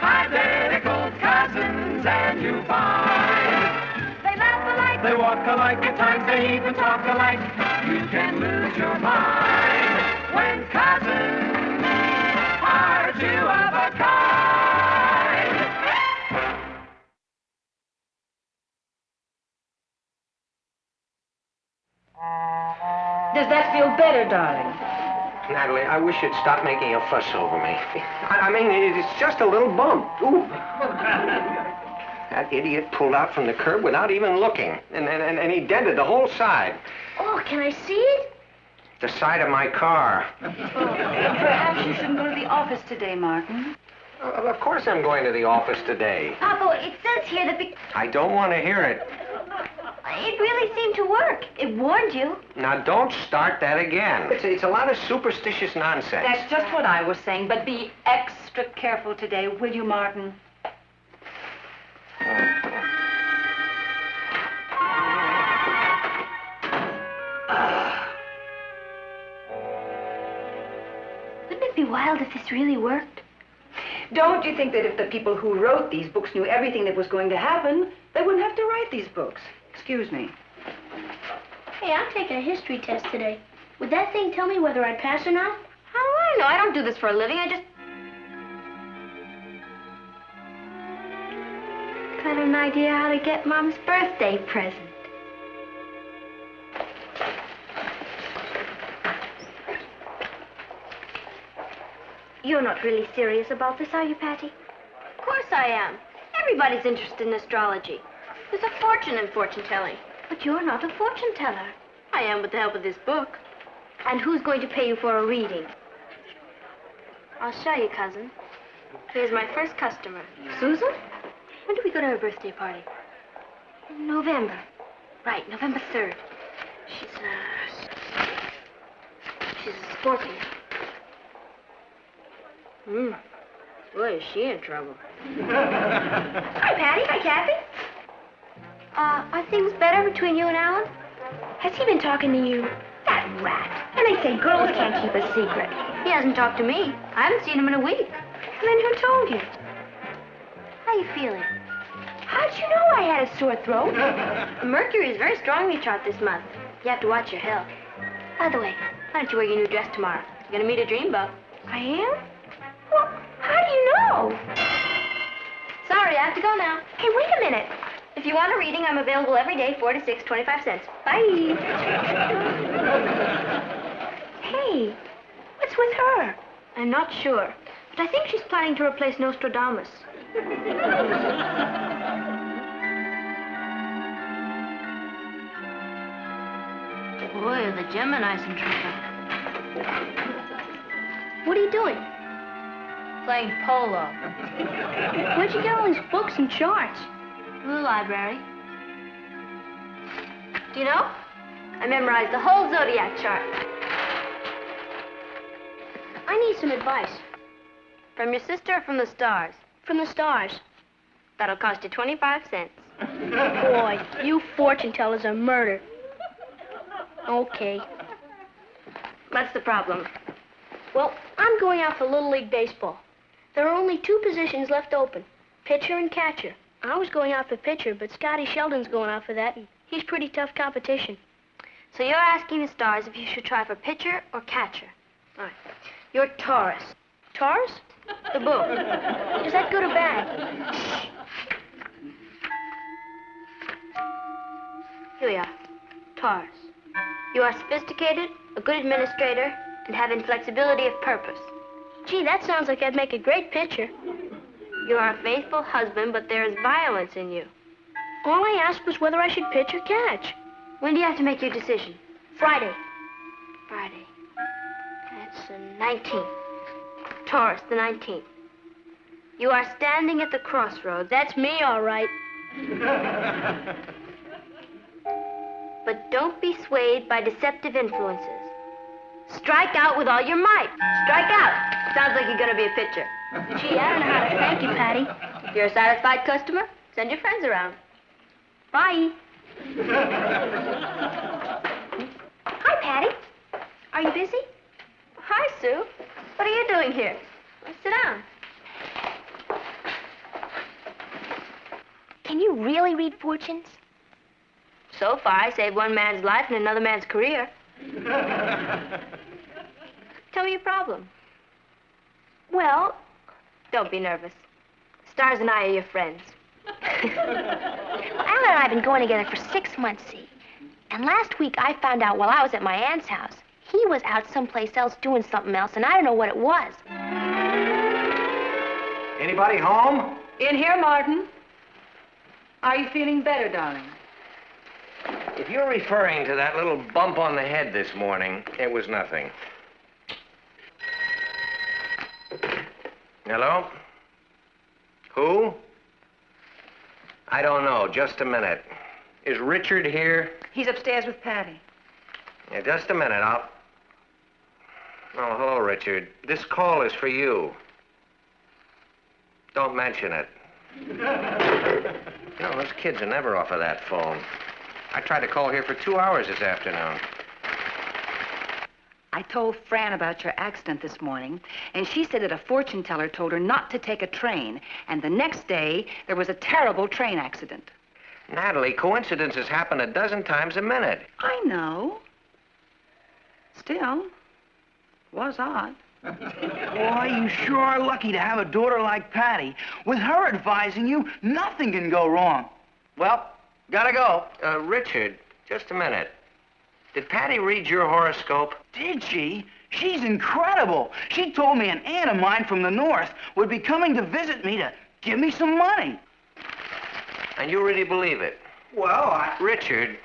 identical cousins, and you find they laugh alike, they walk alike, at times they even talk alike. You can lose your mind when cousins are 2 of a kind. Does that feel better, darling? Natalie, I wish you'd stop making a fuss over me. I mean, it's just a little bump. Ooh. That idiot pulled out from the curb without even looking. And he dented the whole side. Oh, can I see it? The side of my car. Perhaps you shouldn't go to the office today, Martin. Of course I'm going to the office today. Papa, it says here that I don't want to hear it. it really seemed to work. It warned you. Now, don't start that again. It's a lot of superstitious nonsense. That's just what I was saying, but be extra careful today, will you, Martin? Wouldn't it be wild if this really worked? Don't you think that if the people who wrote these books knew everything that was going to happen, they wouldn't have to write these books? Excuse me. Hey, I'm taking a history test today. Would that thing tell me whether I'd pass or not? How do I know? I don't do this for a living. I just... got an idea how to get Mom's birthday present. You're not really serious about this, are you, Patty? Of course I am. Everybody's interested in astrology. There's a fortune in fortune-telling. But you're not a fortune teller. I am with the help of this book. And who's going to pay you for a reading? I'll show you, cousin. Here's my first customer. Susan? When do we go to her birthday party? November. Right, November 3rd. She's a Scorpio. Boy, is she in trouble. Hi, Patty. Hi, Kathy. Are things better between you and Alan? Has he been talking to you? That rat. And they say girls can't keep a secret. He hasn't talked to me. I haven't seen him in a week. And then who told you? How you feeling? How'd you know I had a sore throat? Mercury is very strongly chart this month. You have to watch your health. By the way, why don't you wear your new dress tomorrow? You're gonna meet a dreamboat. I am? Well, how do you know? Sorry, I have to go now. Hey, wait a minute. If you want a reading, I'm available every day, 4 to 6, 25 cents. Bye. Hey, what's with her? I'm not sure, but I think she's planning to replace Nostradamus. Boy, the Gemini's in trouble. What are you doing? Playing polo. Where'd you get all these books and charts? From the library. Do you know? I memorized the whole zodiac chart. I need some advice. From your sister or from the stars? From the stars. That'll cost you 25 cents. Boy, you fortune tellers are murder. Okay. What's the problem? Well, I'm going out for Little League Baseball. There are only 2 positions left open, pitcher and catcher. I was going out for pitcher, but Scotty Sheldon's going out for that. He's pretty tough competition. So you're asking the stars if you should try for pitcher or catcher. All right. You're Taurus. Taurus? The book. Is that good or bad? Here we are. Taurus. You are sophisticated, a good administrator, and have inflexibility of purpose. Gee, that sounds like I'd make a great pitcher. You are a faithful husband, but there is violence in you. All I asked was whether I should pitch or catch. When do you have to make your decision? Friday. Friday. That's the 19th. Taurus, the 19th. You are standing at the crossroads. That's me, all right. But don't be swayed by deceptive influences. Strike out with all your might. Strike out. Sounds like you're going to be a pitcher. Gee, I don't know how to thank you, Patty. If you're a satisfied customer, send your friends around. Bye. Hi, Patty. Are you busy? Hi, Sue. What are you doing here? Well, sit down. Can you really read fortunes? So far, I saved one man's life and another man's career. Tell me your problem. Well, don't be nervous. Stars and I are your friends. Alan and I have been going together for 6 months, see? And last week I found out while I was at my aunt's house, he was out someplace else doing something else, and I don't know what it was. Anybody home? In here, Martin. Are you feeling better, darling? If you're referring to that little bump on the head this morning, it was nothing. Hello? Who? I don't know. Just a minute. Is Richard here? He's upstairs with Patty. Yeah, just a minute. Oh, hello, Richard. This call is for you. Don't mention it. You know, those kids are never off of that phone. I tried to call here for 2 hours this afternoon. I told Fran about your accident this morning, and she said that a fortune teller told her not to take a train, and the next day there was a terrible train accident. Natalie, coincidences happen a dozen times a minute. I know. Still, was odd. Boy, you sure are lucky to have a daughter like Patty. With her advising you, nothing can go wrong. Well, gotta go. Richard, just a minute. Did Patty read your horoscope? Did she? She's incredible. She told me an aunt of mine from the north would be coming to visit me to give me some money. And you really believe it? Well, Richard,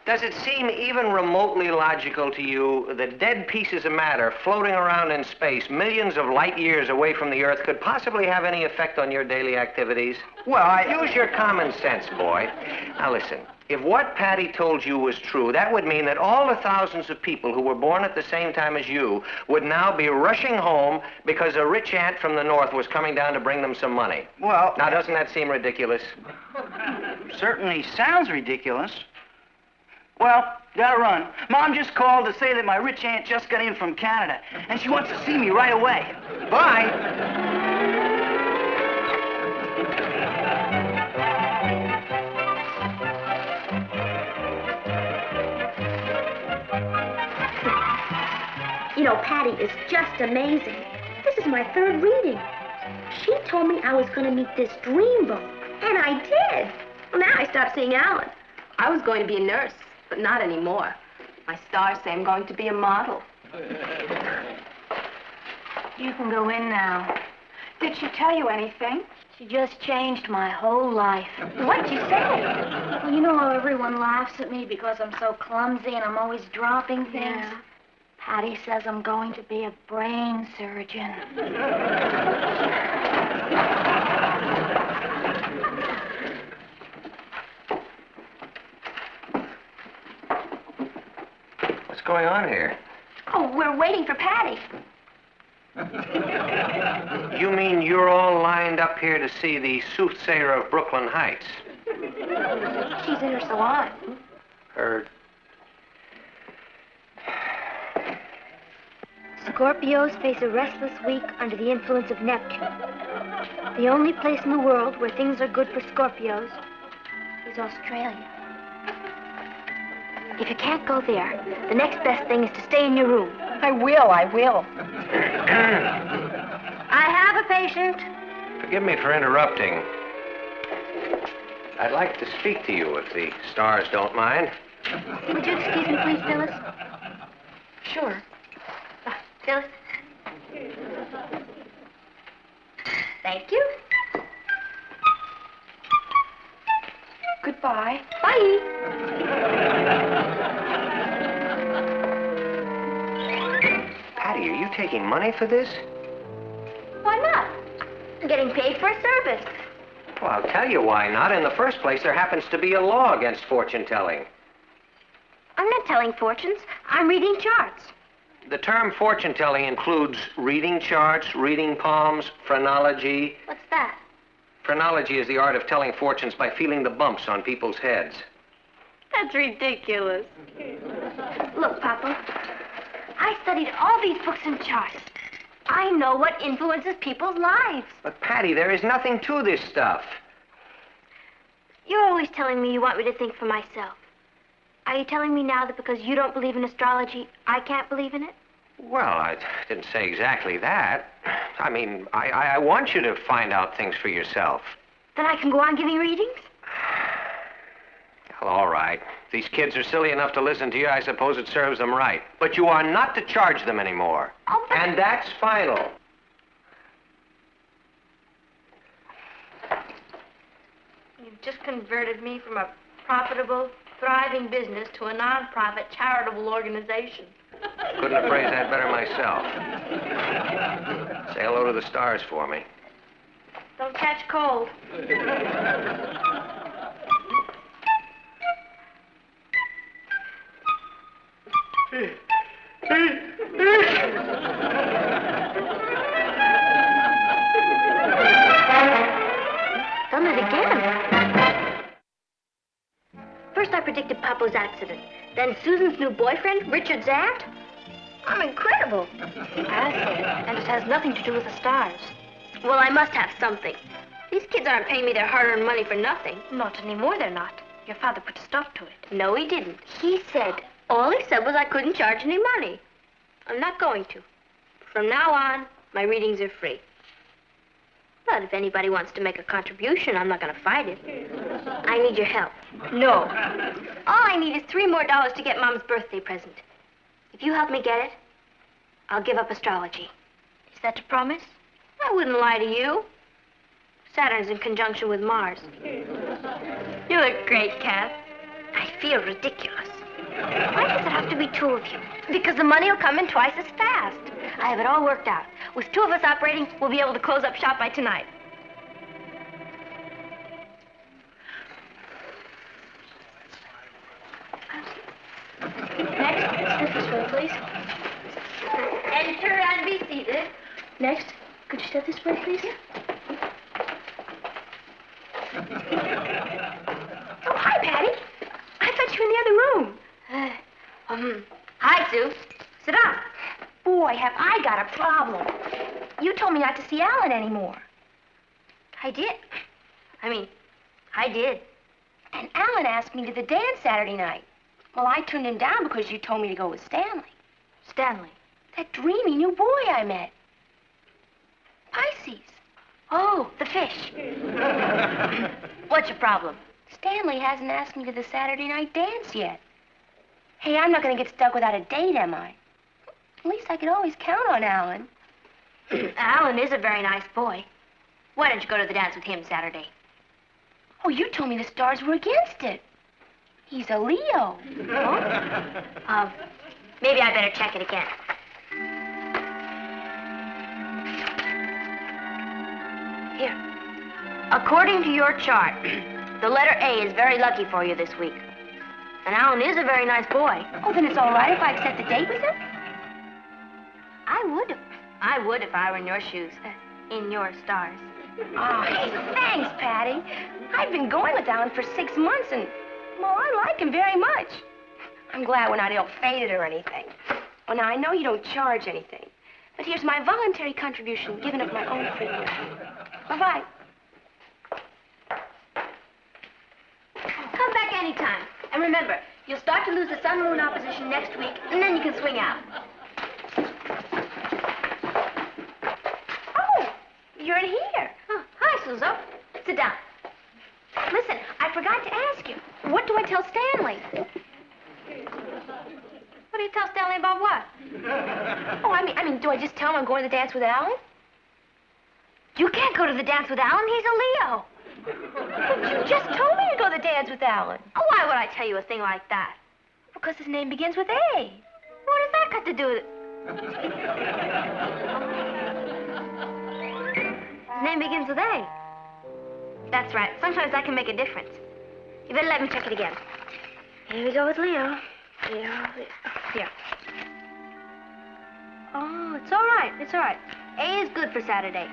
Does it seem even remotely logical to you that dead pieces of matter floating around in space millions of light years away from the Earth could possibly have any effect on your daily activities? Well, Use your common sense, boy. Now listen, if what Patty told you was true, that would mean that all the thousands of people who were born at the same time as you would now be rushing home because a rich aunt from the North was coming down to bring them some money. Well... Now, doesn't that seem ridiculous? Certainly sounds ridiculous. Well, gotta run. Mom just called to say that my rich aunt just got in from Canada, and she wants to see me right away. Bye. You know, Patty is just amazing. This is my third reading. She told me I was going to meet this dreamboat, and I did. Well, now I stopped seeing Alan. I was going to be a nurse, but not anymore. My stars say I'm going to be a model. You can go in now. Did she tell you anything? She just changed my whole life. What'd you say? Well, you know how everyone laughs at me because I'm so clumsy and I'm always dropping things? Yeah. Patty says I'm going to be a brain surgeon. What's going on here? Oh, we're waiting for Patty. You mean you're all lined up here to see the soothsayer of Brooklyn Heights? She's in her salon. Her... Scorpios face a restless week under the influence of Neptune. The only place in the world where things are good for Scorpios is Australia. If you can't go there, the next best thing is to stay in your room. I will. I have a patient. Forgive me for interrupting. I'd like to speak to you if the stars don't mind. Would you excuse me, please, Phyllis? Sure. Phyllis? Thank you. Goodbye. Bye. Patty, are you taking money for this? Why not? I'm getting paid for a service. Well, I'll tell you why not. In the first place, there happens to be a law against fortune-telling. I'm not telling fortunes. I'm reading charts. The term fortune-telling includes reading charts, reading palms, phrenology. What's that? Phrenology is the art of telling fortunes by feeling the bumps on people's heads. That's ridiculous. Look, Papa, I studied all these books and charts. I know what influences people's lives. But, Patty, there is nothing to this stuff. You're always telling me you want me to think for myself. Are you telling me now that because you don't believe in astrology, I can't believe in it? Well, I didn't say exactly that. I mean, I want you to find out things for yourself. Then I can go on giving readings? Well, all right. If these kids are silly enough to listen to you, I suppose it serves them right. But you are not to charge them anymore. Oh, but... And that's final. You've just converted me from a profitable, thriving business to a non-profit charitable organization. Couldn't have phrased that better myself. Say hello to the stars for me. Don't catch cold. Done it again. First I predicted Papa's accident. Then Susan's new boyfriend, Richard's aunt. I'm incredible. Acid. And it has nothing to do with the stars. Well, I must have something. These kids aren't paying me their hard-earned money for nothing. Not anymore, they're not. Your father put a stop to it. No, he didn't. All he said was I couldn't charge any money. I'm not going to. From now on, my readings are free. But if anybody wants to make a contribution, I'm not going to fight it. I need your help. No. All I need is $3 more to get Mom's birthday present. If you help me get it, I'll give up astrology. Is that a promise? I wouldn't lie to you. Saturn's in conjunction with Mars. You look great, Kath. I feel ridiculous. Why does it have to be two of you? Because the money will come in twice as fast. I have it all worked out. With two of us operating, we'll be able to close up shop by tonight. Next, this way, please. Enter and be seated. Next, could you step this way, please? Oh, hi, Patty. I thought you were in the other room. Hi, Sue. Sit down. Boy, have I got a problem. You told me not to see Alan anymore. I did. I did. And Alan asked me to the dance Saturday night. Well, I turned him down because you told me to go with Stanley. Stanley? That dreamy new boy I met. Pisces. Oh, the fish. What's your problem? Stanley hasn't asked me to the Saturday night dance yet. Hey, I'm not going to get stuck without a date, am I? At least I could always count on Alan. Alan is a very nice boy. Why don't you go to the dance with him Saturday? Oh, you told me the stars were against it. He's a Leo. Oh? Maybe I better check it again. Here. According to your chart, the letter A is very lucky for you this week. And Alan is a very nice boy. Oh, then it's all right if I accept the date with him? I would if I were in your shoes. In your stars. Oh, hey, thanks, Patty. I've been going with Alan for 6 months, and, well, I like him very much. I'm glad we're not ill-fated or anything. Well, now, I know you don't charge anything, but here's my voluntary contribution given of my own free will. Bye-bye. Come back anytime. And remember, you'll start to lose the sun-moon opposition next week, and then you can swing out. Oh, you're in here. Oh, hi, Suzo. Sit down. Listen, I forgot to ask you. What do I tell Stanley? What do you tell Stanley about what? Oh, I mean, do I just tell him I'm going to the dance with Alan? You can't go to the dance with Alan. He's a Leo. But you just told me to go to the dance with Alan. Oh, why would I tell you a thing like that? Because his name begins with A. What does that got to do with it? His name begins with A. That's right. Sometimes that can make a difference. You better let me check it again. Here we go with Leo. Leo. Here. Oh, it's all right. It's all right. A is good for Saturday.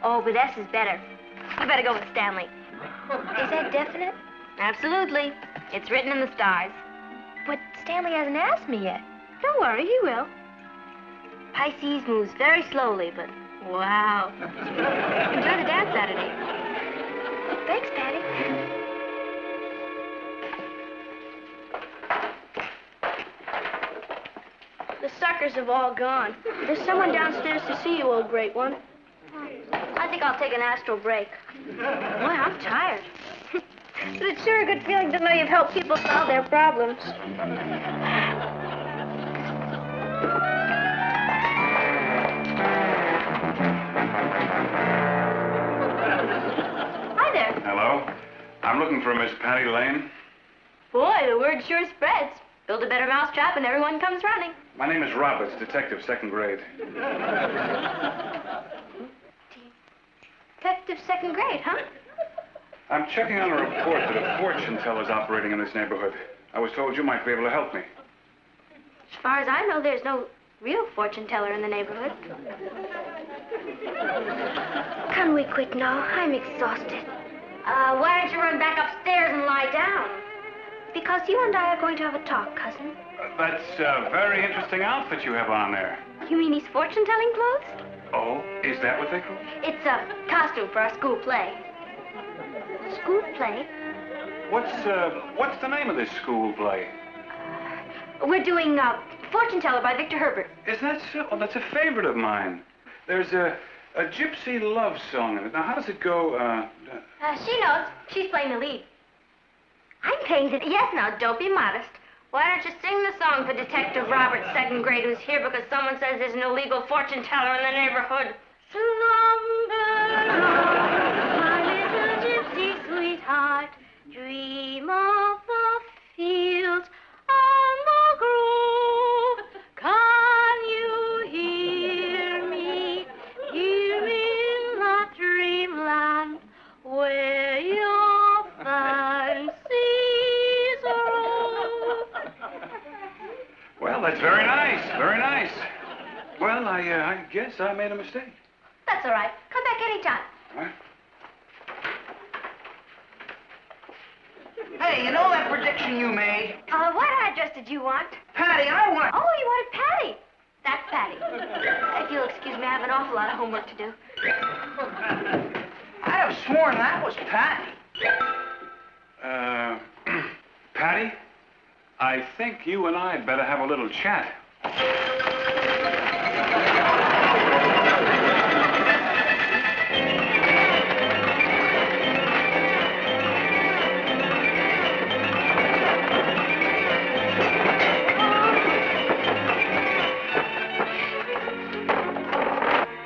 Oh, but S is better. You better go with Stanley. Is that definite? Absolutely. It's written in the stars. But Stanley hasn't asked me yet. Don't worry, he will. Pisces moves very slowly, but wow. Enjoy the dance Saturday. Thanks, Patty. The suckers have all gone. There's someone downstairs to see you, old great one. I think I'll take an astral break. Boy, I'm tired. But it's sure a good feeling to know you've helped people solve their problems. Hi there. Hello. I'm looking for Miss Patty Lane. Boy, the word sure spreads. Build a better mousetrap and everyone comes running. My name is Roberts, detective, 2nd grade. Detective 2nd grade, huh? I'm checking on a report that a fortune teller's operating in this neighborhood. I was told you might be able to help me. As far as I know, there's no real fortune teller in the neighborhood. Can we quit now? I'm exhausted. Why don't you run back upstairs and lie down? Because you and I are going to have a talk, cousin. That's a very interesting outfit you have on there. You mean these fortune-telling clothes? Oh, is that what they call it? It's a costume for our school play. School play? What's the name of this school play? We're doing Fortune Teller by Victor Herbert. Is that so? Oh, that's a favorite of mine. There's a gypsy love song in it. Now, how does it go? She knows. She's playing the lead. I'm playing the... Yes, now, don't be modest. Why don't you sing the song for Detective Robert, 2nd grade, who's here because someone says there's an illegal fortune teller in the neighborhood? Slumber, my little gypsy sweetheart, dream of the That's very nice, very nice. Well, I guess I made a mistake. That's all right. Come back anytime. All right. Hey, you know that prediction you made? What address did you want? Patty, I want... Oh, you wanted Patty. That's Patty. If you'll excuse me, I have an awful lot of homework to do. I'd have sworn that was Patty. Patty, I think you and I'd better have a little chat.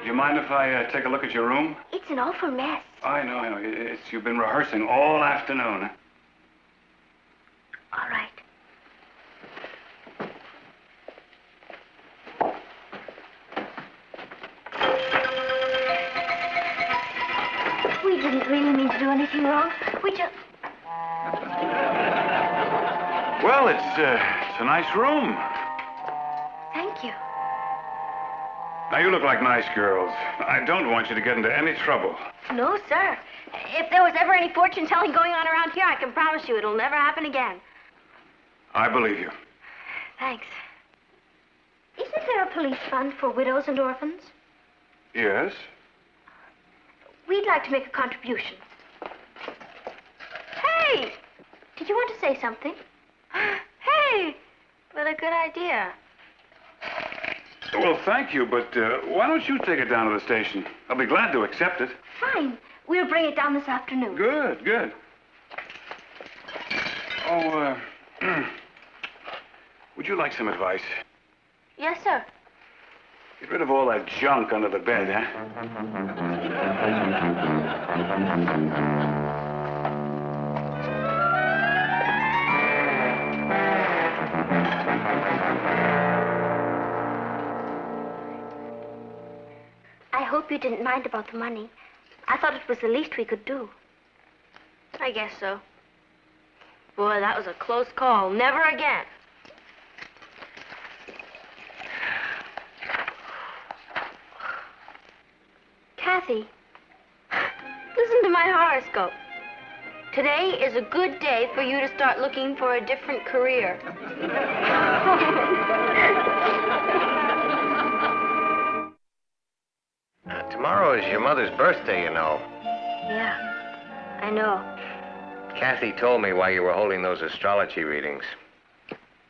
Do you mind if I take a look at your room? It's an awful mess. I know. You've been rehearsing all afternoon. All right. We didn't really mean to do anything wrong. We just... Well, it's a nice room. Thank you. Now, you look like nice girls. I don't want you to get into any trouble. No, sir. If there was ever any fortune-telling going on around here, I can promise you it'll never happen again. I believe you. Thanks. Isn't there a police fund for widows and orphans? Yes? We'd like to make a contribution. Hey! Did you want to say something? Hey! What a good idea. Well, thank you, but why don't you take it down to the station? I'll be glad to accept it. Fine. We'll bring it down this afternoon. Good, good. Oh, would you like some advice? Yes, sir. Get rid of all that junk under the bed, huh? I hope you didn't mind about the money. I thought it was the least we could do. I guess so. Boy, that was a close call. Never again. Kathy. Listen to my horoscope. Today is a good day for you to start looking for a different career. Tomorrow is your mother's birthday, you know. Yeah, I know. Kathy told me why you were holding those astrology readings.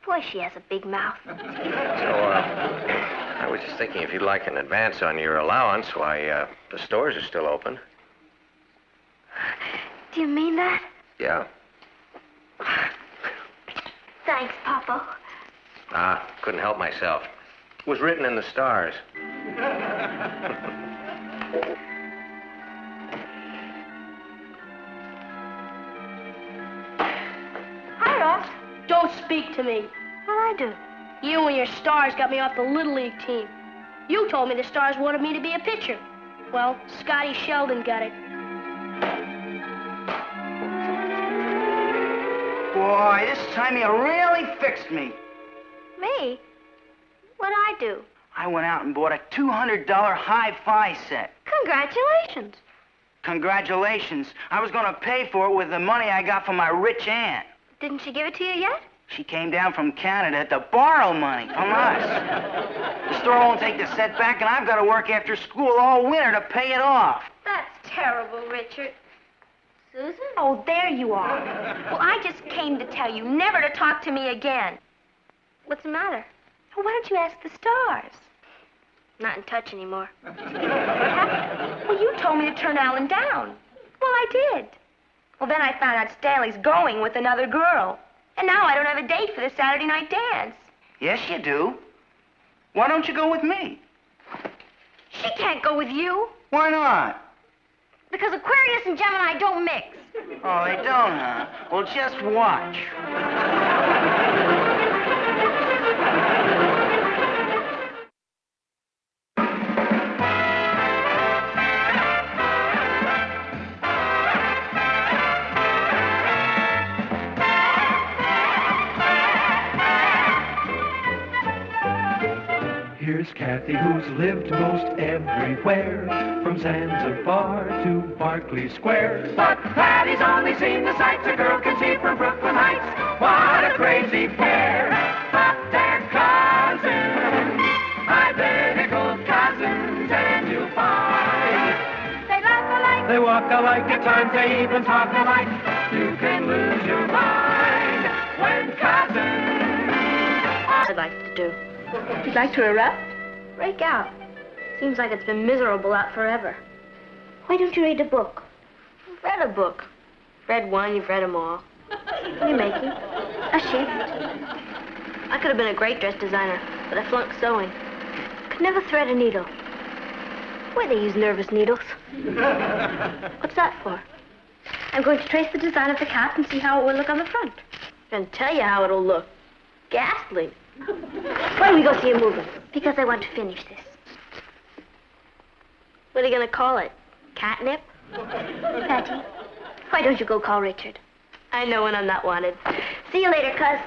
Boy, she has a big mouth. So, I was just thinking if you'd like an advance on your allowance, why, the stores are still open. Do you mean that? Yeah. Thanks, Papa. Couldn't help myself. It was written in the stars. Hi, Ross. Don't speak to me. What'd I do? You and your Stars got me off the Little League team. You told me the Stars wanted me to be a pitcher. Well, Scotty Sheldon got it. Boy, this time you really fixed me. Me? What'd I do? I went out and bought a $200 hi-fi set. Congratulations. Congratulations. I was going to pay for it with the money I got from my rich aunt. Didn't she give it to you yet? She came down from Canada to borrow money from us. The store won't take the set back, and I've got to work after school all winter to pay it off. That's terrible, Richard. Susan? Oh, there you are. Well, I just came to tell you never to talk to me again. What's the matter? Well, why don't you ask the Stars? Not in touch anymore. What happened? Well, you told me to turn Alan down. Well, I did. Well, then I found out Stanley's going with another girl. And now I don't have a date for the Saturday night dance. Yes, you do. Why don't you go with me? She can't go with you. Why not? Because Aquarius and Gemini don't mix. Oh, they don't, huh? Well, just watch. Kathy, who's lived most everywhere, from Zanzibar to Berkeley Square. But Patty's only seen the sights a girl can see from Brooklyn Heights. What a crazy pair, but they're cousins, identical cousins, and you'll find they laugh alike, They walk alike, at times they even talk alike. You can lose your mind when cousins. I'd like to do. You'd like to erupt? Break out. Seems like it's been miserable out forever. Why don't you read a book? I've read a book. Read one, you've read them all. What are you making? A shift. I could have been a great dress designer, but I flunked sewing. Could never thread a needle. Why they use nervous needles? What's that for? I'm going to trace the design of the cap and see how it will look on the front. And tell you how it'll look. Ghastly. Why don't we go see a movie? Because I want to finish this. What are you going to call it? Catnip? Patty, why don't you go call Richard? I know when I'm not wanted. See you later, cuz.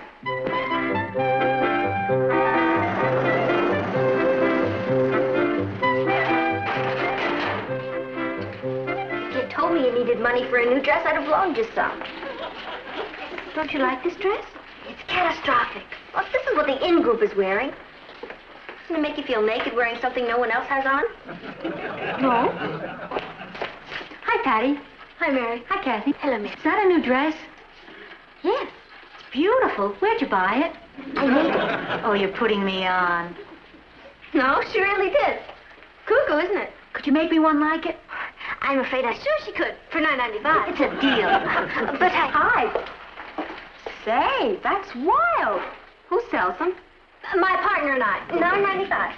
If you told me you needed money for a new dress, I'd have loaned you some. Don't you like this dress? It's catastrophic. Well, this is what the in group is wearing. Doesn't it make you feel naked wearing something no one else has on? No. Hi, Patty. Hi, Mary. Hi, Kathy. Hello, Miss. Is that a new dress? Yes. It's beautiful. Where'd you buy it? I made it. Oh, you're putting me on. No, she really did. Cuckoo, isn't it? Could you make me one like it? I'm afraid I sure she could. For $9.95. It's a deal. But Hi. Say, that's wild. Who sells them? My partner and I. $9.95.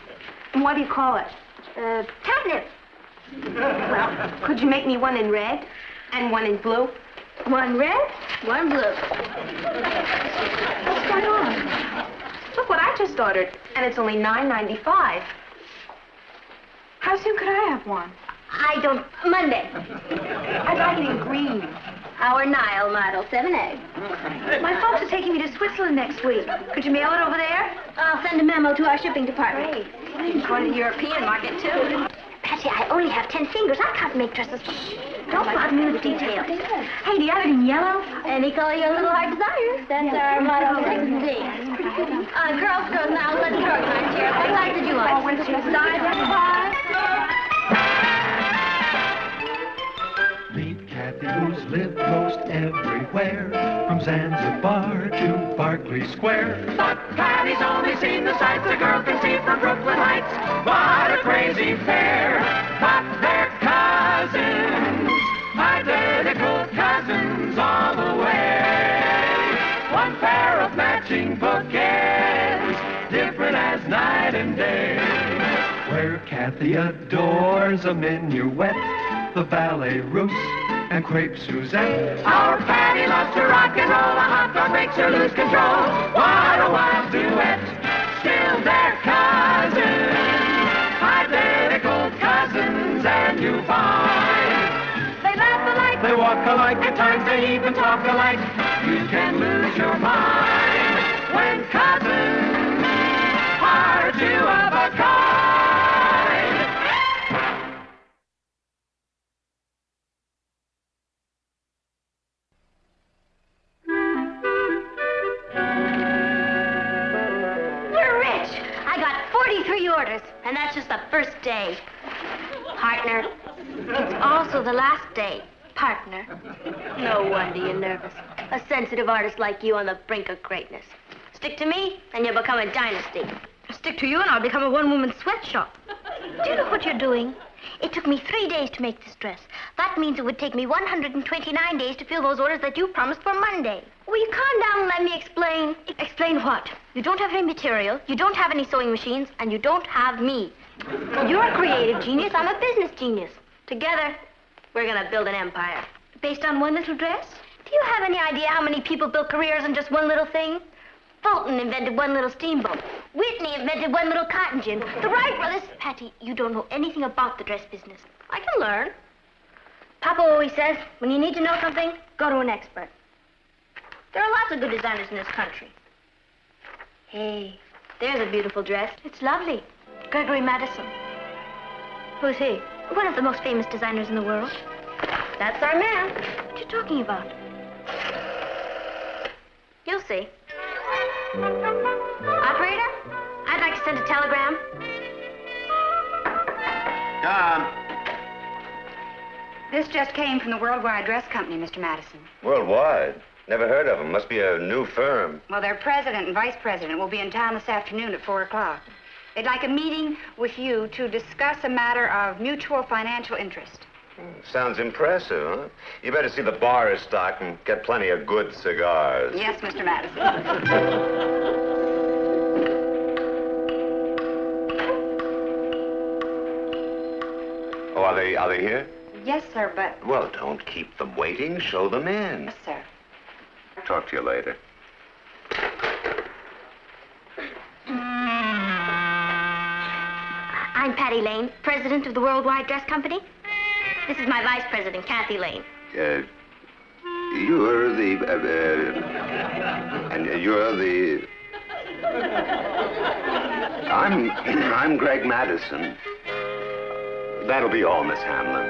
And what do you call it? Catnip. Well, could you make me one in red and one in blue? One red, one blue. What's going on? Look what I just ordered, and it's only $9.95. How soon could I have one? I don't... Monday. I'd like it in green. Our Nile model, 7A. My folks are taking me to Switzerland next week. Could you mail it over there? I'll send a memo to our shipping department. Great. Going to the European market, too. Patsy, I only have 10 fingers. I can't make dresses. Shh. Don't bother me with the details. Hey, do you have it in yellow? Any color your little heart desires. That's our motto, 6D. Girls, now let's organize here. What size did you like? Oh, when's your size? Meet Kathy, who's lived most everywhere, from Zanzibar to Berkeley Square. But Patty's only seen the sights a girl can see from Brooklyn Heights. What a crazy pair, but they're cousins, identical cousins all the way. One pair of matching bookends, different as night and day. Where Kathy adores a minuet, the ballet russe, and crepe Suzette. Our Patty loves to rock and roll, a hot dog makes her lose control. What a wild duet, still they're cousins, identical cousins, and you find they laugh alike, they walk alike, at times they even talk alike. You can lose your mind when cousins are two of a kind. Orders, and that's just the first day. Partner, it's also the last day. Partner. No wonder you're nervous. A sensitive artist like you on the brink of greatness. Stick to me, and you'll become a dynasty. Stick to you, and I'll become a one-woman sweatshop. Do you know what you're doing? It took me 3 days to make this dress. That means it would take me 129 days to fill those orders that you promised for Monday. Will you calm down and let me explain? Explain what? You don't have any material, you don't have any sewing machines, and you don't have me. You're a creative genius, I'm a business genius. Together, we're gonna build an empire. Based on one little dress? Do you have any idea how many people built careers on just one little thing? Fulton invented one little steamboat. Whitney invented one little cotton gin. The Wright brothers... Patty, you don't know anything about the dress business. I can learn. Papa always says, when you need to know something, go to an expert. There are lots of good designers in this country. Hey, there's a beautiful dress. It's lovely. Gregory Madison. Who's he? One of the most famous designers in the world. That's our man. What are you talking about? You'll see. Operator, I'd like to send a telegram. Tom. This just came from the Worldwide Dress Company, Mr. Madison. Worldwide? Never heard of them. Must be a new firm. Well, their president and vice president will be in town this afternoon at 4 o'clock. They'd like a meeting with you to discuss a matter of mutual financial interest. Sounds impressive, huh? You better see the bar is stocked and get plenty of good cigars. Yes, Mr. Madison. Oh, are they here? Yes, sir, but... Well, don't keep them waiting. Show them in. Yes, sir. Talk to you later. I'm Patty Lane, president of the Worldwide Dress Company. This is my vice president, Kathy Lane. You're the... and you're the... I'm Greg Madison. That'll be all, Miss Hamlin.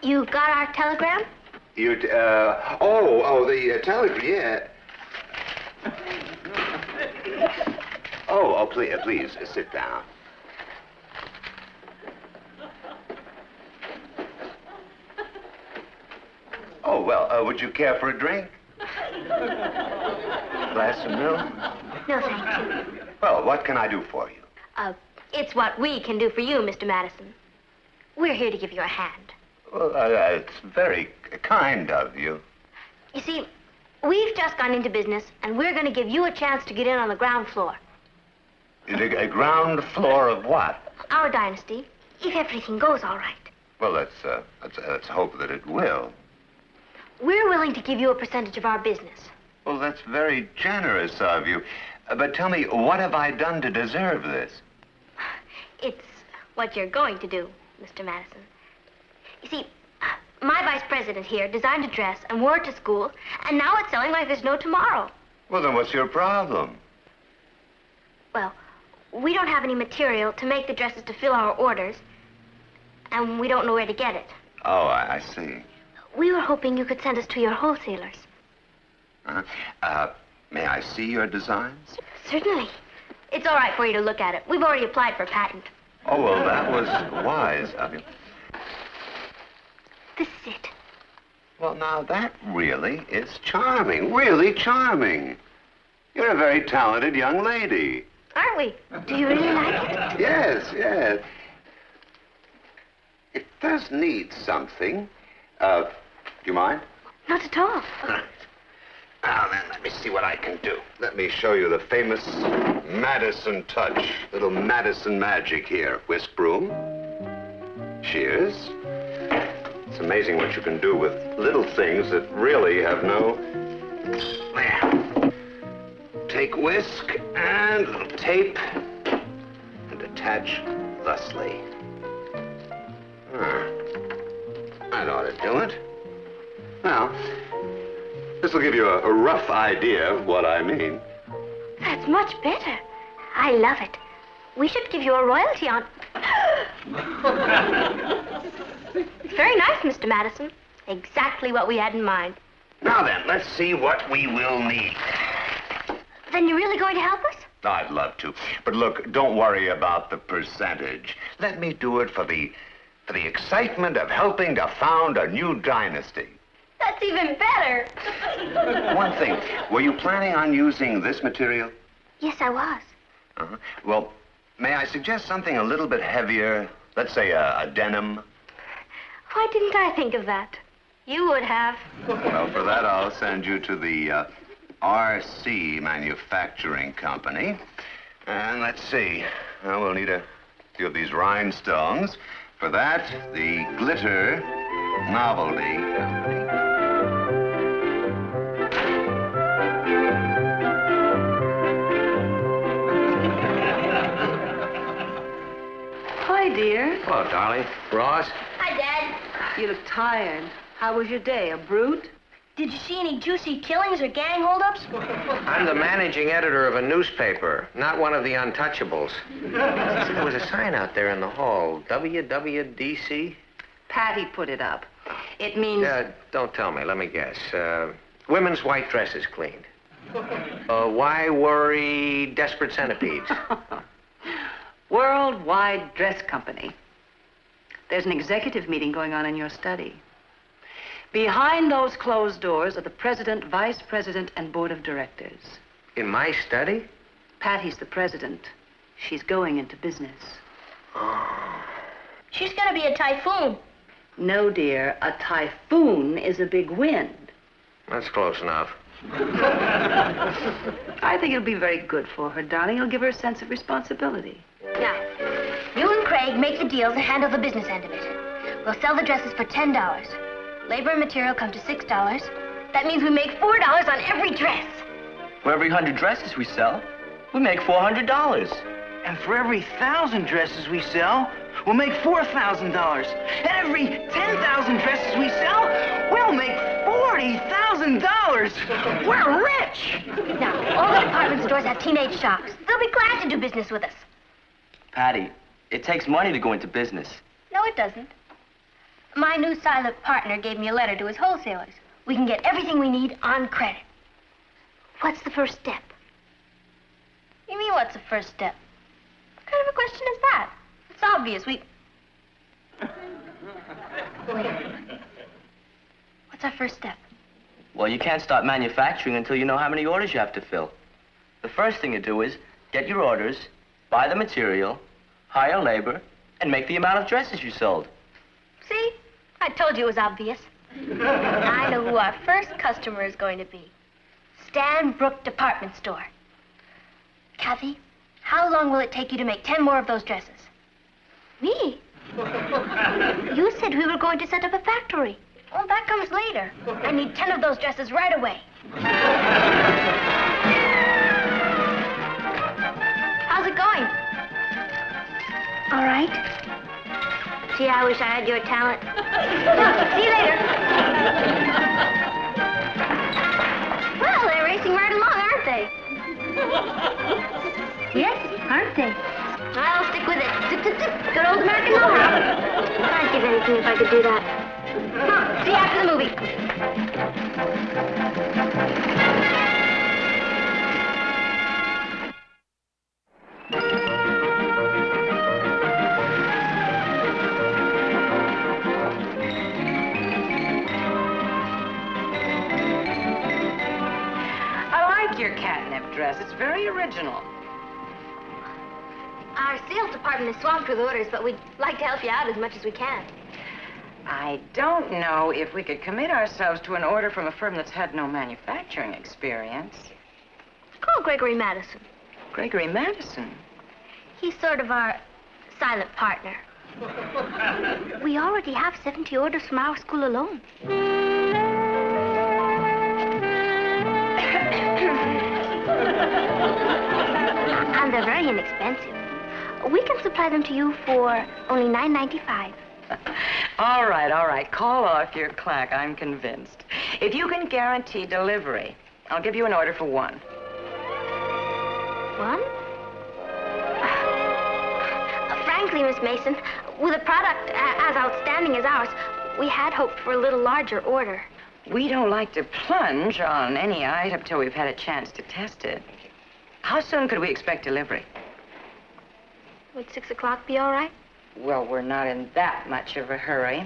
You got our telegram? The telegram, yeah. Please, sit down. Oh, well, would you care for a drink? Glass of milk? No, thank you. Well, what can I do for you? It's what we can do for you, Mr. Madison. We're here to give you a hand. Well, it's very kind of you. You see, we've just gone into business, and we're going to give you a chance to get in on the ground floor. A ground floor of what? Our dynasty, if everything goes all right. Well, let's hope that it will. We're willing to give you a percentage of our business. Well, that's very generous of you. But tell me, what have I done to deserve this? It's what you're going to do, Mr. Madison. You see, my vice president here designed a dress and wore it to school, and now it's selling like there's no tomorrow. Well, then what's your problem? Well, we don't have any material to make the dresses to fill our orders, and we don't know where to get it. Oh, I see. We were hoping you could send us to your wholesalers. May I see your designs? Certainly. It's all right for you to look at it. We've already applied for a patent. Oh, well, that was wise of you. This is it. Well, now, that really is charming. Really charming. You're a very talented young lady. Aren't we? Do you really like it? Yes. It does need something. Do you mind? Not at all. Now, then, let me see what I can do. Let me show you the famous Madison touch. Little Madison magic here. Whisk broom. Shears. It's amazing what you can do with little things that really have no... There. Take whisk and a little tape and attach thusly. That ought to do it. Now, this will give you a rough idea of what I mean. That's much better. I love it. We should give you a royalty on... It's very nice, Mr. Madison. Exactly what we had in mind. Now then, let's see what we will need. Then you're really going to help us? I'd love to. But look, don't worry about the percentage. Let me do it for the excitement of helping to found a new dynasty. That's even better. One thing, were you planning on using this material? Yes, I was. Well, may I suggest something a little bit heavier? Let's say a denim. Why didn't I think of that? You would have. Well, for that, I'll send you to the RC Manufacturing Company. And let's see. Well, we'll need a few of these rhinestones. For that, the Glitter Novelty Company. Hi, dear. Hello, darling. Ross? Hi, Dad. You look tired. How was your day? A brute? Did you see any juicy killings or gang holdups? I'm the managing editor of a newspaper, not one of the untouchables. There was a sign out there in the hall, WWDC. Patty put it up. It means... Don't tell me. Let me guess. Women's white dresses cleaned. Why worry desperate centipedes? Worldwide Dress Company. There's an executive meeting going on in your study. Behind those closed doors are the president, vice president, and board of directors. In my study? Patty's the president. She's going into business. She's gonna be a typhoon. No, dear. A typhoon is a big wind. That's close enough. I think it'll be very good for her, darling. It'll give her a sense of responsibility. Now, you and Craig make the deals and handle the business end of it. We'll sell the dresses for $10. Labor and material come to $6. That means we make $4 on every dress. For every 100 dresses we sell, we make $400. And for every 1,000 dresses we sell, we'll make $4,000. And every 10,000 dresses we sell, we'll make $40,000. We're rich! Now, all the department stores have teenage shops. They'll be glad to do business with us. Patty, it takes money to go into business. No, it doesn't. My new silent partner gave me a letter to his wholesalers. We can get everything we need on credit. What's the first step? You mean, what's the first step? What kind of a question is that? It's obvious. Wait. What's our first step? Well, you can't start manufacturing until you know how many orders you have to fill. The first thing you do is get your orders, buy the material, hire labor, and make the amount of dresses you sold. See? I told you it was obvious. I know who our first customer is going to be. Stan Brook Department Store. Kathy, how long will it take you to make 10 more of those dresses? Me? You said we were going to set up a factory. Well, that comes later. I need 10 of those dresses right away. How's it going? All right. Gee, I wish I had your talent. See you later. Well, they're racing right along, aren't they? Yes, aren't they? I'll stick with it. Zip, zip, zip. Good old American know-how. I'd give anything if I could do that. Come on, see you after the movie. Your catnip dress. It's very original. Our sales department is swamped with orders, but we'd like to help you out as much as we can. I don't know if we could commit ourselves to an order from a firm that's had no manufacturing experience. Call Gregory Madison. Gregory Madison? He's sort of our silent partner. We already have 70 orders from our school alone. And they're very inexpensive. We can supply them to you for only $9.95. All right. Call off your clack. I'm convinced. If you can guarantee delivery, I'll give you an order for one. One? Frankly, Miss Mason, with a product as outstanding as ours, we had hoped for a little larger order. We don't like to plunge on any item till we've had a chance to test it. How soon could we expect delivery? Would 6 o'clock be all right? Well, we're not in that much of a hurry.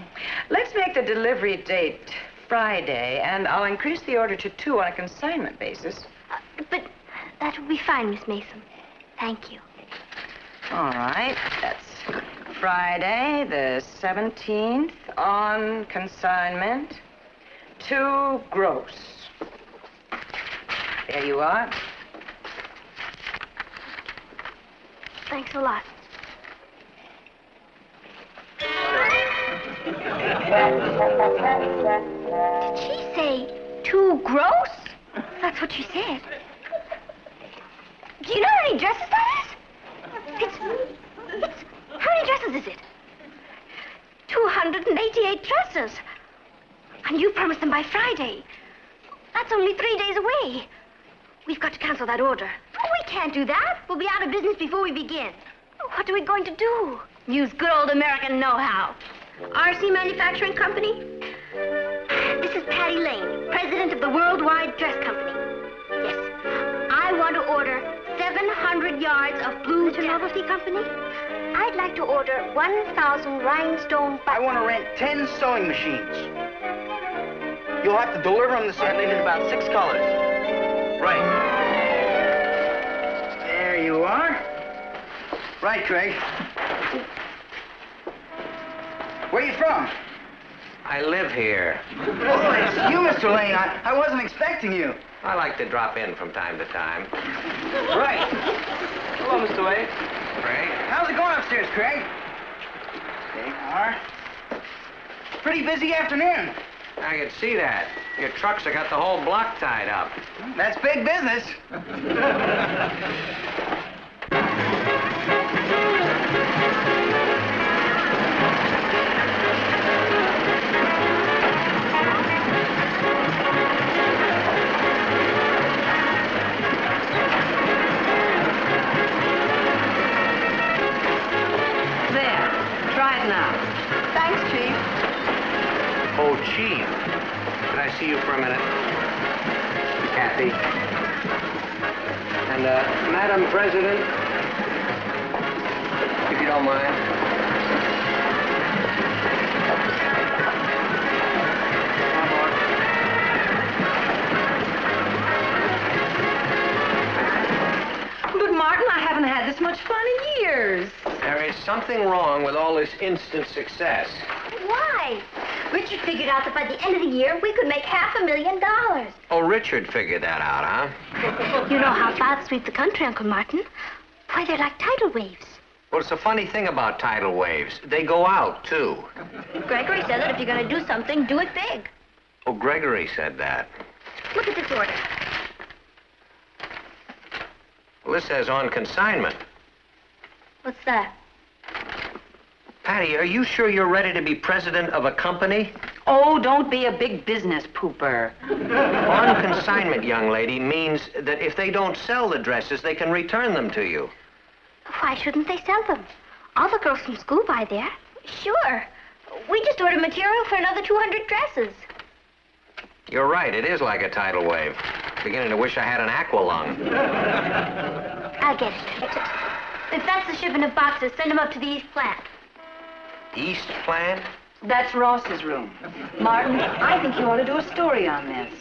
Let's make the delivery date Friday, and I'll increase the order to 2 on a consignment basis. But that will be fine, Miss Mason. Thank you. All right. That's Friday, the 17th, on consignment. 2 gross. There you are. Thanks a lot. Did she say 2 gross? That's what she said. Do you know how many dresses that is? How many dresses is it? 288 dresses. And you promised them by Friday. That's only 3 days away. We've got to cancel that order. Oh, we can't do that. We'll be out of business before we begin. What are we going to do? Use good old American know-how. RC Manufacturing Company? This is Patty Lane, president of the Worldwide Dress Company. Yes. I want to order 700 yards of blue Photography Company. I'd like to order 1,000 rhinestone buttons. I want to rent 10 sewing machines. You'll have to deliver them this I needed about 6 colors. Right. There you are. Right, Craig. Where are you from? I live here. Oh, it's you, Mr. Lane. I wasn't expecting you. I like to drop in from time to time. Right. Hello, Mr. Lane. Craig? How's it going upstairs, Craig? There you are. Pretty busy afternoon. I can see that. Your trucks have got the whole block tied up. That's big business. There. Try it now. Thanks, Chief. Oh, Chief. Could I see you for a minute? Kathy. And, Madam President, if you don't mind. But, Martin, I haven't had this much fun in years. There is something wrong with all this instant success. Why? Richard figured out that by the end of the year, we could make $500,000. Oh, Richard figured that out, huh? You know how fathers sweep the country, Uncle Martin. Why, they're like tidal waves. Well, it's a funny thing about tidal waves. They go out, too. Gregory said that if you're going to do something, do it big. Oh, Gregory said that. Look at this order. Well, this says on consignment. What's that? Patty, are you sure you're ready to be president of a company? Oh, don't be a big business pooper. On consignment, young lady, means that if they don't sell the dresses, they can return them to you. Why shouldn't they sell them? All the girls from school buy there. Sure. We just ordered material for another 200 dresses. You're right, it is like a tidal wave. Beginning to wish I had an aqualung. I'll get it. If that's the shipment of boxes, send them up to the East Plant. East Plant? That's Ross's room. Martin, I think you ought to do a story on this.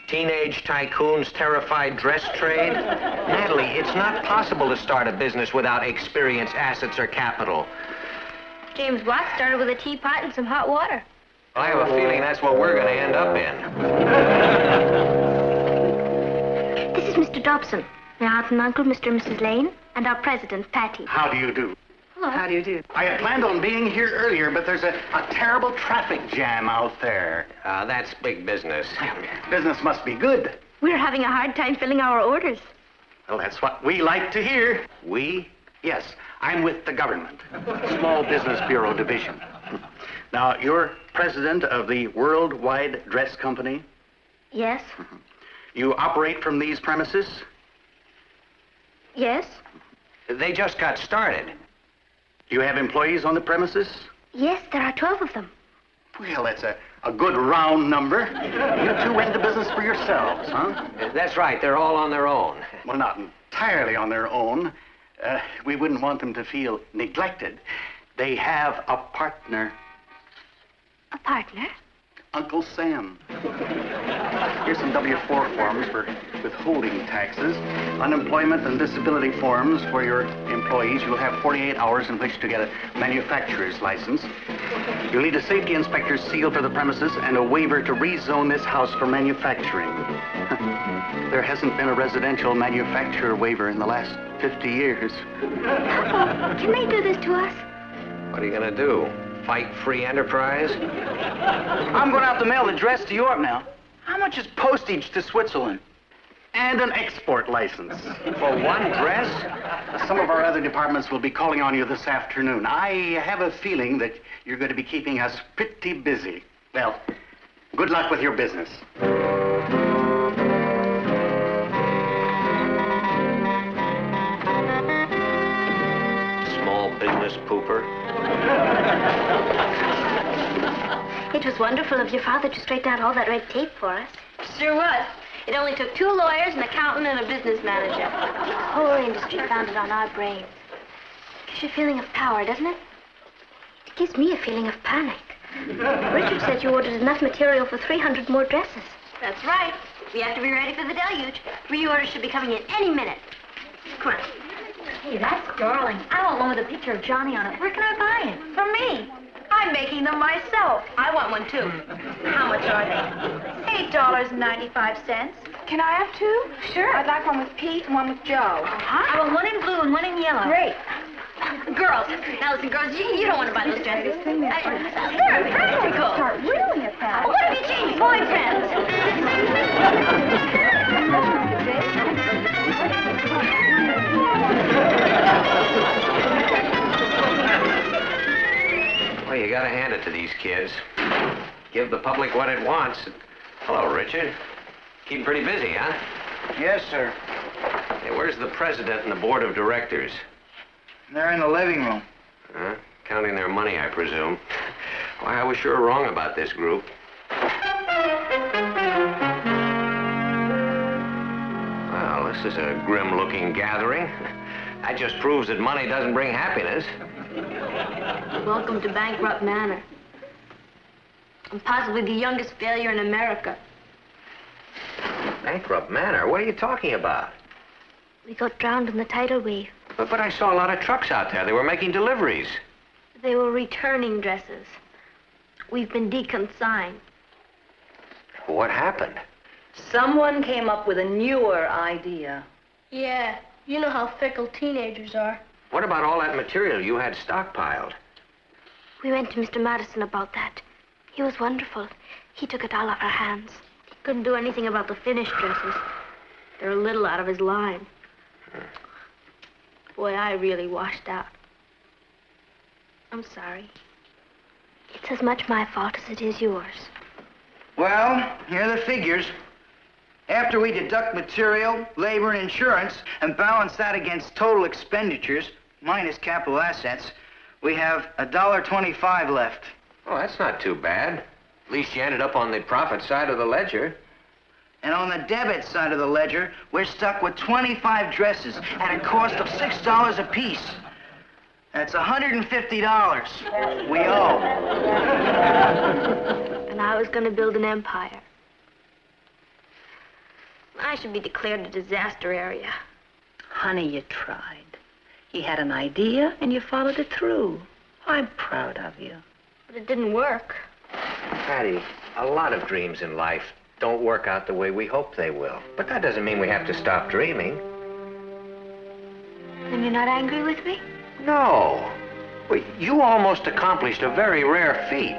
Teenage tycoons' terrified dress trade? Natalie, it's not possible to start a business without experience, assets, or capital. James Watt started with a teapot and some hot water. I have a feeling that's what we're going to end up in. This is Mr. Dobson, my aunt and uncle, Mr. and Mrs. Lane, and our president, Patty. How do you do? Hello. How do you do? I had planned on being here earlier, but there's a terrible traffic jam out there. That's big business. Business must be good. We're having a hard time filling our orders. Well, that's what we like to hear. We? Yes, I'm with the government. Small Business Bureau Division. Now, you're president of the Worldwide Dress Company? Yes. You operate from these premises? Yes. They just got started. You have employees on the premises? Yes, there are 12 of them. Well, that's a good round number. You two went into business for yourselves, huh? That's right. They're all on their own. Well, not entirely on their own. We wouldn't want them to feel neglected. They have a partner. A partner? Uncle Sam. Here's some W-4 forms for withholding taxes, unemployment and disability forms for your employees. You'll have 48 hours in which to get a manufacturer's license. You'll need a safety inspector's seal for the premises and a waiver to rezone this house for manufacturing. There hasn't been a residential manufacturer waiver in the last 50 years. Can they do this to us? What are you going to do? Fight free enterprise? I'm going out to mail the dress to York now. How much is postage to Switzerland? And an export license. For one dress? Some of our other departments will be calling on you this afternoon. I have a feeling that you're going to be keeping us pretty busy. Well, good luck with your business. pooper. It was wonderful of your father to straighten out all that red tape for us. Sure was. It only took 2 lawyers, an accountant, and a business manager. The whole industry founded on our brains. It gives you a feeling of power, doesn't it? It gives me a feeling of panic. Richard said you ordered enough material for 300 more dresses. That's right. We have to be ready for the deluge. 3 orders should be coming in any minute. Come on. Hey, that's darling. I want one with a picture of Johnny on it. Where can I buy it? From me. I'm making them myself. I want one, too. How much are they? $8.95. Can I have 2? Sure. I'd like one with Pete and one with Joe. I want one in blue and one in yellow. Great. Girls, now listen, girls, you don't want to buy those dresses. They're practical. Start ruining it, Pat. What have you changed boyfriends? Well, you gotta hand it to these kids. Give the public what it wants. Hello, Richard. Keep pretty busy, huh? Yes, sir. Hey, where's the president and the board of directors? They're in the living room. Huh? Counting their money, I presume. Why, I was sure wrong about this group. Well, this is a grim-looking gathering. That just proves that money doesn't bring happiness. Welcome to Bankrupt Manor. I'm possibly the youngest failure in America. Bankrupt Manor? What are you talking about? We got drowned in the tidal wave. But I saw a lot of trucks out there. They were making deliveries. They were returning dresses. We've been deconsigned. What happened? Someone came up with a newer idea. Yeah, you know how fickle teenagers are. What about all that material you had stockpiled? We went to Mr. Madison about that. He was wonderful. He took it all off our hands. He couldn't do anything about the finished dresses. They're a little out of his line. Boy, I really washed out. I'm sorry. It's as much my fault as it is yours. Well, here are the figures. After we deduct material, labor, and insurance, and balance that against total expenditures, minus capital assets, we have $1.25 left. Oh, that's not too bad. At least you ended up on the profit side of the ledger. And on the debit side of the ledger, we're stuck with 25 dresses at a cost of $6 apiece. That's $150 we owe. And I was going to build an empire. I should be declared a disaster area. Honey, you tried. You had an idea and you followed it through. I'm proud of you. But it didn't work. Patty, a lot of dreams in life don't work out the way we hope they will. But that doesn't mean we have to stop dreaming. Then you're not angry with me? No. Well, you almost accomplished a very rare feat.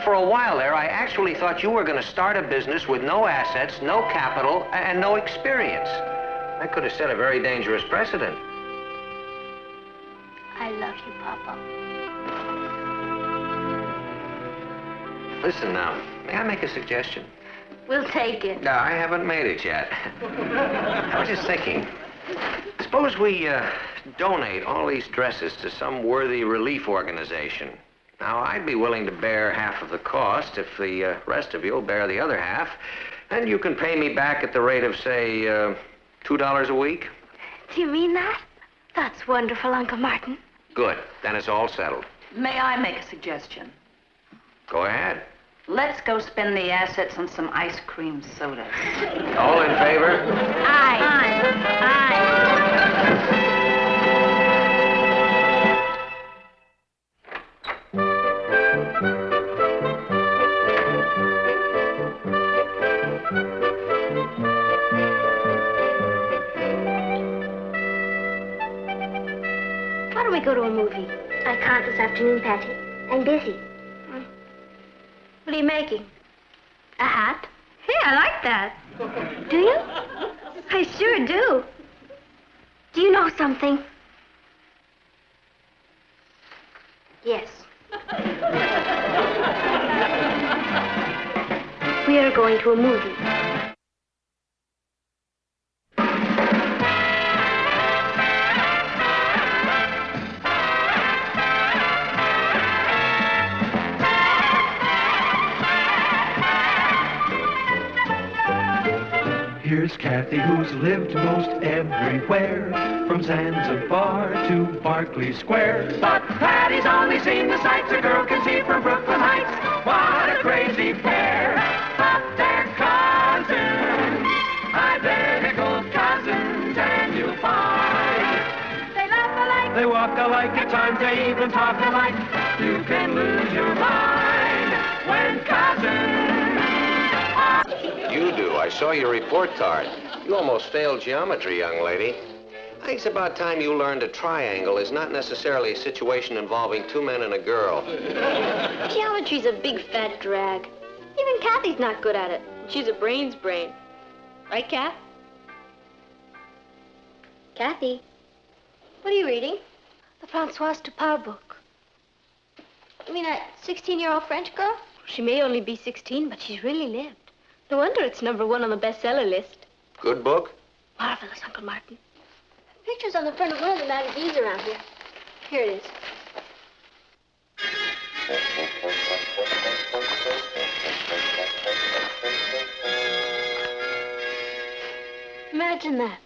For a while there, I actually thought you were going to start a business with no assets, no capital, and no experience. That could have set a very dangerous precedent. I love you, Papa. Listen now, may I make a suggestion? We'll take it. No, I haven't made it yet. I was just thinking, suppose we donate all these dresses to some worthy relief organization. Now, I'd be willing to bear half of the cost if the rest of you will bear the other half. And you can pay me back at the rate of, say, $2 a week. Do you mean that? That's wonderful, Uncle Martin. Good. Then it's all settled. May I make a suggestion? Go ahead. Let's go spend the assets on some ice cream sodas. All in favor? Aye. Why don't we go to a movie? I can't this afternoon, Patty. I'm busy. What are you making? A hat? Hey, I like that. Do you? I sure do. Do you know something? Yes. We are going to a movie. here's Kathy, who's lived most everywhere, from Zanzibar to Berkeley Square. But Patty's only seen the sights a girl can see from Brooklyn Heights. What a crazy pair, but they're cousins, identical cousins, and you'll find they laugh alike, they walk alike, at times they even talk alike. You can lose your mind when cousins are... You do. I saw your report card. You almost failed geometry, young lady. I think it's about time you learned a triangle is not necessarily a situation involving two men and a girl. Geometry's a big fat drag. Even Kathy's not good at it. She's a brains brain. Right, Kath? Kathy, what are you reading? The Françoise Dupart book. You mean that 16-year-old French girl? She may only be 16, but she's really lived. No wonder it's #1 on the bestseller list. Good book? Marvelous, Uncle Martin. Pictures on the front of one of the magazines around here. Here it is. Imagine that.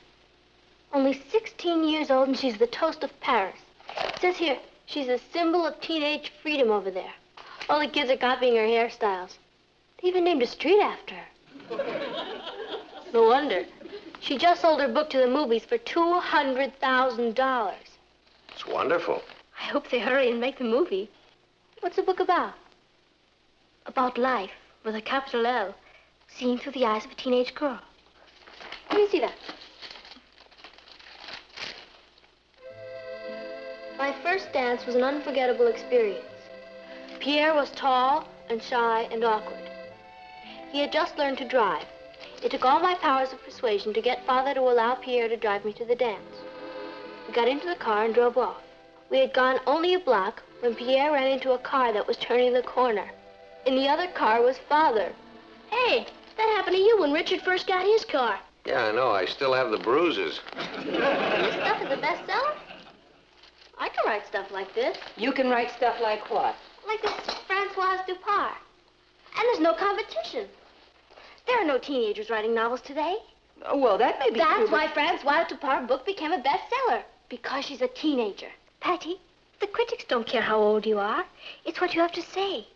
Only 16 years old and she's the toast of Paris. It says here, she's a symbol of teenage freedom over there. All the kids are copying her hairstyles. They even named a street after her. No wonder. She just sold her book to the movies for $200,000. It's wonderful. I hope they hurry and make the movie. What's the book about? About life, with a capital L, seen through the eyes of a teenage girl. Let me see that. My first dance was an unforgettable experience. Pierre was tall and shy and awkward. He had just learned to drive. It took all my powers of persuasion to get Father to allow Pierre to drive me to the dance. We got into the car and drove off. We had gone only a block when Pierre ran into a car that was turning the corner. In the other car was Father. Hey, that happened to you when Richard first got his car. Yeah, I know. I still have the bruises. This stuff is a bestseller? I can write stuff like this. You can write stuff like what? Like this Françoise Dupart. And there's no competition. There are no teenagers writing novels today. Oh, well, that may be true. That's why Françoise Dupart's book became a bestseller. Because she's a teenager. Patty, the critics don't care how old you are. It's what you have to say.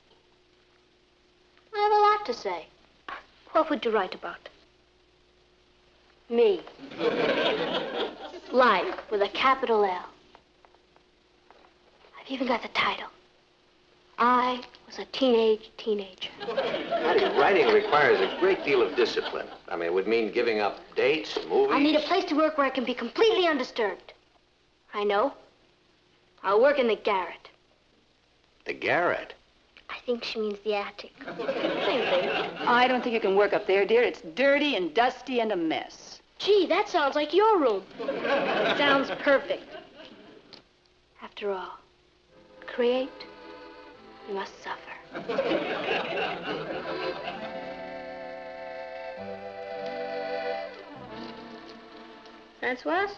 I have a lot to say. What would you write about? Me. Life with a capital L. I've even got the title. I was a teenager. Writing requires a great deal of discipline. I mean, it would mean giving up dates, movies. I need a place to work where I can be completely undisturbed. I know. I'll work in the garret. The garret? I think she means the attic. Same thing. I don't think you can work up there, dear. It's dirty and dusty and a mess. Gee, that sounds like your room. Sounds perfect. After all, create, you must suffer. Françoise,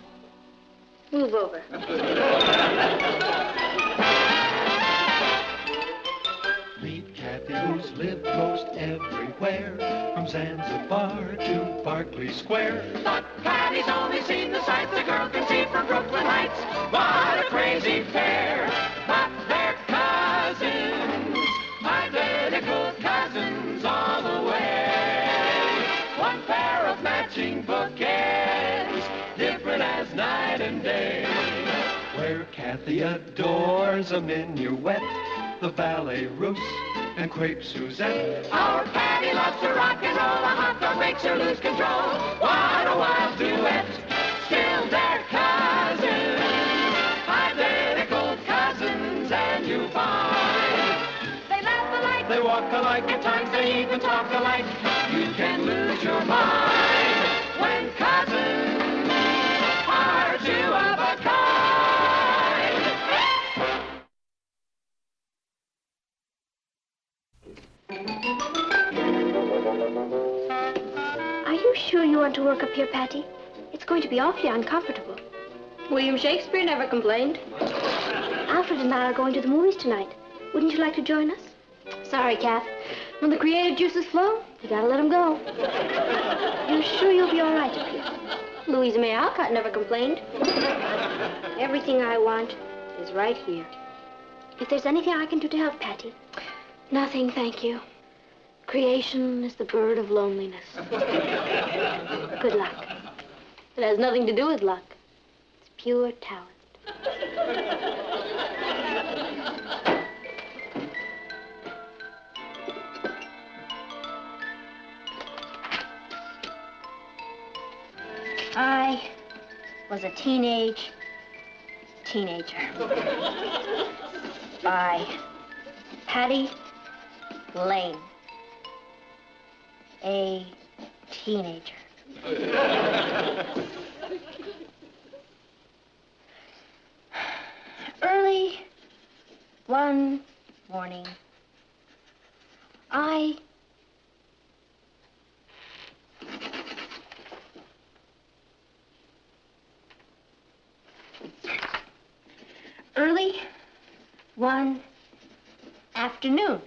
move over. Meet Kathy, who's lived most everywhere, from Zanzibar to Berkeley Square. But Patty's only seen the sights a girl can see from Brooklyn Heights. What a crazy pair, but they're cousins, identical cousins all the way. One pair of matching bouquets, different as night and day. Where Kathy adores a minuet, the ballet russe, and crepe Suzette. Our Patty loves to rock and roll, a hot dog makes her lose control. What a wild duet, still they're cousins, identical cousins, and you find they laugh alike, they walk alike, at times they even talk alike. You can lose your mind when cousins are two of a kind. Are you sure you want to work up here, Patty? It's going to be awfully uncomfortable. William Shakespeare never complained. Alfred and I are going to the movies tonight. Wouldn't you like to join us? Sorry, Kath. When the creative juices flow, you gotta let them go. You're sure you'll be all right up here? Louisa May Alcott never complained. Everything I want is right here. If there's anything I can do to help, Patty. Nothing, thank you. Creation is the bird of loneliness. Good luck. It has nothing to do with luck. It's pure talent. I was a teenager. By Patty Lane. A teenager. Early one morning, Early one afternoon,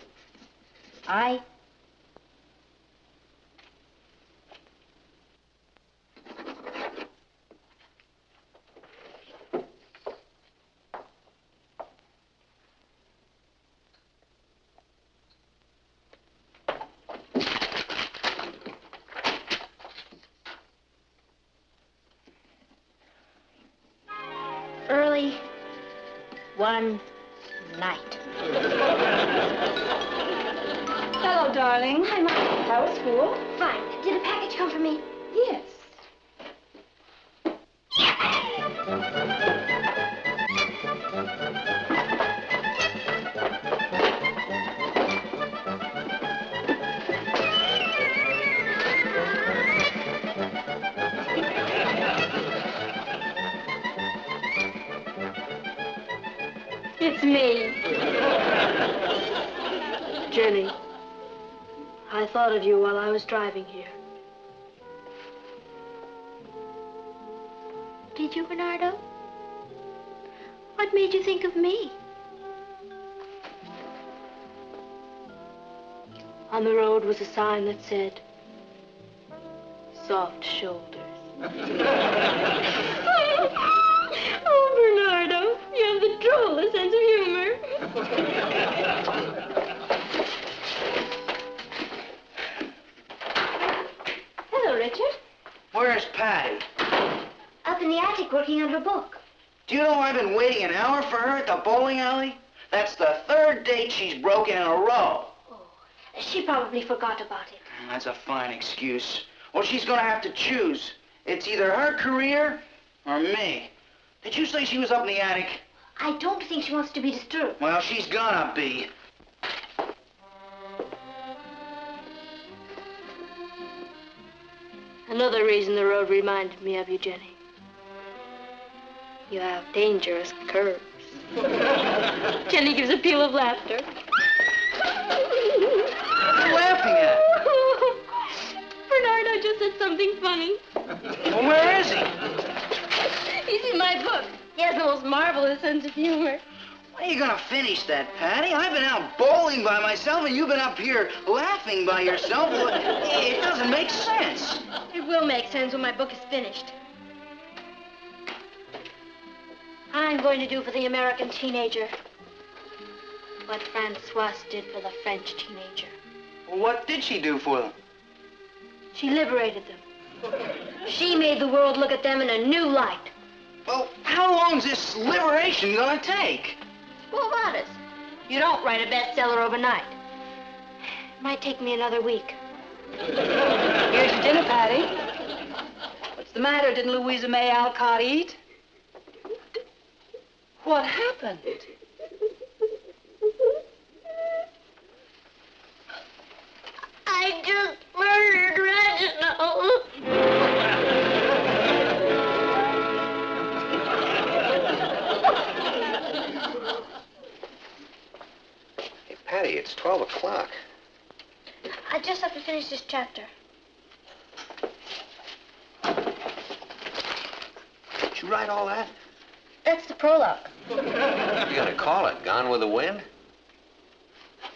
early one night. Hello, darling. Hi, Mom. How was school? Fine. Did a package come for me? Yes. It's me. Jenny, I thought of you while I was driving here. Did you, Bernardo? What made you think of me? On the road was a sign that said, soft shoulders. Oh, Bernardo, you have the drollest sense of humor. Hello, Richard. Where's Patty? Up in the attic working on her book. Do you know I've been waiting an hour for her at the bowling alley? That's the third date she's broken in a row. She probably forgot about it. That's a fine excuse. Well, she's gonna have to choose. It's either her career or me. Did you say she was up in the attic? I don't think she wants to be disturbed. Well, she's gonna be. Another reason the road reminded me of you, Jenny. You have dangerous curves. Jenny gives a peal of laughter. What are you laughing at? Bernardo just said something funny. Well, where is he? He's in my book. He has the most marvelous sense of humor. When are you gonna finish that, Patty? I've been out bowling by myself and you've been up here laughing by yourself. Well, it doesn't make sense. It will make sense when my book is finished. I'm going to do for the American teenager what Francoise did for the French teenager. Well, what did she do for them? She liberated them. She made the world look at them in a new light. Well, how long's this liberation gonna take? Well, modest. You don't write a bestseller overnight. It might take me another week. Here's your dinner, Patty. What's the matter? Didn't Louisa May Alcott eat? What happened? I just murdered Reginald. Hey, Patty, it's 12 o'clock. I just have to finish this chapter. Did you write all that? That's the prologue. You're gonna call it Gone with the Wind?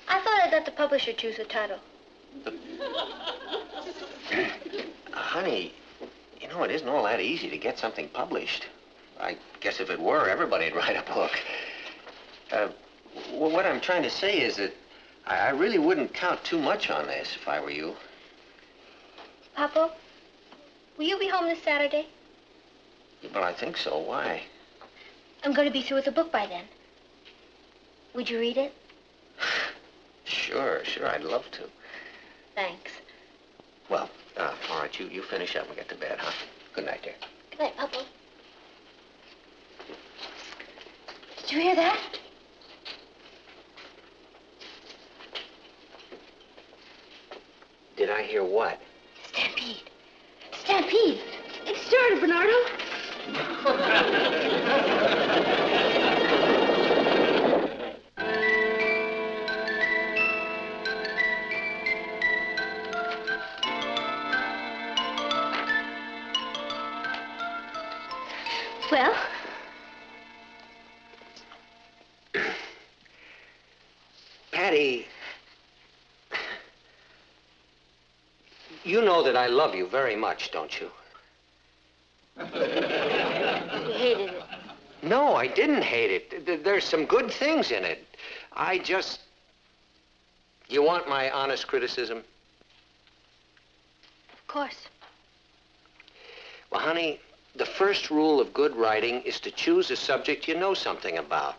I thought I'd publisher choose the title? Honey, you know, it isn't all that easy to get something published. I guess if it were, everybody'd write a book. What I'm trying to say is that I really wouldn't count too much on this if I were you. Papa, will you be home this Saturday? Well, I think so. Why? I'm going to be through with the book by then. Would you read it? Sure, I'd love to. Thanks. Well, all right, you finish up and get to bed, huh? Good night, dear. Good night, Papa. Did you hear that? Did I hear what? Stampede. Stampede. It started, Bernardo. Well? Patty, you know that I love you very much, don't you? You hated it. No, I didn't hate it. There's some good things in it. You want my honest criticism? Of course. Well, honey, the first rule of good writing is to choose a subject you know something about.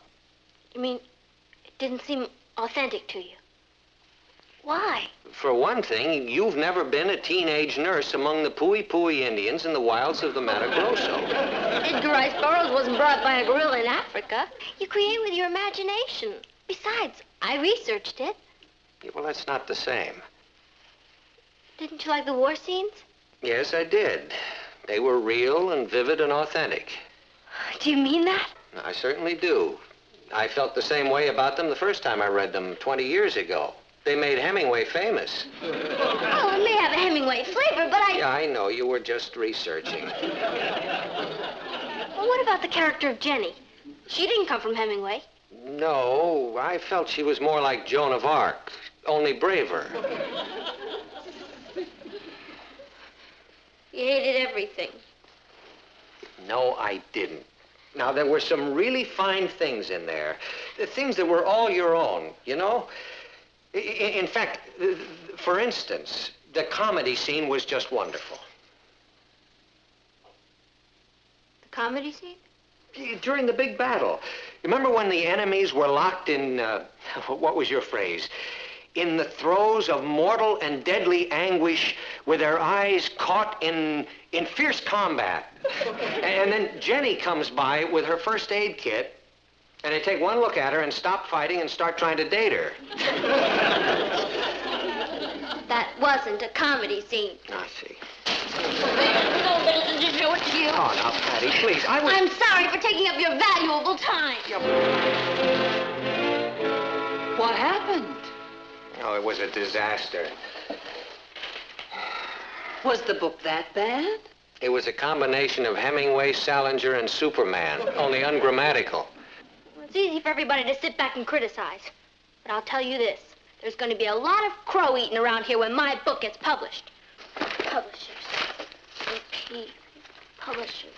You mean it didn't seem authentic to you? Why? For one thing, you've never been a teenage nurse among the Pui Pui Indians in the wilds of the Mato Grosso. Edgar Rice Burroughs wasn't brought up by a gorilla in Africa. You create with your imagination. Besides, I researched it. Yeah, well, that's not the same. Didn't you like the war scenes? Yes, I did. They were real and vivid and authentic. Do you mean that? I certainly do. I felt the same way about them the first time I read them 20 years ago. They made Hemingway famous. Oh, it may have a Hemingway flavor, but Yeah, I know. You were just researching. Well, what about the character of Jenny? She didn't come from Hemingway. No, I felt she was more like Joan of Arc, only braver. You hated everything. No, I didn't. Now, there were some really fine things in there. The things that were all your own, you know? In fact, for instance, the comedy scene was just wonderful. The comedy scene? During the big battle. Remember when the enemies were locked in, what was your phrase? In the throes of mortal and deadly anguish with their eyes caught in fierce combat. And then Jenny comes by with her first aid kit, and they take one look at her and stop fighting and start trying to date her. That wasn't a comedy scene. I see. No, but it's to show it to you. Oh, now, Patty, please, I'm sorry for taking up your valuable time. What happened? Oh, it was a disaster. Was the book that bad? It was a combination of Hemingway, Salinger, and Superman, only ungrammatical. Well, it's easy for everybody to sit back and criticize. But I'll tell you this. There's going to be a lot of crow eating around here when my book gets published. Publishers. Repeat. Publishers.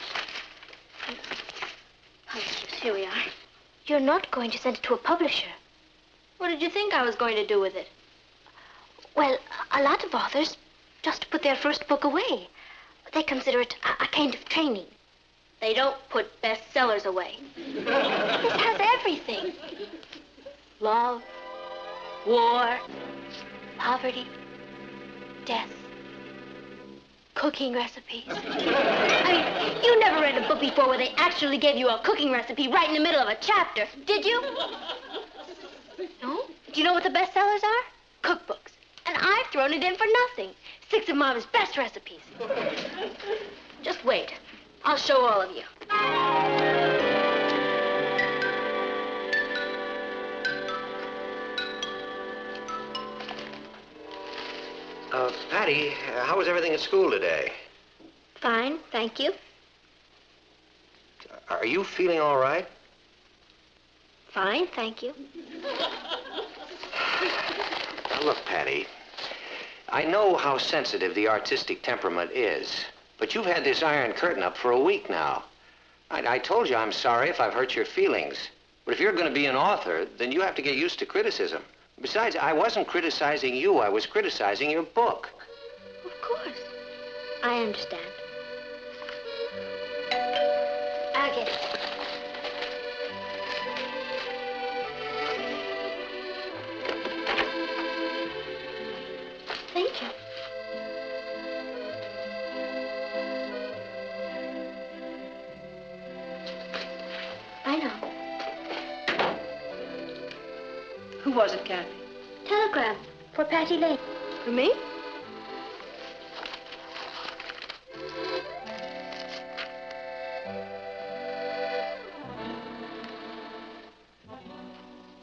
Publishers. Here we are. You're not going to send it to a publisher. What did you think I was going to do with it? Well, a lot of authors just put their first book away. They consider it a kind of training. They don't put bestsellers away. This has everything. Love, war, poverty, death, cooking recipes. I mean, you never read a book before where they actually gave you a cooking recipe right in the middle of a chapter, did you? No? Do you know what the bestsellers are? Cookbooks. And I've thrown it in for nothing. 6 of Mama's best recipes. Just wait. I'll show all of you. Patty, how was everything at school today? Fine, thank you. Are you feeling all right? Fine, thank you. Now, Look, Patty, I know how sensitive the artistic temperament is, but you've had this Iron Curtain up for a week now. I told you I'm sorry if I've hurt your feelings. But if you're going to be an author, then you have to get used to criticism. Besides, I wasn't criticizing you. I was criticizing your book. Of course. I understand. I'll get it. Thank you. I know. Who was it, Kathy? Telegram for Patty Lane. For me?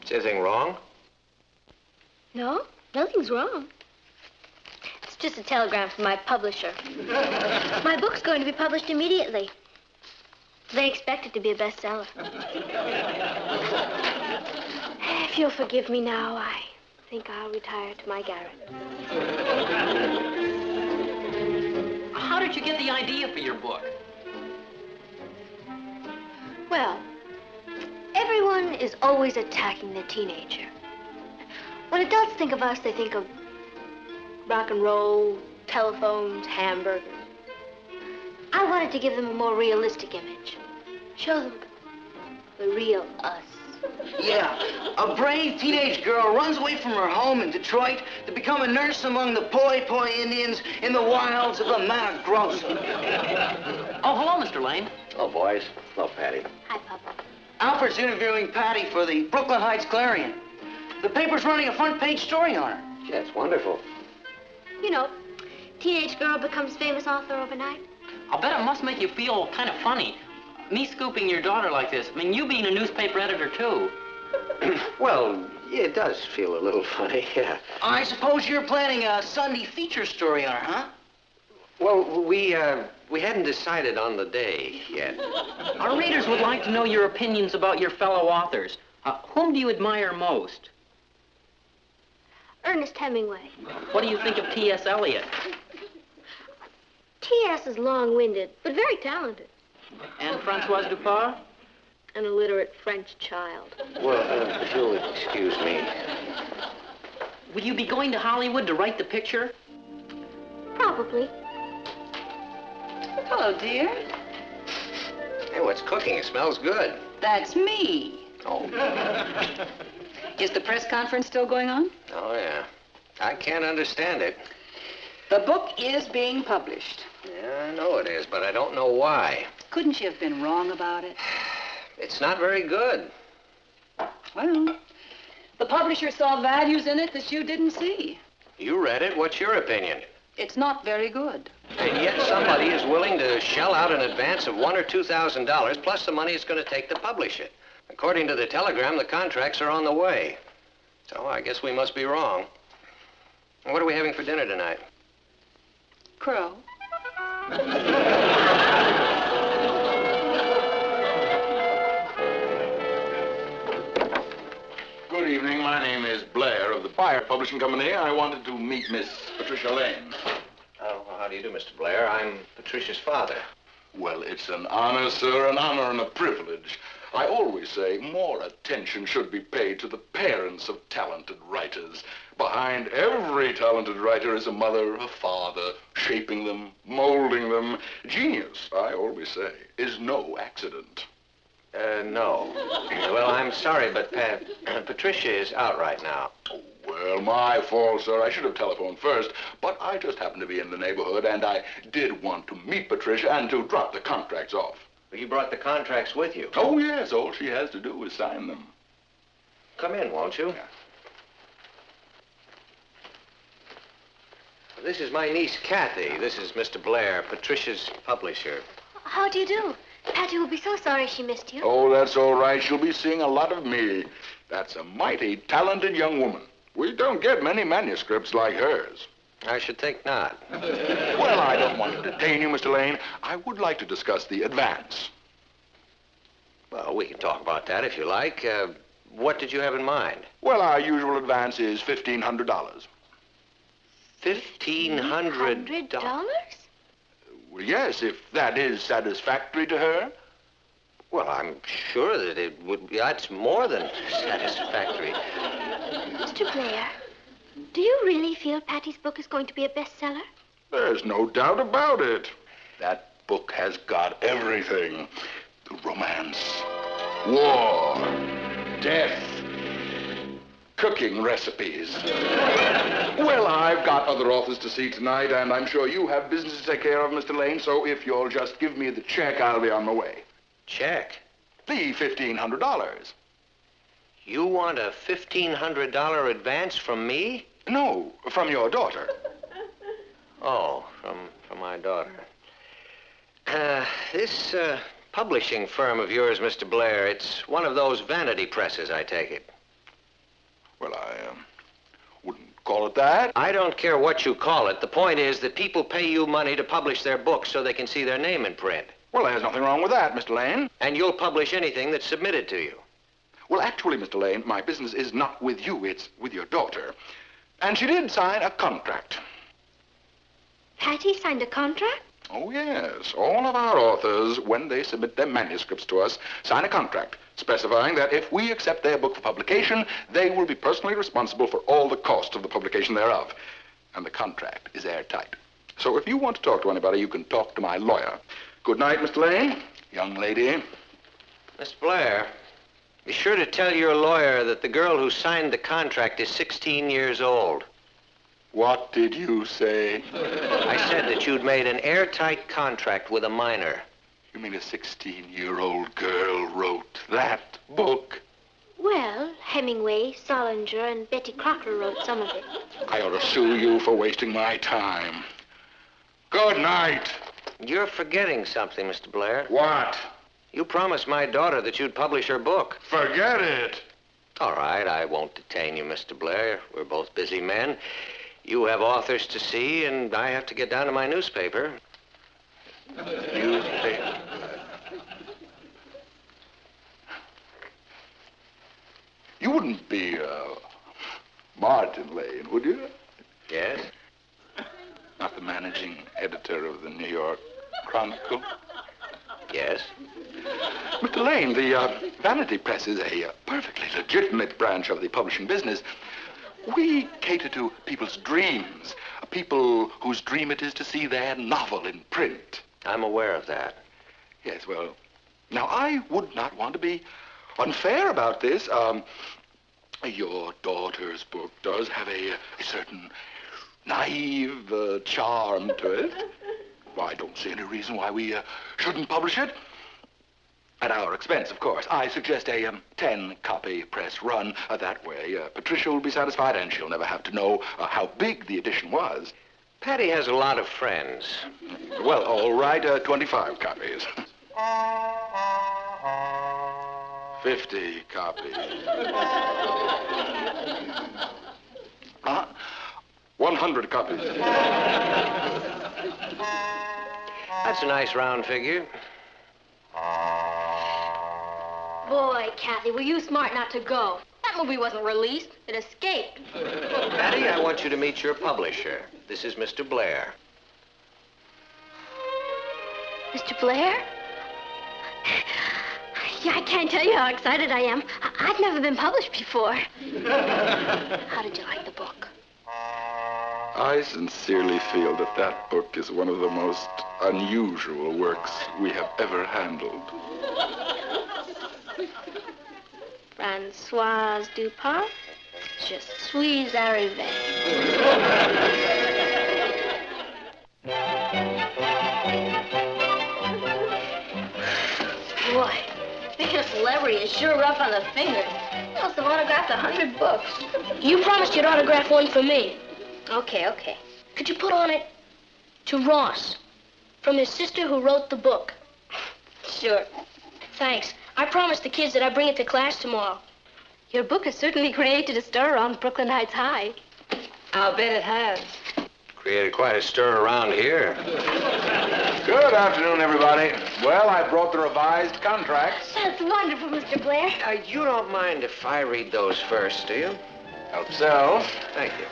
Is anything wrong? No, nothing's wrong. It's just a telegram from my publisher. My book's going to be published immediately. They expect it to be a bestseller. If you'll forgive me now, I think I'll retire to my garret. How did you get the idea for your book? Well, everyone is always attacking the teenager. When adults think of us, they think of rock and roll, telephones, hamburgers. I wanted to give them a more realistic image. Show them the real us. Yeah, a brave teenage girl runs away from her home in Detroit to become a nurse among the Poi Poi Indians in the wilds of the Mato Grosso. Oh, hello, Mr. Lane. Oh, boys. Hello, Patty. Hi, Papa. Alfred's interviewing Patty for the Brooklyn Heights Clarion. The paper's running a front-page story on her. Yeah, it's wonderful. You know, teenage girl becomes famous author overnight. I'll bet it must make you feel kind of funny. Me scooping your daughter like this. I mean, you being a newspaper editor, too. Well, yeah, it does feel a little funny, yeah. I suppose you're planning a Sunday feature story on her, huh? Well, we hadn't decided on the day yet. Our readers would like to know your opinions about your fellow authors. Whom do you admire most? Ernest Hemingway. What do you think of T.S. Eliot? T.S. is long-winded, but very talented. And Francoise Dupart? An illiterate French child. Well, if you'll excuse me. Will you be going to Hollywood to write the picture? Probably. Hello, dear. Hey, what's cooking? It smells good. That's me. Oh. Is the press conference still going on? Oh, yeah. I can't understand it. The book is being published. Yeah, I know it is, but I don't know why. Couldn't you have been wrong about it? It's not very good. Well, the publisher saw values in it that you didn't see. You read it. What's your opinion? It's not very good. And yet somebody is willing to shell out an advance of $1,000 or $2,000 plus the money it's going to take to publish it. According to the telegram, the contracts are on the way. So I guess we must be wrong. What are we having for dinner tonight? Crow. Good evening. My name is Blair of the Fire Publishing Company. I wanted to meet Miss Patricia Lane. Oh, well, how do you do, Mr. Blair? I'm Patricia's father. Well, it's an honor, sir, an honor and a privilege. I always say more attention should be paid to the parents of talented writers. Behind every talented writer is a mother, a father, shaping them, molding them. Genius, I always say, is no accident. No. Well, I'm sorry, but Patricia is out right now. Well, my fault, sir. I should have telephoned first, but I just happened to be in the neighborhood, and I did want to meet Patricia and to drop the contracts off. You brought the contracts with you? Oh, yes. All she has to do is sign them. Come in, won't you? Yeah. This is my niece, Kathy. This is Mr. Blair, Patricia's publisher. How do you do? Patty will be so sorry she missed you. Oh, that's all right. She'll be seeing a lot of me. That's a mighty talented young woman. We don't get many manuscripts like hers. I should think not. Well, I don't want to detain you, Mr. Lane. I would like to discuss the advance. Well, we can talk about that if you like. what did you have in mind? Well, our usual advance is $1,500. $1,500? Well, yes, if that is satisfactory to her. Well, I'm sure that it would be. That's more than satisfactory. Mr. Blair, do you really feel Patty's book is going to be a bestseller? There's no doubt about it. That book has got everything. The romance, war, death, cooking recipes. Well, I've got other authors to see tonight, and I'm sure you have business to take care of, Mr. Lane, so if you'll just give me the check, I'll be on my way. Check? The $1,500. You want a $1,500 advance from me? No, from your daughter. Oh, from my daughter. This publishing firm of yours, Mr. Blair, it's one of those vanity presses, I take it. Well, I wouldn't call it that. I don't care what you call it. The point is that people pay you money to publish their books so they can see their name in print. Well, there's nothing wrong with that, Mr. Lane. And you'll publish anything that's submitted to you. Well, actually, Mr. Lane, my business is not with you, it's with your daughter. And she did sign a contract. Patty signed a contract? Oh, yes. All of our authors, when they submit their manuscripts to us, sign a contract specifying that if we accept their book for publication, they will be personally responsible for all the costs of the publication thereof. And the contract is airtight. So if you want to talk to anybody, you can talk to my lawyer. Good night, Mr. Lane. Young lady. Mr. Blair, be sure to tell your lawyer that the girl who signed the contract is 16 years old. What did you say? I said that you'd made an airtight contract with a minor. You mean a 16-year-old girl wrote that book? Well, Hemingway, Salinger, and Betty Crocker wrote some of it. I ought to sue you for wasting my time. Good night. You're forgetting something, Mr. Blair. What? You promised my daughter that you'd publish her book. Forget it. All right, I won't detain you, Mr. Blair. We're both busy men. You have authors to see, and I have to get down to my newspaper. Newspaper? You wouldn't be, Martin Lane, would you? Yes? Not the managing editor of the New York Chronicle? Yes. Mr. Lane, the Vanity Press is a perfectly legitimate branch of the publishing business. We cater to people's dreams, people whose dream it is to see their novel in print. I'm aware of that. Yes, well, now I would not want to be unfair about this. Your daughter's book does have a certain naive charm to it. Well, I don't see any reason why we shouldn't publish it. At our expense, of course. I suggest a 10-copy press run. That way, Patricia will be satisfied, and she'll never have to know how big the edition was. Patty has a lot of friends. Well, all right, 25 copies. 50 copies. 100 copies. That's a nice round figure. Boy, Kathy, were you smart not to go? That movie wasn't released. It escaped. Patty, I want you to meet your publisher. This is Mr. Blair. Mr. Blair? Yeah, I can't tell you how excited I am. I've never been published before. How did you like the book? I sincerely feel that that book is one of the most unusual works we have ever handled. Francoise Dupont, je suis arrivée. Boy, being a celebrity is sure rough on the fingers. I must have autographed 100 books. You promised you'd autograph one for me. Okay. Could you put on it, to Ross, from his sister who wrote the book? Sure. Thanks. I promised the kids that I'd bring it to class tomorrow. Your book has certainly created a stir around Brooklyn Heights High. I'll bet it has. Created quite a stir around here. Good afternoon, everybody. Well, I brought the revised contracts. That's wonderful, Mr. Blair. You don't mind if I read those first, do you? Hope so. Thank you.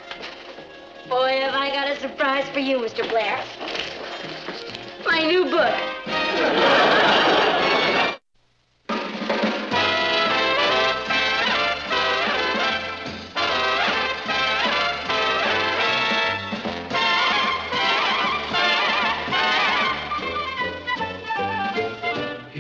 Boy, have I got a surprise for you, Mr. Blair. My new book.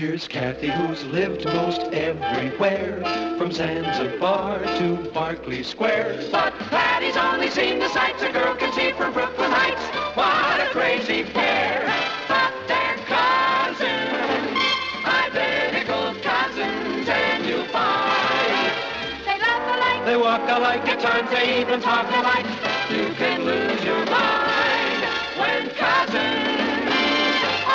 Here's Kathy, who's lived most everywhere, from Zanzibar to Berkeley Square. But Patty's only seen the sights a girl can see from Brooklyn Heights. What a crazy pair! But they're cousins, identical cousins, and you'll find they laugh alike, They walk alike, at times they even talk alike.